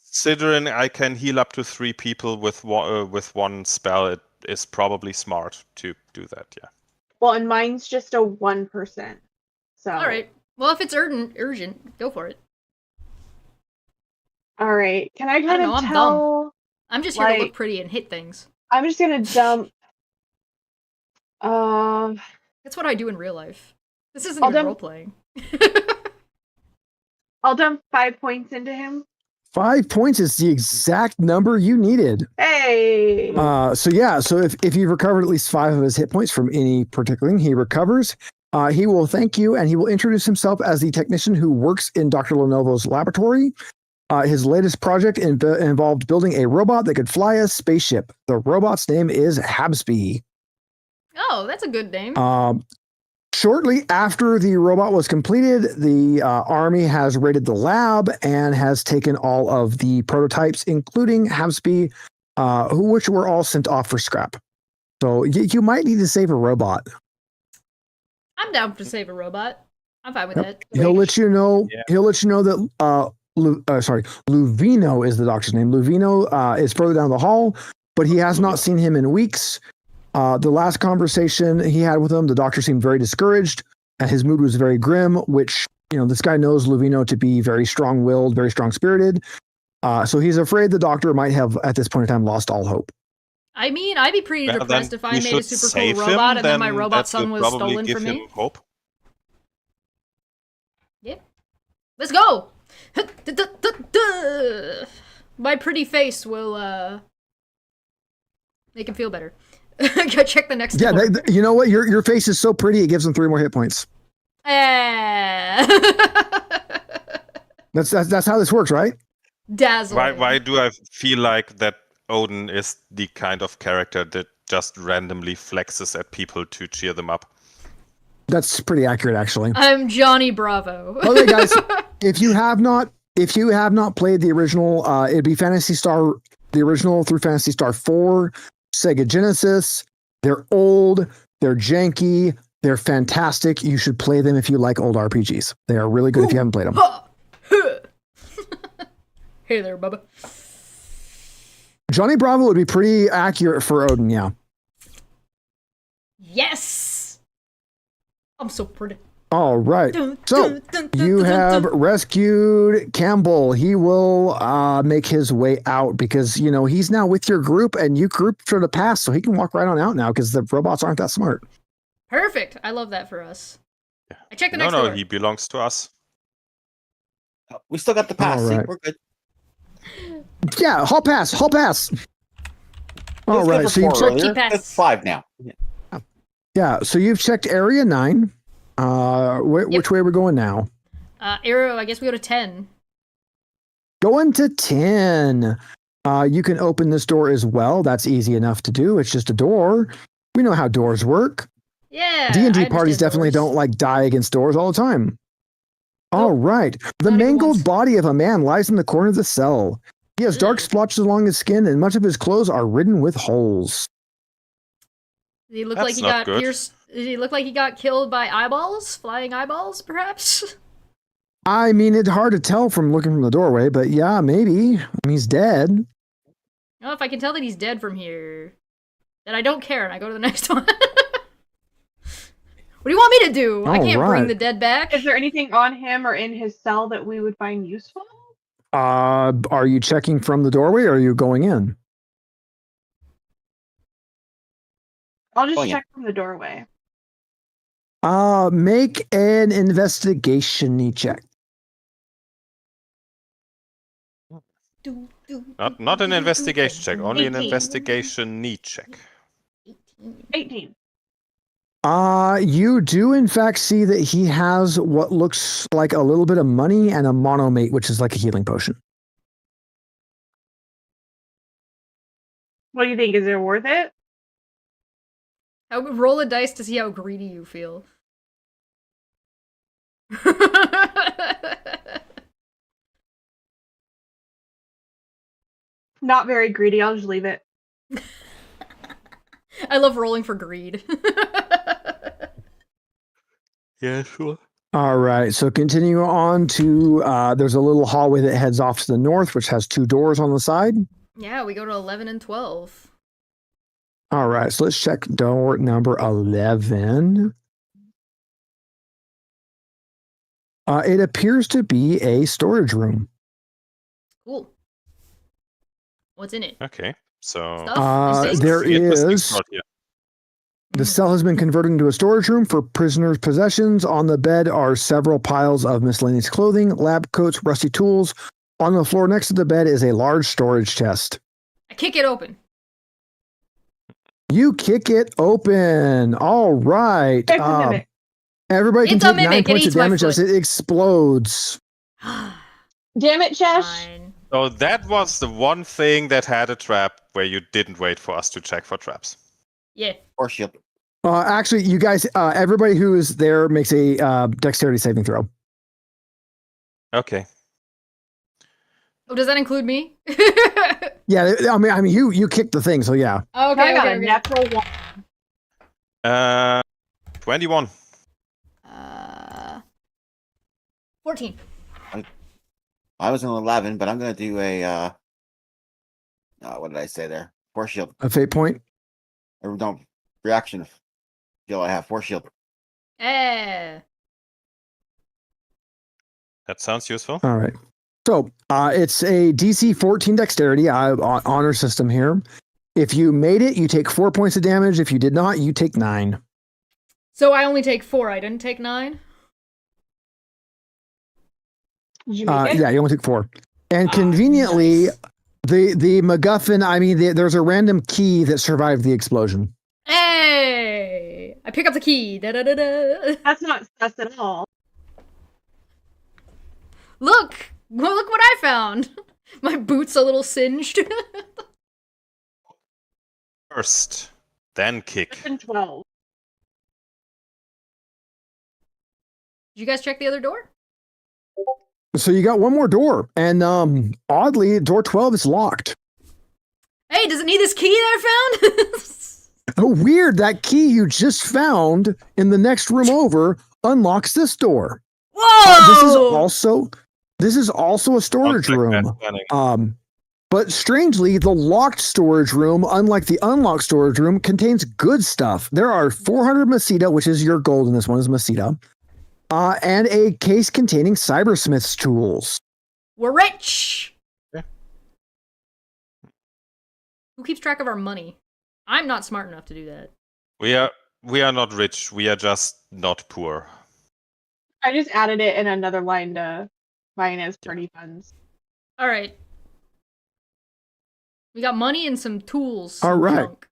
Considering I can heal up to 3 people with one spell, it is probably smart to do that. Yeah. Well, and mine's just a 1%. So. All right. Well, if it's urgent, go for it. All right. Can I don't kind know, of I'm tell? I'm just here to look Like- pretty and hit things. I'm just gonna dump. That's what I do in real life. This isn't I'll even dump- role playing. I'll dump 5 points into him. 5 points is the exact number you needed. Hey. So if you've recovered at least 5 of his hit points from any particular thing, he recovers. He will thank you and he will introduce himself as the technician who works in Dr. Lenovo's laboratory. His latest project involved building a robot that could fly a spaceship. The robot's name is Habsby. Oh, that's a good name. Shortly after the robot was completed, the army has raided the lab and has taken all of the prototypes, including Habsby, which were all sent off for scrap. So you might need to save a robot. I'm down to save a robot. I'm fine with Yep. that. He'll let you know. Yeah. He'll let you know that. Luvino is the doctor's name. Luvino is further down the hall, but he has not seen him in weeks. The last conversation he had with him, the doctor seemed very discouraged, and his mood was very grim. Which this guy knows Luvino to be very strong-willed, very strong-spirited. So he's afraid the doctor might have, at this point in time, lost all hope. I mean, I'd be pretty Well, depressed then if I we made a should super save cool him, robot and then my robot that son will was probably stolen give from him me. hope. Yeah. Let's go! My pretty face will, make him feel better. Go check the next door. You know what? Your face is so pretty, it gives them 3 more hit points. That's how this works, right? Dazzling. Why do I feel like that Odin is the kind of character that just randomly flexes at people to cheer them up? That's pretty accurate, actually. I'm Johnny Bravo. Okay, guys, if you have not played the original, it'd be Phantasy Star, the original through Phantasy Star 4, Sega Genesis. They're old, they're janky, they're fantastic. You should play them if you like old RPGs. They are really good if you haven't played them. Hey there, Bubba. Johnny Bravo would be pretty accurate for Odin, yeah. Yes! I'm so pretty. All right. So you have rescued Campbell. He will make his way out because, you know, he's now with your group and you grouped for the past, so he can walk right on out now because the robots aren't that smart. Perfect. I love that for us. I checked the next door. No, he belongs to us. We still got the pass. All See, right. we're good. Yeah, hall pass. All right, so you checked. Keep pass. It's 5 now. Yeah, so you've checked area 9. Which way are we going now? Arrow, I guess we go to 10. Going to 10. You can open this door as well. That's easy enough to do. It's just a door. We know how doors work. Yeah. D&D parties definitely don't like die against doors all the time. All right. The Not even mangled once. body of a man lies in the corner of the cell. He has dark splotches along his skin, and much of his clothes are ridden with holes. Did he look That's like he not got good. pierced? Did he look like he got killed by eyeballs? Flying eyeballs, perhaps? I mean, it's hard to tell from looking from the doorway, but yeah, maybe. I mean, he's dead. Oh, if I can tell that he's dead from here, then I don't care and I go to the next one. What do you want me to do? I can't bring the dead back. Is there anything on him or in his cell that we would find useful? Are you checking from the doorway or are you going in? I'll just Oh, yeah. check from the doorway. Make an investigation check. Not an investigation check, only an 18. investigation need check. 18. You do in fact see that he has what looks like a little bit of money and a monomate, which is like a healing potion. What do you think? Is it worth it? Roll a dice to see how greedy you feel. Not very greedy. I'll just leave it. I love rolling for greed. Yeah, sure. All right, so continue on to there's a little hallway that heads off to the north, which has 2 doors on the side. Yeah, we go to 11 and 12. All right, so let's check door number 11. It appears to be a storage room. Cool. What's in it? Okay, so Stuff? Things? There interesting is. start here. The cell has been converted into a storage room for prisoners' possessions. On the bed are several piles of miscellaneous clothing, lab coats, rusty tools. On the floor next to the bed is a large storage chest. I kick it open. You kick it open. All right. It's a mimic. Everybody can It's a take 9 mimic. It points of eats my damage as foot. it explodes. Damn it, Chesh. Fine. So that was the one thing that had a trap where you didn't wait for us to check for traps. Yeah. Or shield. Actually, you guys, everybody who is there makes a dexterity saving throw. Okay. Oh, does that include me? Yeah, I mean, you kicked the thing, so yeah. Okay, I got a okay. natural 1. 21. 14. I was an 11, but I'm going to do a, what did I say there? Force shield. A fate point. Or no, reaction skill I have. Force shield. Eh. That sounds useful. All right. So it's a DC 14 dexterity honor system here. If you made it, you take 4 points of damage. If you did not, you take 9. So I only take 4. I didn't take 9. Did you make it? Yeah, you only take 4. And conveniently, Nice. the MacGuffin, I mean, there's a random key that survived the explosion. Hey! I pick up the key. Da-da-da-da. That's not sus at all. Look! Look what I found! My boot's a little singed. First, then kick. 12. Did you guys check the other door? So you got one more door. And oddly, door 12 is locked. Hey, does it need this key that I found? Oh, weird. That key you just found in the next room over unlocks this door. Whoa! This is also a storage Don't click room. that planning. But strangely, the locked storage room, unlike the unlocked storage room, contains good stuff. There are 400 Masita, which is your gold in this one is Masita, and a case containing cybersmith's tools. We're rich! Yeah. Who keeps track of our money? I'm not smart enough to do that. We are not rich. We are just not poor. I just added it in another line to finance party funds. Alright. We got money and some tools. All right. Junk.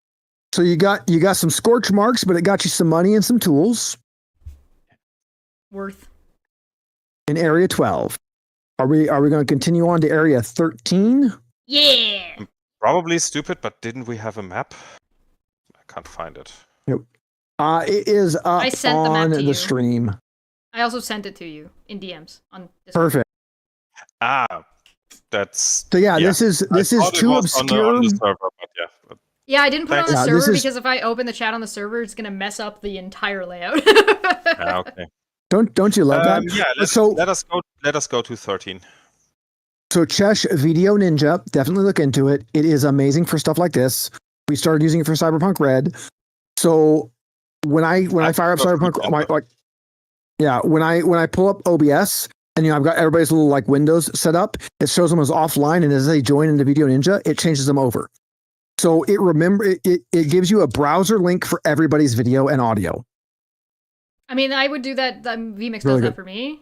So you got some scorch marks, but it got you some money and some tools Worth. in area 12. Are we going to continue on to area 13? Yeah! Probably stupid, but didn't we have a map? I can't find it. It is up I sent the map on to the you. stream. I also sent it to you in DMs on Discord. Perfect. That's So yeah, this is I thought it too was obscure. on the server, but yeah. Yeah, I didn't put it on the Thanks. Yeah, server this is- because if I open the chat on the server, it's gonna mess up the entire layout. Okay. Don't you love that? Yeah. Let us go to 13. So Chesh Video Ninja, definitely look into it. It is amazing for stuff like this. We started using it for Cyberpunk Red. So when I fire up Cyberpunk, when I pull up OBS and I've got everybody's little like windows set up, it shows them as offline, and as they join into Video Ninja, it changes them over. So it gives you a browser link for everybody's video and audio. I mean, I would do that. VMix Really does that good. for me.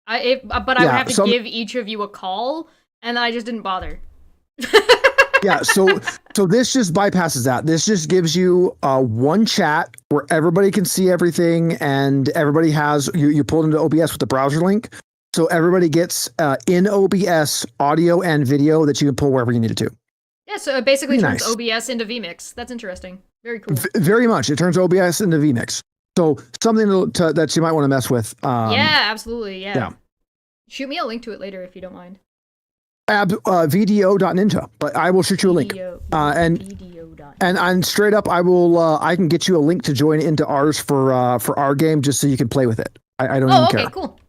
But I would have to some- give each of you a call, and I just didn't bother. Yeah, so this just bypasses that. This just gives you one chat where everybody can see everything, and everybody has you pull into OBS with the browser link, so everybody gets in OBS audio and video that you can pull wherever you need it to. Yeah, so it basically Pretty turns nice. OBS into VMix. That's interesting. Very cool. Very much, it turns OBS into VMix. So something that you might want to mess with. Yeah, absolutely. Yeah. yeah. Shoot me a link to it later if you don't mind. VDO.ninja, but I will shoot you a link. And straight up, I can get you a link to join into ours for our game just so you can play with it. I don't even care. Cool.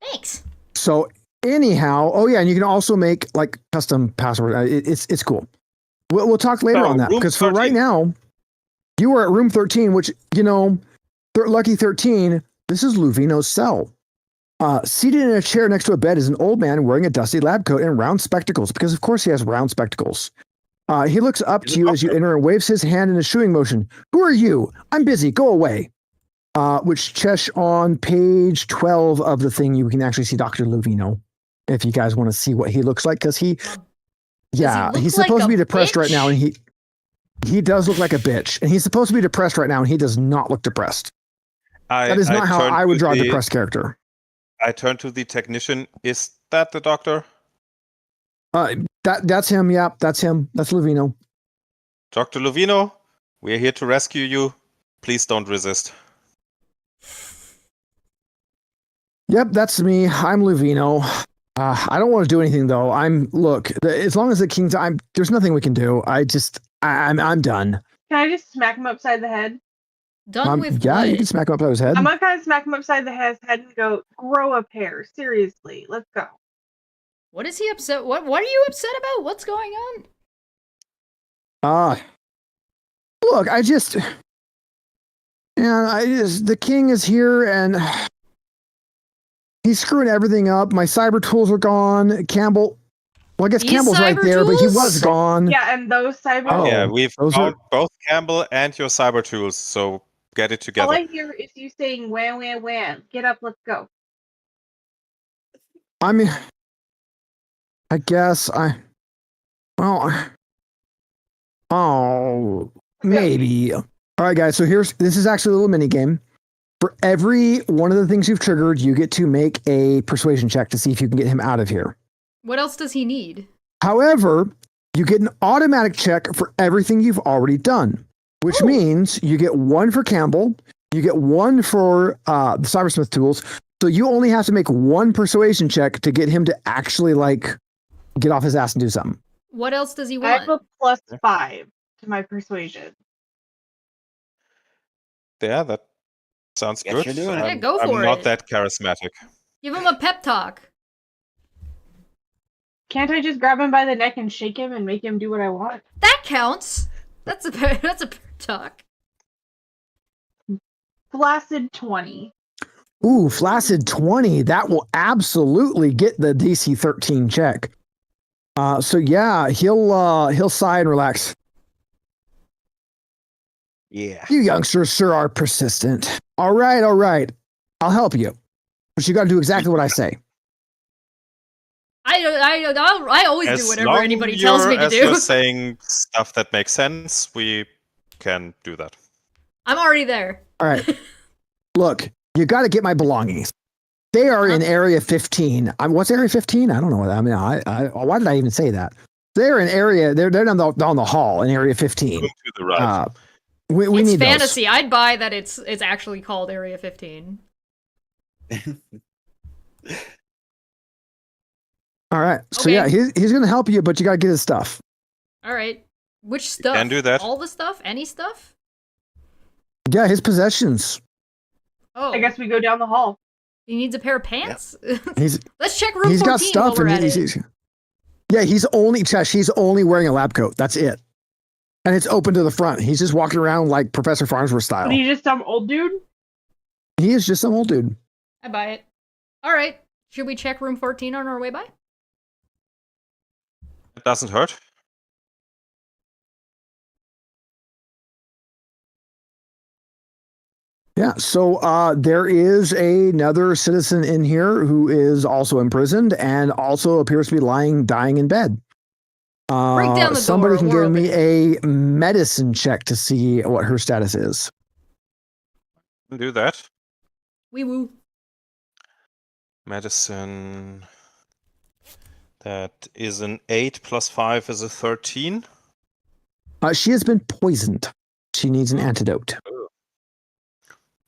Thanks. So anyhow, oh yeah, and you can also make like custom password. It's cool. We'll talk later on that room because for 13. right now, you are at room 13, which lucky 13. This is Luvino's cell. Seated in a chair next to a bed is an old man wearing a dusty lab coat and round spectacles, because of course he has round spectacles. He looks up to you as you enter and waves his hand in a shooing motion. Who are you? I'm busy. Go away. Which Chesh on page 12 of the thing, you can actually see Dr. Luvino if you guys want to see what he looks like, because he's look supposed like to be a depressed right now, and he does look like a bitch, and he's supposed to be depressed right now, and he does not look depressed. That is not how I would draw a depressed character. I turn to the technician. Is that the doctor? That's him. Yeah, that's him. That's Luvino. Dr. Lovino, we are here to rescue you. Please don't resist. Yep, that's me. I'm Luvino. I don't want to do anything though. As long as the king's, there's nothing we can do. I'm done. Can I just smack him upside the head? Done with Yeah, what? you can smack him upside his head. I'm gonna kind of smack him upside the head and go, grow a pair. Seriously, let's go. What is he upset? What are you upset about? What's going on? Look, the king is here and he's screwing everything up. My cyber tools are gone. Campbell, Well, I guess These Campbell's right cyber there, but he tools? was gone. Yeah, and those cyber. Oh, Yeah, we've those found are- both Campbell and your cyber tools, so get it All together. I hear is you saying "wham wham wham." Get up, let's go. I mean, I guess well, oh, maybe. All right, guys. So this is actually a little mini game. For every one of the things you've triggered, you get to make a persuasion check to see if you can get him out of here. What else does he need? However, you get an automatic check for everything you've already done, which means you get one for Campbell, you get one for the Cybersmith tools. So you only have to make one persuasion check to get him to actually get off his ass and do something. What else does he I have want? a +5 to my persuasion. Yeah, that sounds Guess good. you're doing it. Yeah, go I'm for not it. that charismatic. Give him a pep talk. Can't I just grab him by the neck and shake him and make him do what I want? That counts. That's a pep talk. Flaccid 20. Ooh, Flaccid 20. That will absolutely get the DC 13 check. So yeah, he'll sigh and relax. Yeah. You youngsters sure are persistent. All right. I'll help you. But you got to do exactly what I say. I always do As whatever long anybody tells me to as you're do. saying stuff that makes sense, we can do that. I'm already there. All right. Look, you got to get my belongings. They are in Area 15. What's Area 15? I don't know what I mean. Why did I even say that? They're in area. They're down the hall in Area 15. To the right. We It's need fantasy. I'd buy that it's actually called Area 15. Those. All right. So Okay. yeah, he's gonna help you, but you got to get his stuff. All right. Which stuff? can do that. All the stuff? Any stuff? Yeah, his possessions. Oh, I guess we go down the hall. he needs a pair of pants. He's Let's check room 14 he's got stuff, while we're and at it. he's only wearing a lab coat. That's it. And it's open to the front. He's just walking around like Professor Farnsworth style. But he's just some old dude? He is just some old dude. I buy it. All right. Should we check room 14 on our way by? It doesn't hurt. Yeah. So there is another citizen in here who is also imprisoned and also appears to be dying in bed. Break down the somebody door, can we're give me a medicine check to see what her status is. Do that. Wee woo. Medicine. That is an 8 plus 5 is a 13. She has been poisoned. She needs an antidote.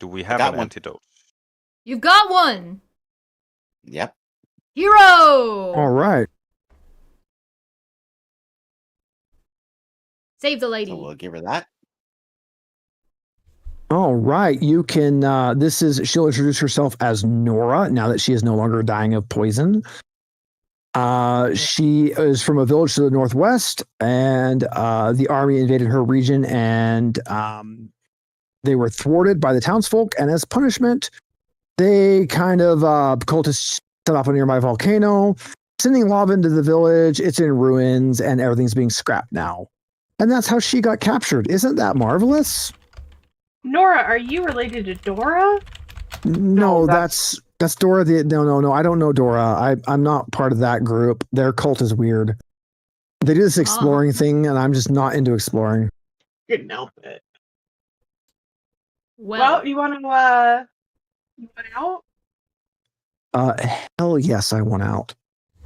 Do we have got an one. antidote? You've got one. Yep. Hero. All right. Save the lady. So we'll give her that. All right. You can. She'll introduce herself as Nora now that she is no longer dying of poison. She is from a village to the northwest, and the army invaded her region, and they were thwarted by the townsfolk. And as punishment, they cultists set off a nearby volcano, sending lava into the village. It's in ruins, and everything's being scrapped now. And that's how she got captured. Isn't that marvelous? Nora, are you related to Dora? No, No, that's Dora. No. I don't know Dora. I'm not part of that group. Their cult is weird. They do this exploring thing, and I'm just not into exploring. Couldn't help it. Well, You want out? Hell yes, I want out.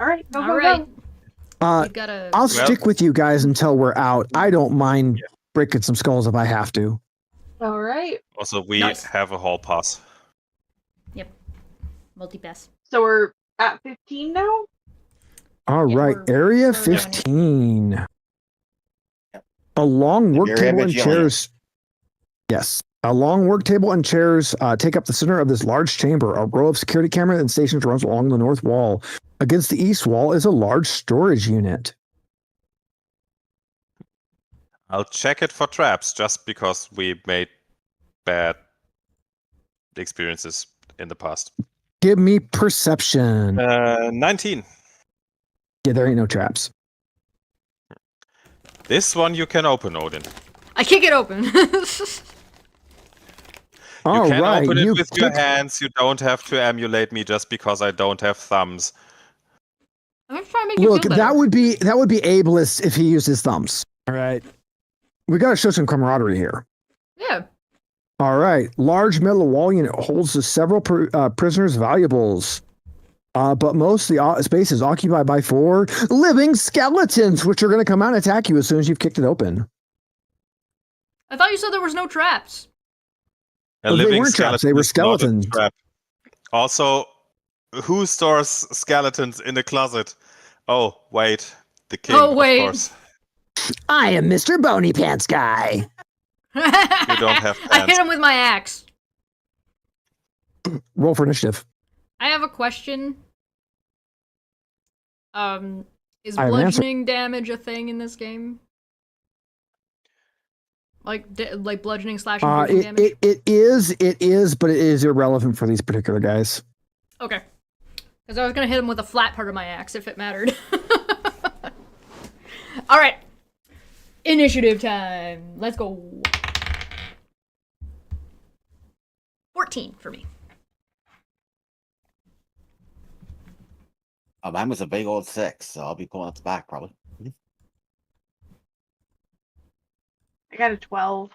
All right, go, all go, right. go. We've got a. I'll stick with you guys until we're out. I don't mind breaking some skulls if I have to. All right. Also, we Nice. have a hall pass. Multi-pass. So we're at 15 now? All Yeah, right, we're Area going in. 15. A long work Area table and vigilante. chairs. Yes. A long work table and chairs take up the center of this large chamber. A row of security cameras and stations runs along the north wall. Against the east wall is a large storage unit. I'll check it for traps just because we made bad experiences in the past. Give me perception. 19. Yeah, there ain't no traps. This one you can open, Odin. I kick it open. All You can right, open it you with your kick- hands. You don't have to emulate me just because I don't have thumbs. I'm just trying to make you Look, feel better. that would be ableist if he used his thumbs. All right. We got to show some camaraderie here. Yeah. All right. Large metal wall unit holds the several prisoners' valuables. But most of the space is occupied by 4 living skeletons, which are going to come out and attack you as soon as you've kicked it open. I thought you said there was no traps. A They living weren't traps, skeleton they were is not a skeletons. trap. Also, who stores skeletons in the closet? Oh, wait. The king, Oh, wait. of course. I am Mr. Bony Pants Guy. You don't have I pants. hit him with my axe. Roll for initiative. I have a question. Is I have an answer. bludgeoning damage a thing in this game? Like bludgeoning, slashing, piercing damage? It is, but it is irrelevant for these particular guys. Okay. Because I was gonna hit him with a flat part of my axe if it mattered. Alright. Initiative time. Let's go. 14 for me. Mine was a big old 6, so I'll be pulling up the back probably. I got a 12.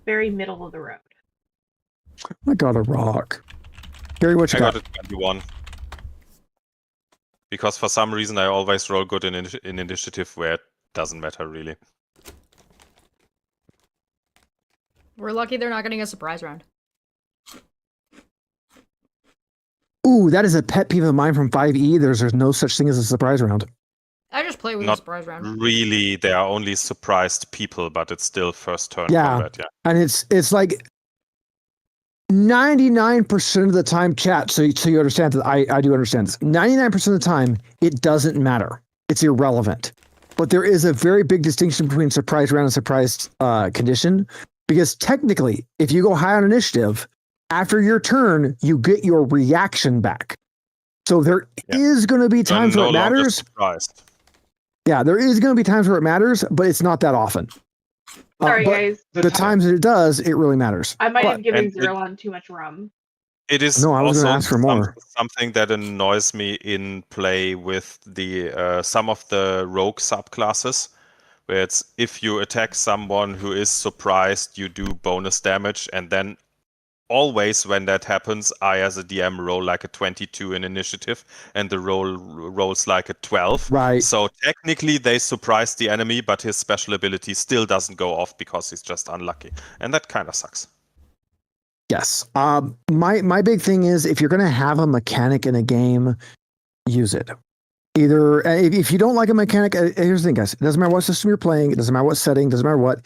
Very middle of the road. I got a rock. Gary, what you I got? got a 21. Because for some reason I always roll good in initiative where it doesn't matter really. We're lucky they're not getting a surprise round. Ooh, that is a pet peeve of mine from 5e. There's no such thing as a surprise round. I just play with a Not surprise round. really, they are only surprised people, but it's still first turn Yeah. combat, yeah. And it's like 99% of the time, chat, so you understand that I do understand this. 99% of the time, it doesn't matter. It's irrelevant. But there is a very big distinction between surprise round and surprise condition. Because technically, if you go high on initiative, after your turn, you get your reaction back. So there is going to be times You're where no it longer matters. surprised. Yeah, there is going to be times where it matters, but it's not that often. Sorry, but guys. the times that it does, it really matters. I might have given and Zero on too much rum. It is No, I was also gonna ask for more. something that annoys me in play with the some of the rogue subclasses, where it's if you attack someone who is surprised, you do bonus damage, and then always when that happens, I as a DM roll like a 22 in initiative, and the rolls like a 12. Right. So technically they surprise the enemy, but his special ability still doesn't go off because he's just unlucky, and that kind of sucks. Yes. My big thing is if you're going to have a mechanic in a game, use it. Either if you don't like a mechanic, here's the thing, guys. It doesn't matter what system you're playing. It doesn't matter what setting. It doesn't matter what.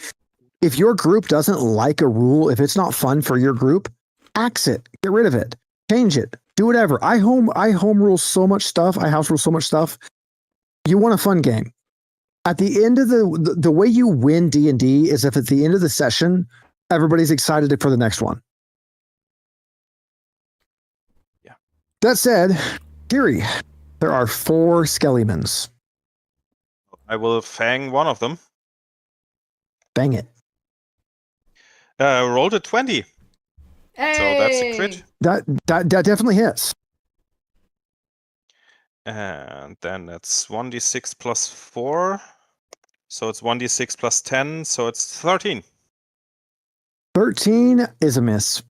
If your group doesn't like a rule, if it's not fun for your group, axe it. Get rid of it. Change it. Do whatever. I home rule so much stuff. I house rule so much stuff. You want a fun game. At the end of the way you win D&D is if at the end of the session, everybody's excited for the next one. Yeah. That said, Kiri, there are 4 skeletons. I will fang one of them. Bang it. Rolled a 20. Hey! So that's a crit. That definitely hits. And then it's 1d6 plus 4. So it's 1d6 plus 10. So it's 13. 13 is a miss.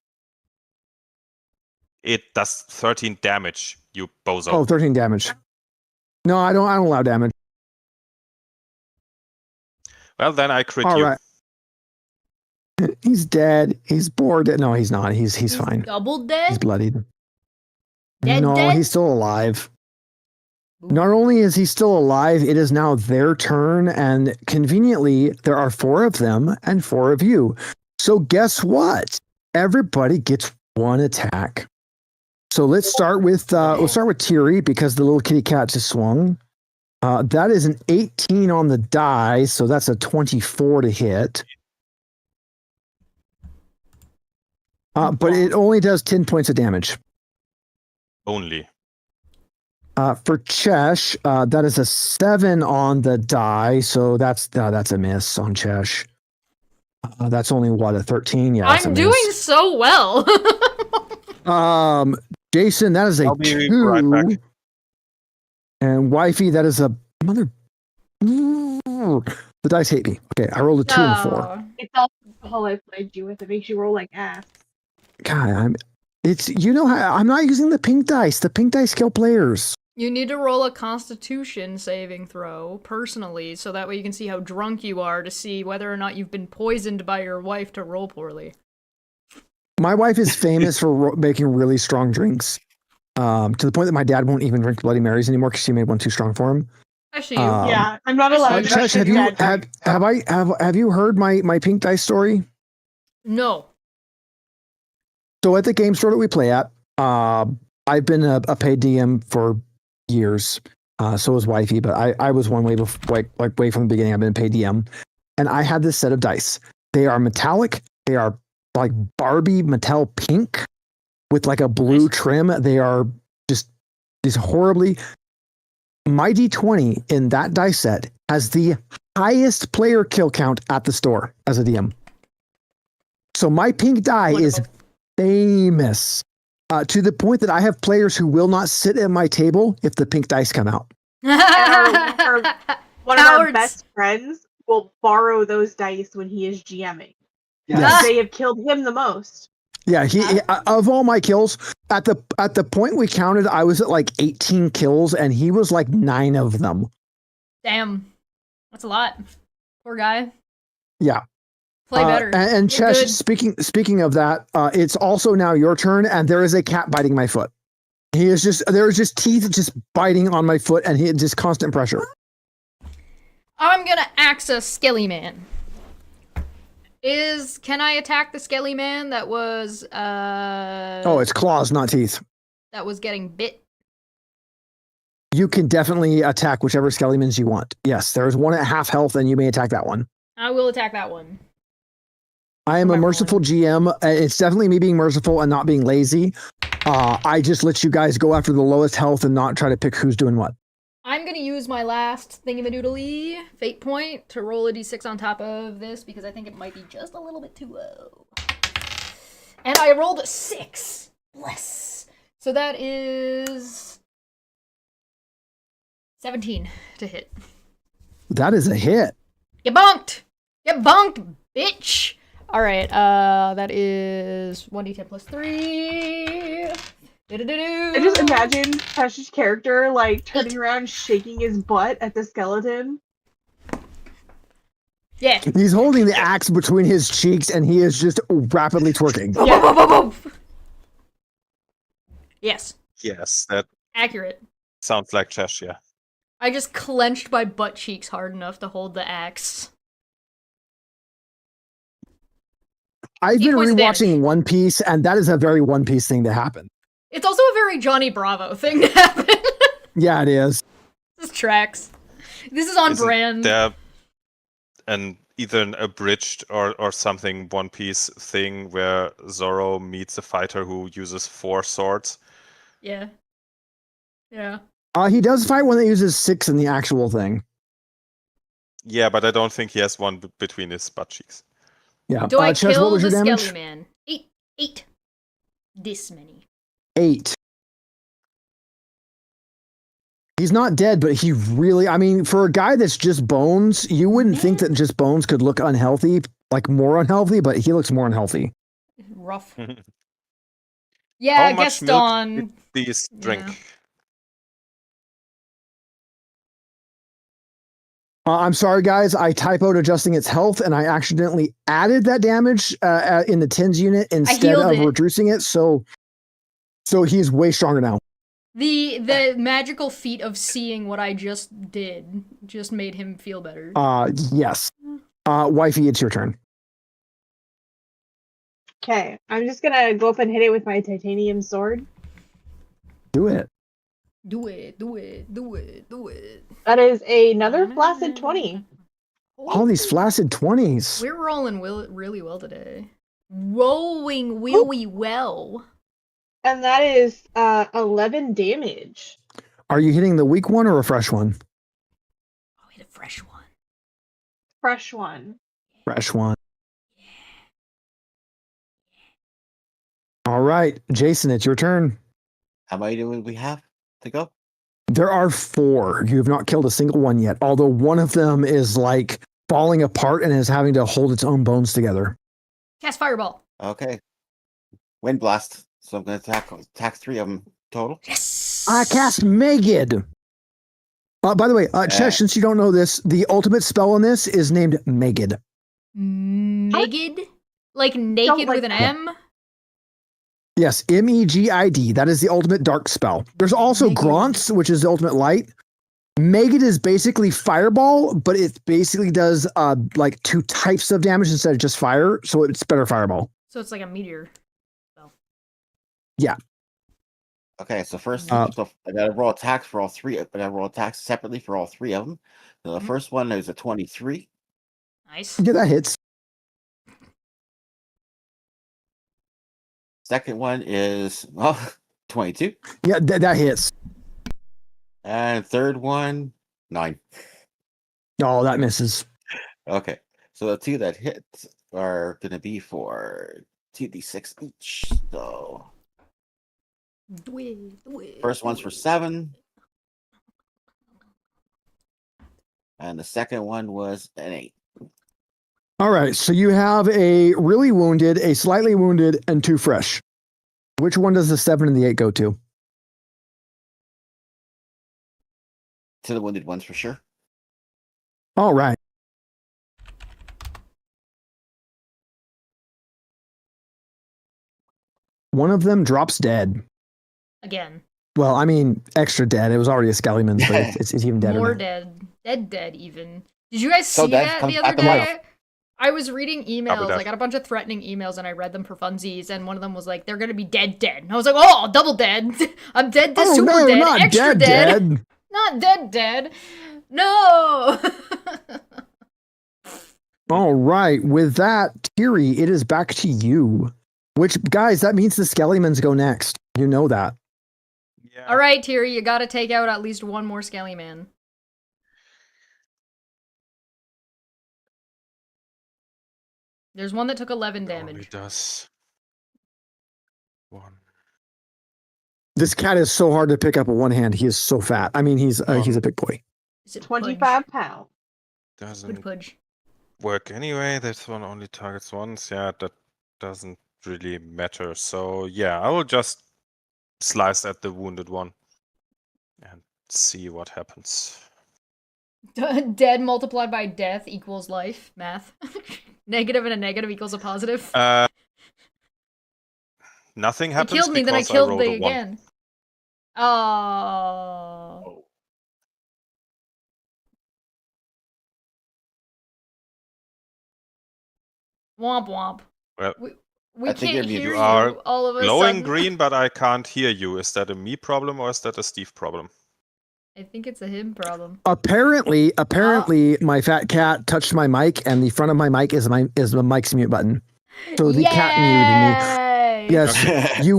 It does 13 damage, you bozo. Oh, 13 damage. No, I don't allow damage. Well, then I crit All you. right. He's dead. He's bored. No, he's not. He's fine. Double dead? He's bloodied. Dead, No, dead? he's still alive. Not only is he still alive, it is now their turn, and conveniently, there are 4 of them and 4 of you. So guess what? Everybody gets 1 attack. So let's start with Tiri because the little kitty cat just swung. That is an 18 on the die, so that's a 24 to hit. But it only does 10 points of damage. Only. For Chesh, that is a 7 on the die, so that's a miss on Chesh. That's only what, a 13? Yeah, that's I'm a doing miss. so well. Jason, that is a I'll be 2. right back. And Wifey, that is a mother. The dice hate me. Okay, I rolled a 2 and a 4. Oh. It's all alcohol I played you with. It makes you roll like ass. God, I'm not using the pink dice. The pink dice kill players. You need to roll a Constitution saving throw personally, so that way you can see how drunk you are to see whether or not you've been poisoned by your wife to roll poorly. My wife is famous for making really strong drinks, to the point that my dad won't even drink Bloody Marys anymore because she made one too strong for him. Actually, you. Yeah, I'm not allowed to Chesh, drink bad drinks. have you heard my pink dice story? No. So at the game store that we play at, I've been a paid DM for years. So was Wifey, but I was one way before, like way from the beginning. I've been a paid DM, and I had this set of dice. They are metallic. They are like Barbie Mattel pink with like a blue trim. They are just these horribly. My D20 in that dice set has the highest player kill count at the store as a DM. So my pink die is famous, to the point that I have players who will not sit at my table if the pink dice come out. One of our best friends will borrow those dice when he is GMing. Yes. They have killed him the most. Yeah, of all my kills, at the point we counted, I was at like 18 kills, and he was like 9 of them. Damn. That's a lot. Poor guy. Yeah. Play better. And Get Chesh, good. speaking of that, it's also now your turn, and there is a cat biting my foot. There's just teeth just biting on my foot, and just constant pressure. I'm gonna access Skelly Man. Can I attack the Skelly Man that was Oh, it's claws, not teeth. that was getting bit? You can definitely attack whichever skeletons you want. Yes, there's one at half health, and you may attack that one. I will attack that one. I am a Remember merciful GM. It's definitely me being merciful and not being lazy. I just let you guys go after the lowest health and not try to pick who's doing what. I'm gonna use my last thingamadoodly fate point to roll a d6 on top of this because I think it might be just a little bit too low. And I rolled a 6. Bless. So that is 17 to hit. That is a hit. Get bonked! Get bonked, bitch! Alright, that is 1d10 plus 3. I just imagine Tesh's character like turning around, shaking his butt at the skeleton. Yeah. He's holding the axe between his cheeks, and he is just rapidly twerking. Yeah. Yes. Yes, that Accurate. sounds like Chesh, yeah. I just clenched my butt cheeks hard enough to hold the axe. I've 8 been points of rewatching damage. One Piece, and that is a very One Piece thing to happen. It's also a very Johnny Bravo thing to happen. Yeah, it is. This tracks. This is on Isn't brand. there either an abridged or something One Piece thing where Zoro meets a fighter who uses 4 swords? Yeah. Yeah. He does fight one that uses 6 in the actual thing. Yeah, but I don't think he has one between his butt cheeks. Yeah. Do I Ches, what kill was the your damage? Skelly Man? 8. This many. 8. He's not dead, but he really, I mean, for a guy that's just bones, you wouldn't think that just bones could look unhealthy, like more unhealthy, but he looks more unhealthy. Rough. Yeah, How much milk Gaston. did these drink? Yeah. I'm sorry, guys. I typoed adjusting its health, and I accidentally added that damage in the tens unit instead healed of it. reducing it. So he's way stronger now. The magical feat of seeing what I just did just made him feel better. Yes. Wifey, it's your turn. Okay, I'm just gonna go up and hit it with my titanium sword. Do it. Do it, do it, do it, do it. That is another flaccid 20. All these flaccid 20s. We're rolling really well today. Rolling really well. And that is 11 damage. Are you hitting the weak one or a fresh one? Oh, hit a fresh one. Fresh one. Fresh one. All right, Jason, it's your turn. How many do we have to go? There are 4. You have not killed a single one yet, although one of them is like falling apart and is having to hold its own bones together. Cast Fireball. Okay. Wind Blast. So I'm going to attack 3 of them total. Yes. I cast Megid. By the way, Chesh, since you don't know this, the ultimate spell on this is named Megid. Megid? Like naked like with an that. M? Yes, Megid. That is the ultimate dark spell. There's also Megid. Grants, which is the ultimate light. Megid is basically fireball, but it basically does like 2 types of damage instead of just fire, so it's better fireball. So it's like a meteor. Okay, so first, Uh, so I got to roll attacks for all 3. I got to roll attacks separately for all 3 of them. So the Mhm. first one is a 23. Nice. Yeah, that hits. Second one is 22. Yeah, that hits. And third one, 9. Oh, that misses. Okay, so the 2 that hit are going to be for 2d6 each. So first one's for 7. And the second one was an 8. All right, so you have a really wounded, a slightly wounded, and 2 fresh. Which one does the 7 and the 8 go to? To the wounded ones for sure. All right. One of them drops dead. Again. Well, I mean, extra dead. It was already a Skellyman, but it's even deader More now. dead. Dead even. Did you guys So see dead that comes the other back to life. day? I was reading emails. death. I got a bunch of threatening emails and I read them for funsies, and one of them was like, they're gonna be dead. And I was like, oh, double dead. I'm dead, Oh, super no, dead, not extra dead. Not dead. No! All right. With that, Tiri, it is back to you. Which, guys, that means the Skellymans go next. You know that. Yeah. Alright, Tiri, you gotta take out at least one more Skelly Man. There's one that took 11 It only damage. does 1. This cat is so hard to pick up with one hand. He is so fat. I mean, he's a big boy. Is it 25 pounds. Doesn't Pudge? work anyway. This one only targets once. Yeah, that doesn't really matter. So yeah, I will just slice at the wounded one and see what happens. Dead multiplied by death equals life. Math. Negative and a negative equals a positive. Nothing They happens killed me, then I because killed rolled a the 1. again. Oh. Womp womp. Well, We I think can't you're hear muted. you are all of a glowing sudden. green, but I can't hear you. Is that a me problem or is that a Steve problem? I think it's a him problem. Apparently, my fat cat touched my mic, and the front of my mic is the mic's mute button. So the cat muted me. Yay! Yes, you.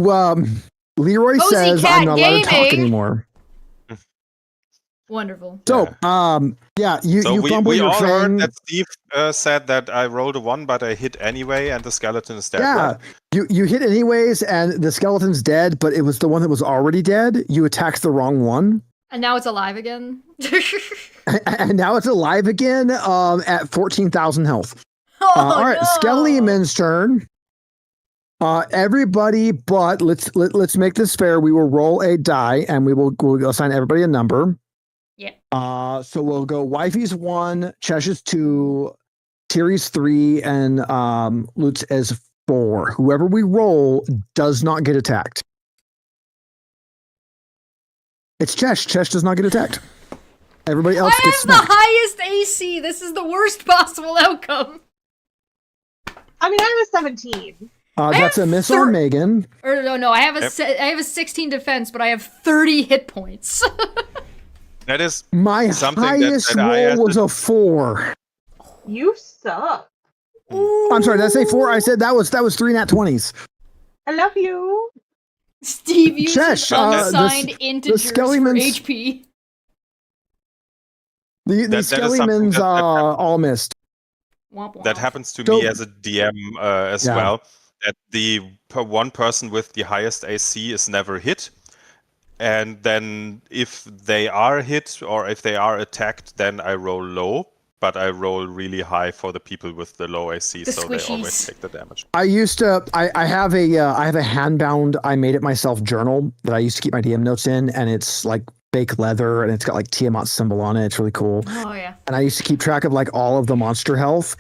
Leroy Cozy says Cat I'm not allowed to talk Gaming. anymore. Wonderful. So, Yeah. you So fumble we your all thing. heard that Steve said that I rolled a 1, but I hit anyway, and the skeleton is dead. Yeah, right? you hit anyways, and the skeleton's dead, but it was the one that was already dead. You attacked the wrong one, And now it's alive again. and now it's alive again. At 14,000 health. Oh, All right, no. Skellyman's turn. Everybody, but let's make this fair. We will roll a die, and we'll assign everybody a number. Yeah. So we'll go Wifey's 1, Chesh's 2, Tiri's 3, and Lutz as 4. Whoever we roll does not get attacked. It's Chesh. Chesh does not get attacked. Everybody else I gets have the smacked. highest AC. This is the worst possible outcome. I mean, I was 17. That's a miss on Megan. Or no, I have Yep. I have a 16 defense, but I have 30 hit points. That is My something highest that I roll was asked- a 4. You suck. I'm sorry, did I say 4? I said that was 3 nat 20s. I love you. Steve uses Chesh, unsigned integers for Skellyman's- HP. The That is something Skellymans that all missed. Womp womp. That happens to So- me as a DM as Yeah. well. That the one person with the highest AC is never hit, and then if they are hit or if they are attacked, then I roll low, but I roll really high for the people with the low AC, The so they squishies. always take the damage. I used to. I have a handbound. I made it myself journal that I used to keep my DM notes in, and it's like fake leather, and it's got like Tiamat symbol on it. It's really cool. Oh yeah. And I used to keep track of like all of the monster health,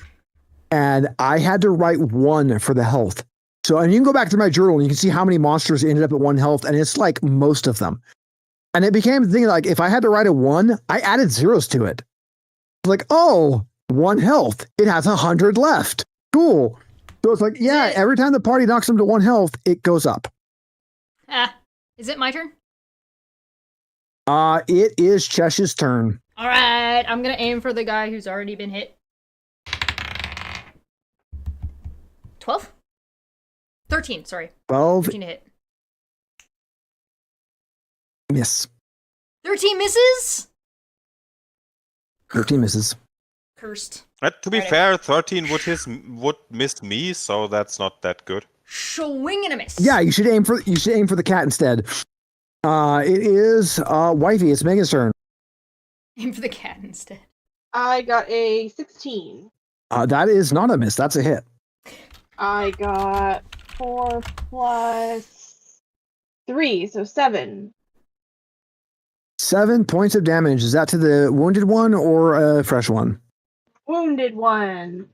and I had to write 1 for the health. So, and you can go back to my journal and you can see how many monsters ended up at 1 health, and it's like most of them. And it became the thing like if I had to write a 1, I added zeros to it. Like, oh, 1 health. It has 100 left. Cool. So it's like, yeah, every time the party knocks them to 1 health, it goes up. Is it my turn? It is Chesh's turn. All right, I'm gonna aim for the guy who's already been hit. 12? 13, sorry. 12 13 to hit. miss. 13 misses? 13 misses. Cursed. To be Right. fair, 13 would miss me, so that's not that good. Swing and a miss. Yeah, you should aim for the cat instead. It is Wifey. It's Megan's turn. Aim for the cat instead. I got a 16. That is not a miss. That's a hit. I got 4 plus 3, so 7. 7 points of damage. Is that to the wounded one or a fresh one? Wounded one.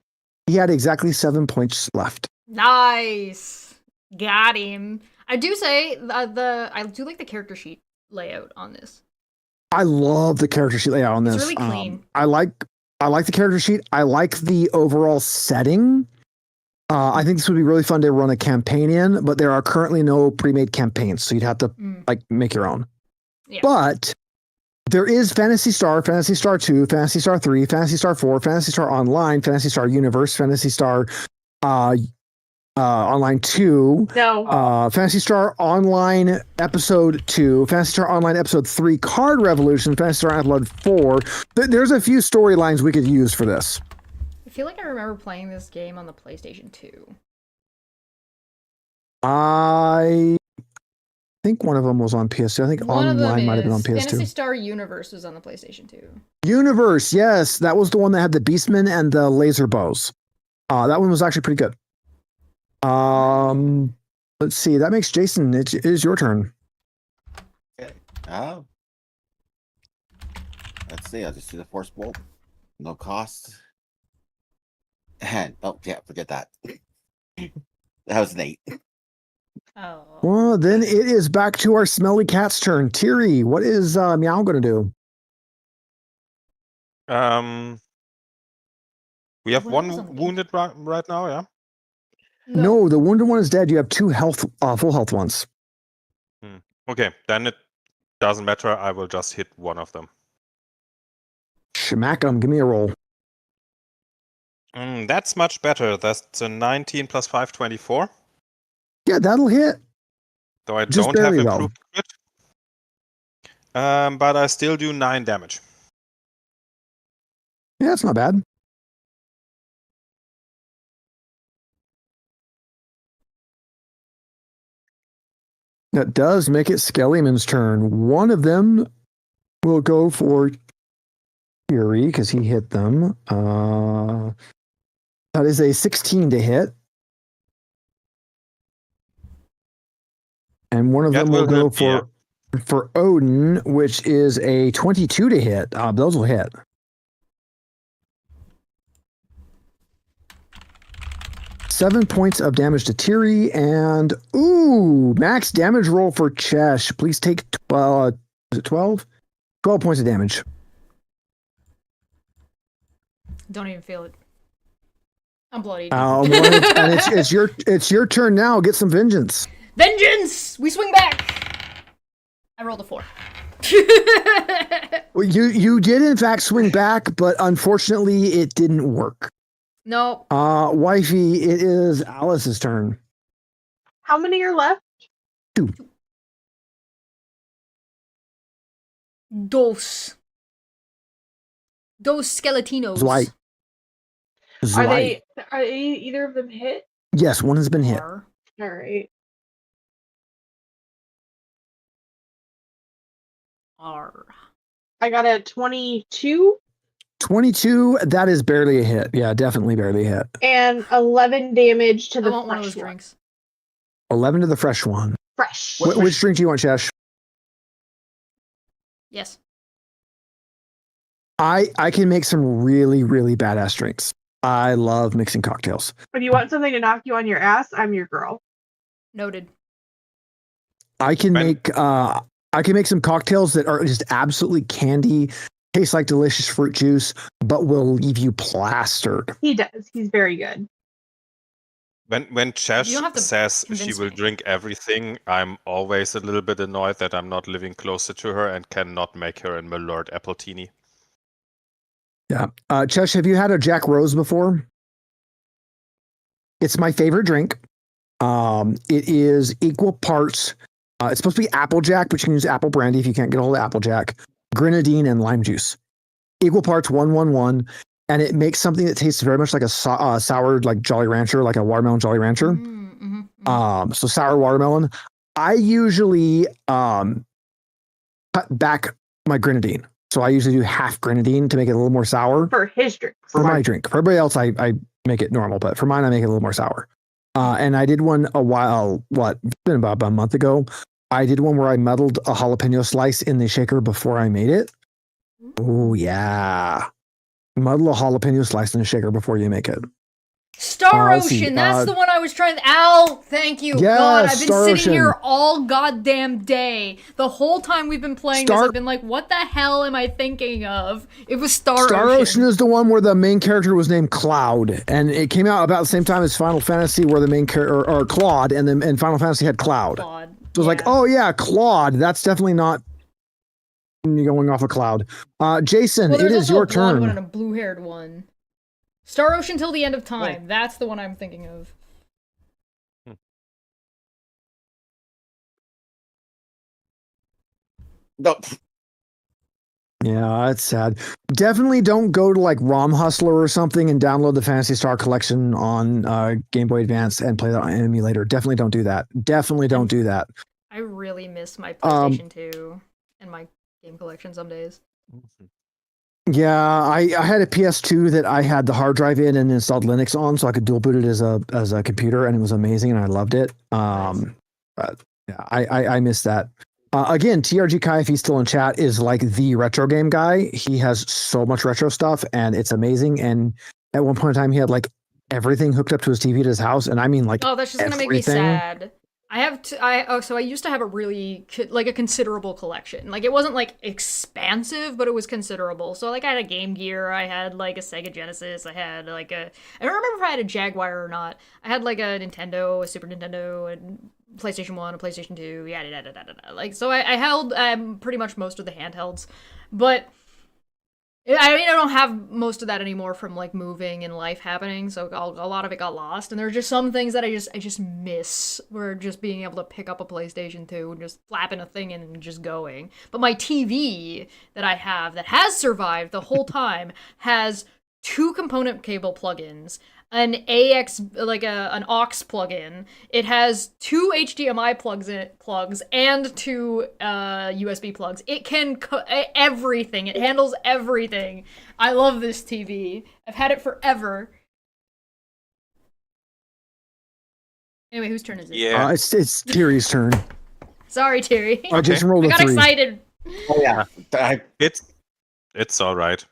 He had exactly 7 points left. Nice. Got him. I do say I do like the character sheet layout on this. I love the character sheet layout on this. It's really clean. I like the character sheet. I like the overall setting. I think this would be really fun to run a campaign in, but there are currently no pre-made campaigns, so you'd have to like make your own. Yeah. But there is Phantasy Star, Phantasy Star 2, Phantasy Star 3, Phantasy Star 4, Phantasy Star Online, Phantasy Star Universe, Phantasy Star Online 2, No. Phantasy Star Online Episode 2, Phantasy Star Online Episode 3, Card Revolution, Phantasy Star Episode 4. There's a few storylines we could use for this. I feel like I remember playing this game on the PlayStation 2. I think one of them was on PS2. I think One of them Online might have been on PS2. Fantasy Star Universe was on the PlayStation 2. Universe, yes. That was the one that had the Beastmen and the laser bows. That one was actually pretty good. Let's see. That makes Jason. It is your turn. Okay. Oh. Let's see. I'll just do the force bolt. No cost. And oh yeah, forget that. That was an 8. Oh. Well, then it is back to our smelly cat's turn. Tiri, what is Meow going to do? We have What was on one the wounded right now, yeah? No, the wounded one is dead. You have 2 full health ones. Okay, then it doesn't matter. I will just hit one of them. Smack 'em. Give me a roll. That's much better. That's a 19 plus 5, 24. Yeah, that'll hit. Though I Just don't have barely well. improved crit. But I still do 9 damage. Yeah, that's not bad. That does make it Skellyman's turn. One of them will go for Fury because he hit them. That is a 16 to hit. And one of That them will will go hit me, for Odin, which is a 22 to hit. Those will hit. Seven points of damage to Tiri, and max damage roll for Chesh. Please take 12 points of damage. Don't even feel it. I'm bloody. And it's your turn now. Get some vengeance. Vengeance! We swing back! I rolled a 4. Well, you did in fact swing back, but unfortunately it didn't work. Nope. Wifey, it is Alice's turn. How many are left? 2. Dos skeletinos. Zwei. Are they either of them hit? Yes, one has been hit. Are. All right. I got a 22 22, that is barely a hit. Yeah, definitely barely a hit. and 11 damage to I the want one of fresh those one. drinks. 11 to the fresh one. Fresh. Which drink do you want, Chesh? Yes. I can make some really, really badass drinks. I love mixing cocktails. If you want something to knock you on your ass, I'm your girl. Noted. I can make some cocktails that are just absolutely candy, taste like delicious fruit juice, but will leave you plastered. He does. He's very good. When You don't Chesh have to says she convince will me. drink everything, I'm always a little bit annoyed that I'm not living closer to her and cannot make her a Malort Appletini. Yeah. Chesh, have you had a Jack Rose before? It's my favorite drink. It is equal parts. It's supposed to be Applejack, but you can use apple brandy if you can't get a hold of Applejack, grenadine, and lime juice. Equal parts 1-1-1, and it makes something that tastes very much like a sour, like Jolly Rancher, like a watermelon Jolly Rancher. So sour watermelon. I usually cut back my grenadine. So I usually do half grenadine to make it a little more sour. For his drink. For my drink. For everybody else, I make it normal, but for mine, I make it a little more sour. And I did one it's been about a month ago. I did one where I muddled a jalapeno slice in the shaker before I made it. Oh, yeah. Muddle a jalapeno slice in the shaker before you make it. Star let's see, Ocean, that's the one I was trying to... Al, thank you. Yes, God, I've been Star sitting Ocean. here all goddamn day. The whole time we've been playing this, I've been like, what the hell am I thinking of? It was Star Ocean. Star Ocean is the one where the main character was named Cloud, and it came out about the same time as Final Fantasy, where the main character, or Claude, and Final Fantasy had Cloud. So it was like, oh yeah, Claude. That's definitely not going off a Cloud. Jason, Well, it is your a blonde one turn. and a blue-haired one. Star Ocean Till the End of Time. That's the one I'm thinking of. No. Yeah, it's sad. Definitely don't go to like ROM Hustler or something and download the Fantasy Star Collection on Game Boy Advance and play that on an emulator. Definitely don't do that. Definitely don't do that. I really miss my PlayStation 2 and my game collection some days. Yeah, I had a PS2 that I had the hard drive in and installed Linux on, so I could dual boot it as a computer, and it was amazing, and I loved it. Nice. But yeah, I miss that. Again, TRG Kai, if he's still in chat, is like the retro game guy. He has so much retro stuff, and it's amazing. And at one point in time, he had like everything hooked up to his TV at his house, and I mean like Oh, that's just gonna make me everything. sad. So I used to have a really like a considerable collection. Like it wasn't like expansive, but it was considerable. So like I had a Game Gear, I had like a Sega Genesis, I had like I don't remember if I had a Jaguar or not. I had like a Nintendo, a Super Nintendo, and PlayStation 1, a PlayStation 2, like so I held pretty much most of the handhelds. But I mean, I don't have most of that anymore from like moving and life happening, so a lot of it got lost. And there are just some things that I just miss. Where just being able to pick up a PlayStation 2 and just flapping a thing in and just going. But my TV that I have that has survived the whole time has 2 component cable plugins, an AX an aux plug-in. It has 2 HDMI plugs and 2 USB plugs. It can everything. It handles everything. I love this TV. I've had it forever. Anyway, whose turn is it? Yeah. It's Terry's turn. Sorry, Terry. Jason rolled I a got 3. excited. Oh yeah. It's all right.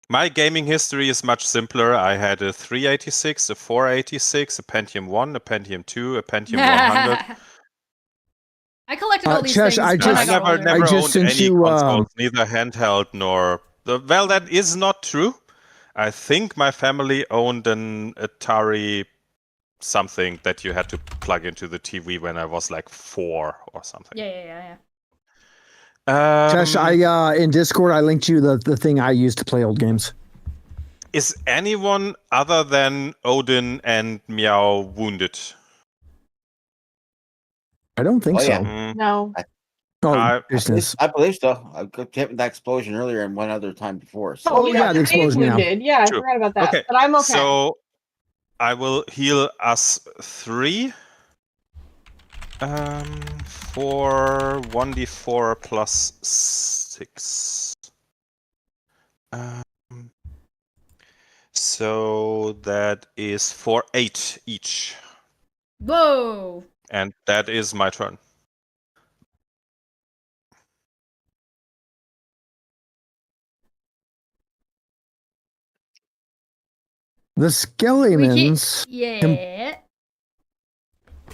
My gaming history is much simpler. I had a 386, a 486, a Pentium 1, a Pentium 2, a Pentium 100. I collected all these Chesh, things. I when just- I got older. never just owned sent any you, consoles, neither handheld nor... Well, that is not true. I think my family owned an Atari something that you had to plug into the TV when I was like 4 or something. Yeah. Chesh, I in Discord I linked you the thing I used to play old games. Is anyone other than Odin and Meow wounded? I don't think Oh, so. yeah. Mm, No. Oh, I- business. I believe so. I hit that explosion earlier and one other time before. So Oh, yeah, the he is explosion, yeah. wounded. Yeah, I True. forgot about that. Okay, But I'm okay. So I will heal us 3 for 1d4 plus 6. So that is for 8 each. Whoa! And that is my turn. The We Skellimans, yeah.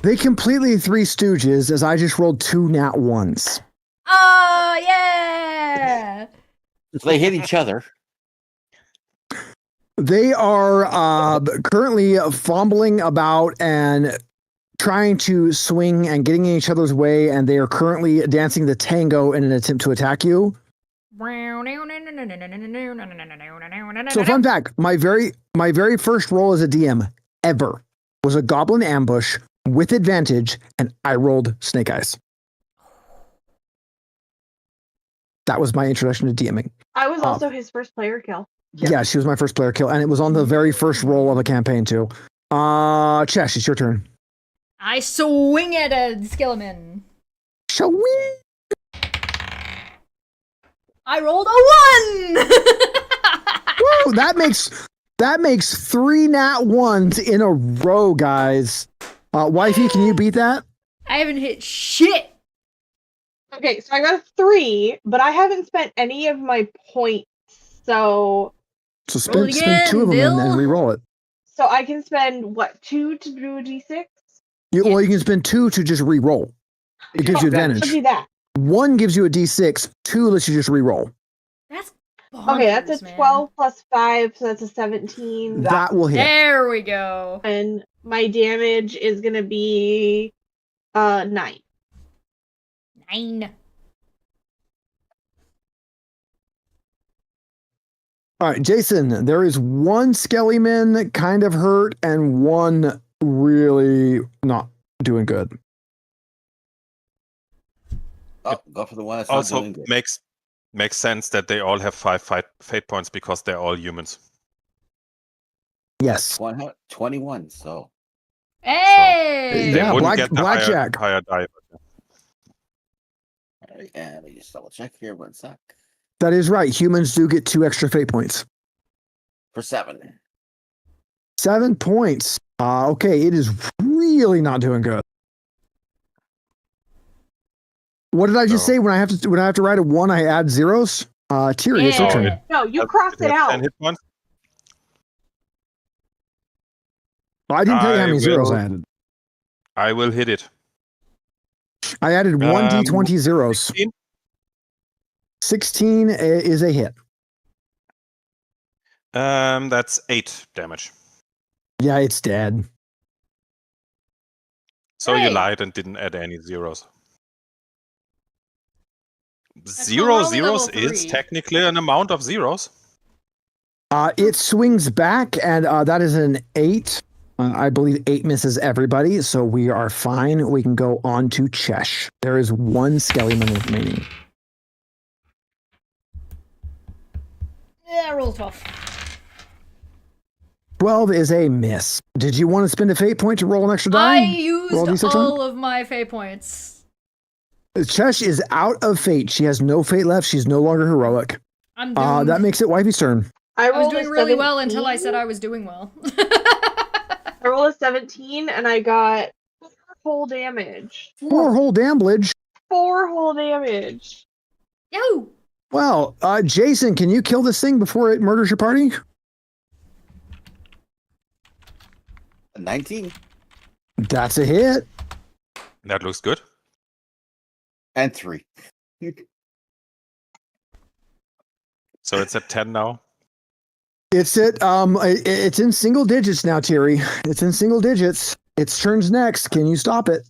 they completely Three Stooges as I just rolled 2 nat 1s. Oh yeah! they hit each other. They are currently fumbling about and trying to swing and getting in each other's way, and they are currently dancing the tango in an attempt to attack you. So, fun fact: my very first roll as a DM ever was a goblin ambush with advantage, and I rolled Snake Eyes. That was my introduction to DMing. I was also his first player kill. Yeah, she was my first player kill, and it was on the very first roll of a campaign too. Chesh, it's your turn. I swing at a Skeleman. Shall we? I rolled a 1! Woo, that makes 3 nat 1s in a row, guys. Wifey, can you beat that? I haven't hit shit! Okay, so I got a 3, but I haven't spent any of my points, so So Roll it spend 2 of them again, and Bill. re-roll it. I can spend what 2 to do a d6. Well, you can spend 2 to just re-roll. It gives you I'll advantage. do that. 1 gives you a d6. 2 lets you just re-roll. That's bonkers, Okay, that's a man. 12 plus 5, so that's a 17. That will hit. There we go. And my damage is gonna be 9. 9. All right, Jason, there is 1 Skellyman kind of hurt and 1 really not doing good. Oh, go for the one that's not Also doing good. makes sense that they all have 5 fate points because they're all humans. Yes. 21. So Hey! They Yeah, wouldn't get the blackjack. higher die. all right, let me just double check here. 1 sec. That is right. Humans do get 2 extra fate points. For 7. 7 points. Okay, it is really not doing good. What did I just So- say? When I have to write a 1, I add zeros. Tiri, it's your Yeah. turn. No, you Does crossed it have 10 out. hit points? I didn't tell you how I many zeros will- I added. I will hit it. I added 1 d20 zeros. 16? 16 is a hit. That's 8 damage. Yeah, it's dead. So you Hey. lied and didn't add any zeros. That's why we're only level Zeros is 3. technically an amount of zeros. It swings back, and that is an 8. I believe 8 misses everybody, so we are fine. We can go on to Chesh. There is 1 Skellyman remaining. Yeah, roll 12. 12 is a miss. Did you want to spend a fate point to roll an extra I die? used Roll D6 all of my fate points. Chesh is out of fate. She has no fate left. She's no longer heroic. I'm doomed. That makes it Wifey's turn. I I was rolled doing a really well until I 17. said I was doing well. I rolled a 17 and I got 4 whole damage. 4 whole damage. 4 whole damage. Yo! Well, Jason, can you kill this thing before it murders your party? 19 That's a hit. That looks good. and 3. So it's at 10 now. It's it's in single digits now, Thierry. It's in single digits. Its turn's next. Can you stop it?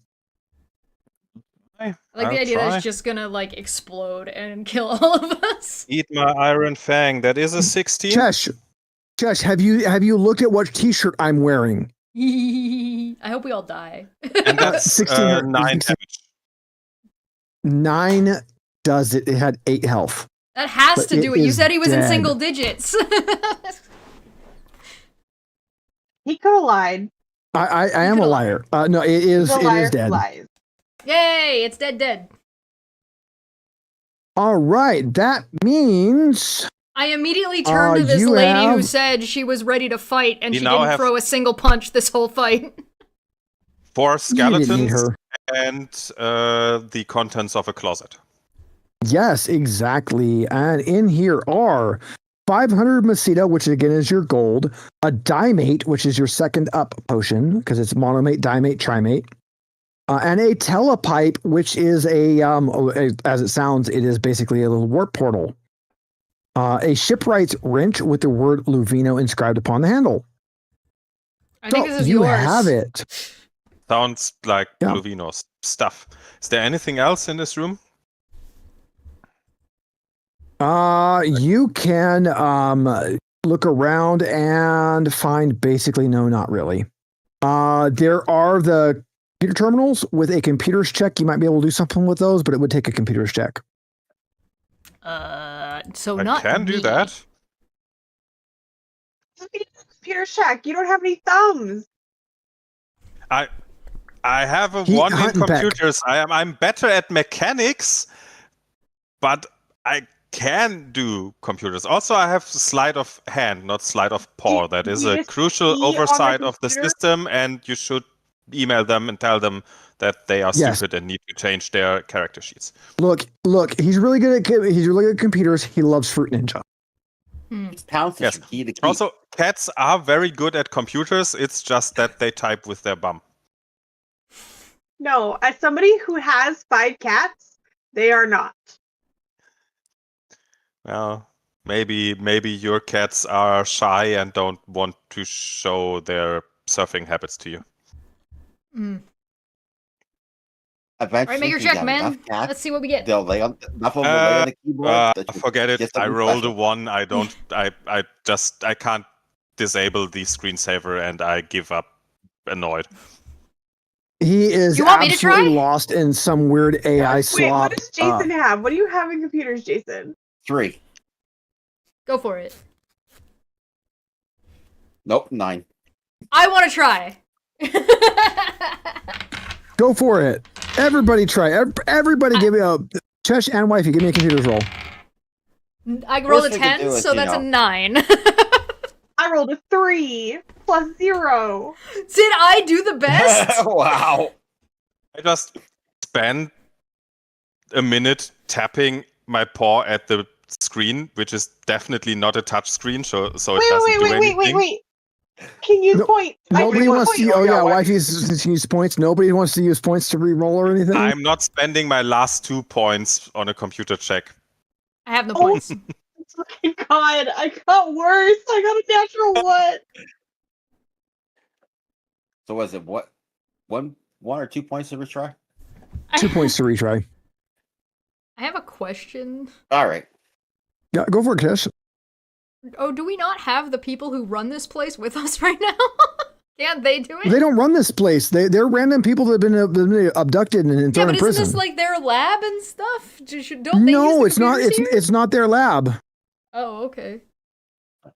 Hey, I like I'll the idea that try. it's just gonna like explode and kill all of us. Eat my iron fang. That is a 16. Chesh, have you looked at what T-shirt I'm wearing? I hope we all die. And that's 16 9 damage. 9 does it. It had 8 health. That has But to do it. You is said he was in dead. single digits. He could have lied. I am coulda a liar. No, it is. He's a It liar is who dead. lies. Yay! It's dead. All right. That means I immediately turned to this you lady who have- said she was ready to fight, and We she now didn't have- throw a single punch this whole fight. 4 you didn't need skeletons her. and the contents of a closet. Yes, exactly. And in here are 500 Maceta, which again is your gold, a Dimate, which is your second up potion because it's monomate, dimate, trimate, and a Telepipe, which is as it sounds, it is basically a little warp portal. A Shipwright's wrench with the word Luvino inscribed upon the handle. I think So this is you yours. have it. Sounds like Yeah. Luvino's stuff. Is there anything else in this room? You can look around and find basically no, not really. There are the computer terminals with a computer's check. You might be able to do something with those, but it would take a computer's check. So I not can do me. that. Computer check. You don't have any thumbs. I have a He- 1 in Hunt and peck. computers. I'm better at mechanics, but I can do computers. Also, I have sleight of hand, not sleight of paw. You- That is you a just crucial see on the oversight of the computer? system, and you should email them and tell them that they are Yes. stupid and need to change their character sheets. Look, he's really good at computers. He loves Fruit Ninja. Pounce Yes. is key to keep. Also, cats are very good at computers. It's just that they type with their bum. No, as somebody who has 5 cats, they are not. Well, maybe your cats are shy and don't want to show their surfing habits to you. Eventually, Alright, make your if you check, have man. enough cats, Let's see what we get. they'll lay on enough of them will lay on the keyboard. that you Forget get it. I something rolled a special. 1. I don't. I can't disable the screensaver, and I give up, annoyed. He is You want me to absolutely try? lost in some weird AI Wait, slop. what does Jason have? What do you have in computers, Jason? 3. Go for it. Nope, 9. I want to try. Go for it. Everybody try. Everybody give me a Chesh and Wifey. Give me a computer's roll. I rolled a Worst we could 10, do is, so you that's a know. 9. I rolled a 3 plus 0. Did I do the best? Wow. I just spend a minute tapping my paw at the screen, which is definitely not a touch screen, so it doesn't do anything. Wait. Can use No- points. I Nobody can use wants to. points. Oh yeah, why- Wifey's use points. Nobody wants to use points to re-roll or anything. I'm not spending my last 2 points on a computer check. I have no Oh. points. My God, I got worse. I got a natural 1. So was it what? One or 2 points to retry? 2 points to retry. I have a question. All right. Yeah, go for it, Chesh. Oh, do we not have the people who run this place with us right now? Can't they do it? They don't run this place. They're random people that have been abducted and yeah, thrown but in isn't prison. this like their lab and stuff? Don't they use No, the it's not. computers here? It's not their lab. Oh, okay.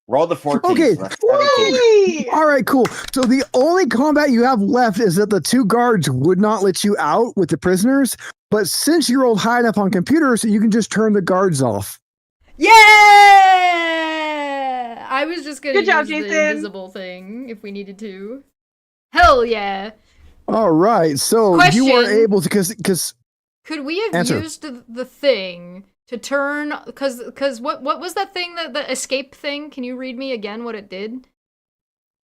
Roll the 14. Okay. So that's 17. Hey! All right, cool. So the only combat you have left is that the 2 guards would not let you out with the prisoners. But since you rolled high enough on computers, you can just turn the guards off. Yeah! I was just gonna Good job, use the Jason. invisible thing if we needed to. Hell yeah! All right. So you are Question. able to because Could we have Answer. used the thing to turn? Because what was that thing, the escape thing? Can you read me again what it did?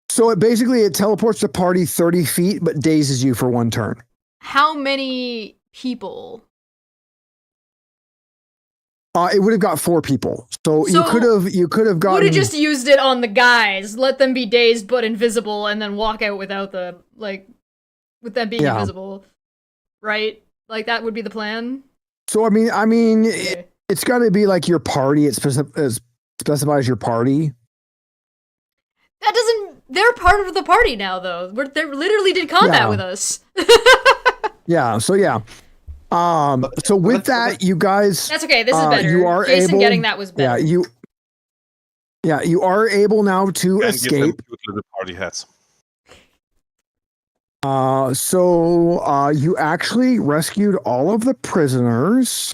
so it teleports the party 30 feet, but dazes you for 1 turn. How many people? It would have got 4 people. So So, you could have Would gotten have just used it on the guys, let them be dazed but invisible, and then walk out without with them being Yeah. invisible, right? Like that would be the plan. So I mean, Okay. it's got to be like your party. It specifies your party. That doesn't. They're part of the party now, though. They literally did combat Yeah. with us. Yeah. So yeah. So with that, you guys, That's okay. This is better. you are Jason able, getting that was better. you are able now to And give them escape. cute little party hats. So you actually rescued all of the prisoners.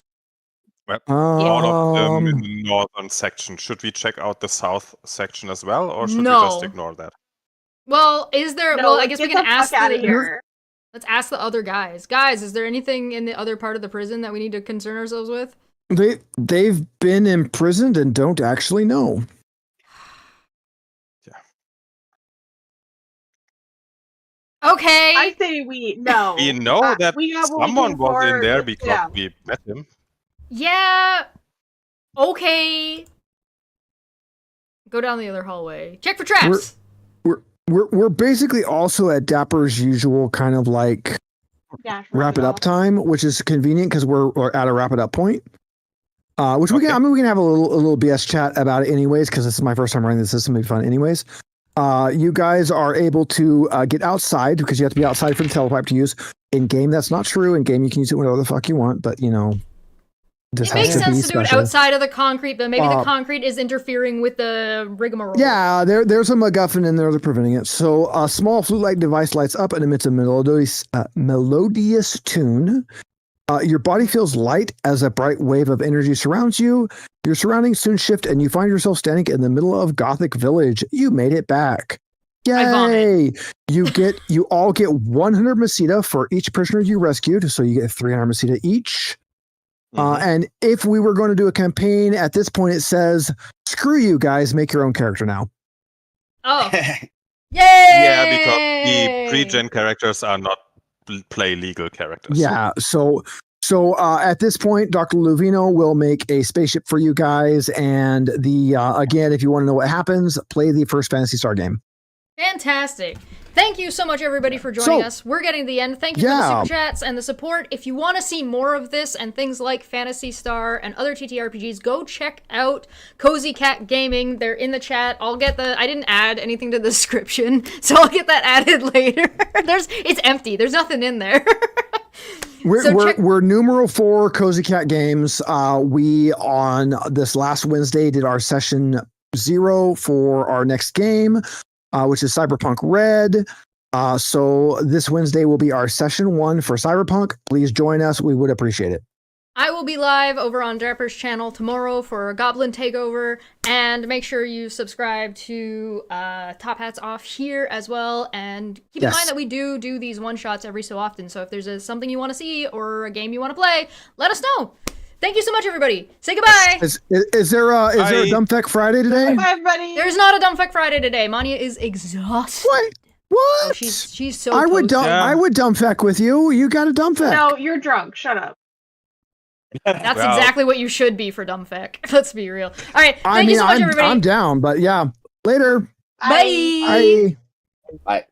Yep. All of them in Um, the northern section. Should we check out the south section as well, or should we No. just ignore that? Well, is there? No, well, I let's guess get we can the ask fuck out of the. here. Let's ask the other guys. Guys, is there anything in the other part of the prison that we need to concern ourselves with? they've been imprisoned and don't actually know. Okay. I say we no. We know that we got what we someone came was for. in there Let's because get out. we met him. Yeah. Okay. Go down the other hallway. Check for traps. We're basically also at Dapper's usual kind of like Yeah, wrap it up time, which is convenient because we're at a wrap it up point. Which we can, Okay. I mean, we can have a little BS chat about it anyways, because this is my first time running the system. It'll be fun anyways. You guys are able to get outside because you have to be outside for the telepipe to use. In game, that's not true. In game, you can use it whatever the fuck you want, but you know, this It has makes to be sense to do it special. outside of the concrete, but maybe the Uh, concrete is interfering with the rigmarole. Yeah, there's a MacGuffin in there that's preventing it. So a small flute-like device lights up and emits a melodious tune. Your body feels light as a bright wave of energy surrounds you. Your surroundings soon shift, and you find yourself standing in the middle of Gothic Village. You made it back. I vomit. Yay! You all get 100 Masita for each prisoner you rescued, so you get 300 Masita each. And if we were going to do a campaign at this point, it says, "Screw you guys, make your own character now." Oh. Yay! Yeah, because the pre-gen characters are not play legal characters. Yeah. So at this point, Dr. Luvino will make a spaceship for you guys, and again, if you want to know what happens, play the first Phantasy Star game. Fantastic. Thank you so much, everybody, for joining us. We're getting to the end. Thank you for the super chats and the support. If you want to see more of this and things like Phantasy Star and other TTRPGs, go check out Cozy Cat Gaming. They're in the chat. I didn't add anything to the description, so I'll get that added later. It's empty. There's nothing in there. We're numeral 4 Cozy Cat Games. We on this last Wednesday did our session 0 for our next game, which is Cyberpunk Red. So this Wednesday will be our session 1 for Cyberpunk. Please join us. We would appreciate it. I will be live over on Drapper's channel tomorrow for a Goblin Takeover, and make sure you subscribe to Top Hats Off here as well, and keep in mind that we do these one-shots every so often, so if there's something you want to see or a game you want to play, let us know. Thank you so much, everybody. Say goodbye. Is there a Dumbfeck Friday today? Bye, everybody. There's not a Dumbfeck Friday today. Manya is exhausted. What? Oh, she's so I would toasted. I would Dumbfeck with you. You got a Dumbfeck. No, you're drunk. Shut up. That's exactly what you should be for Dumbfeck. Let's be real. All right. Thank you so much, everybody. I'm down, but yeah. Later. Bye. Bye. Bye.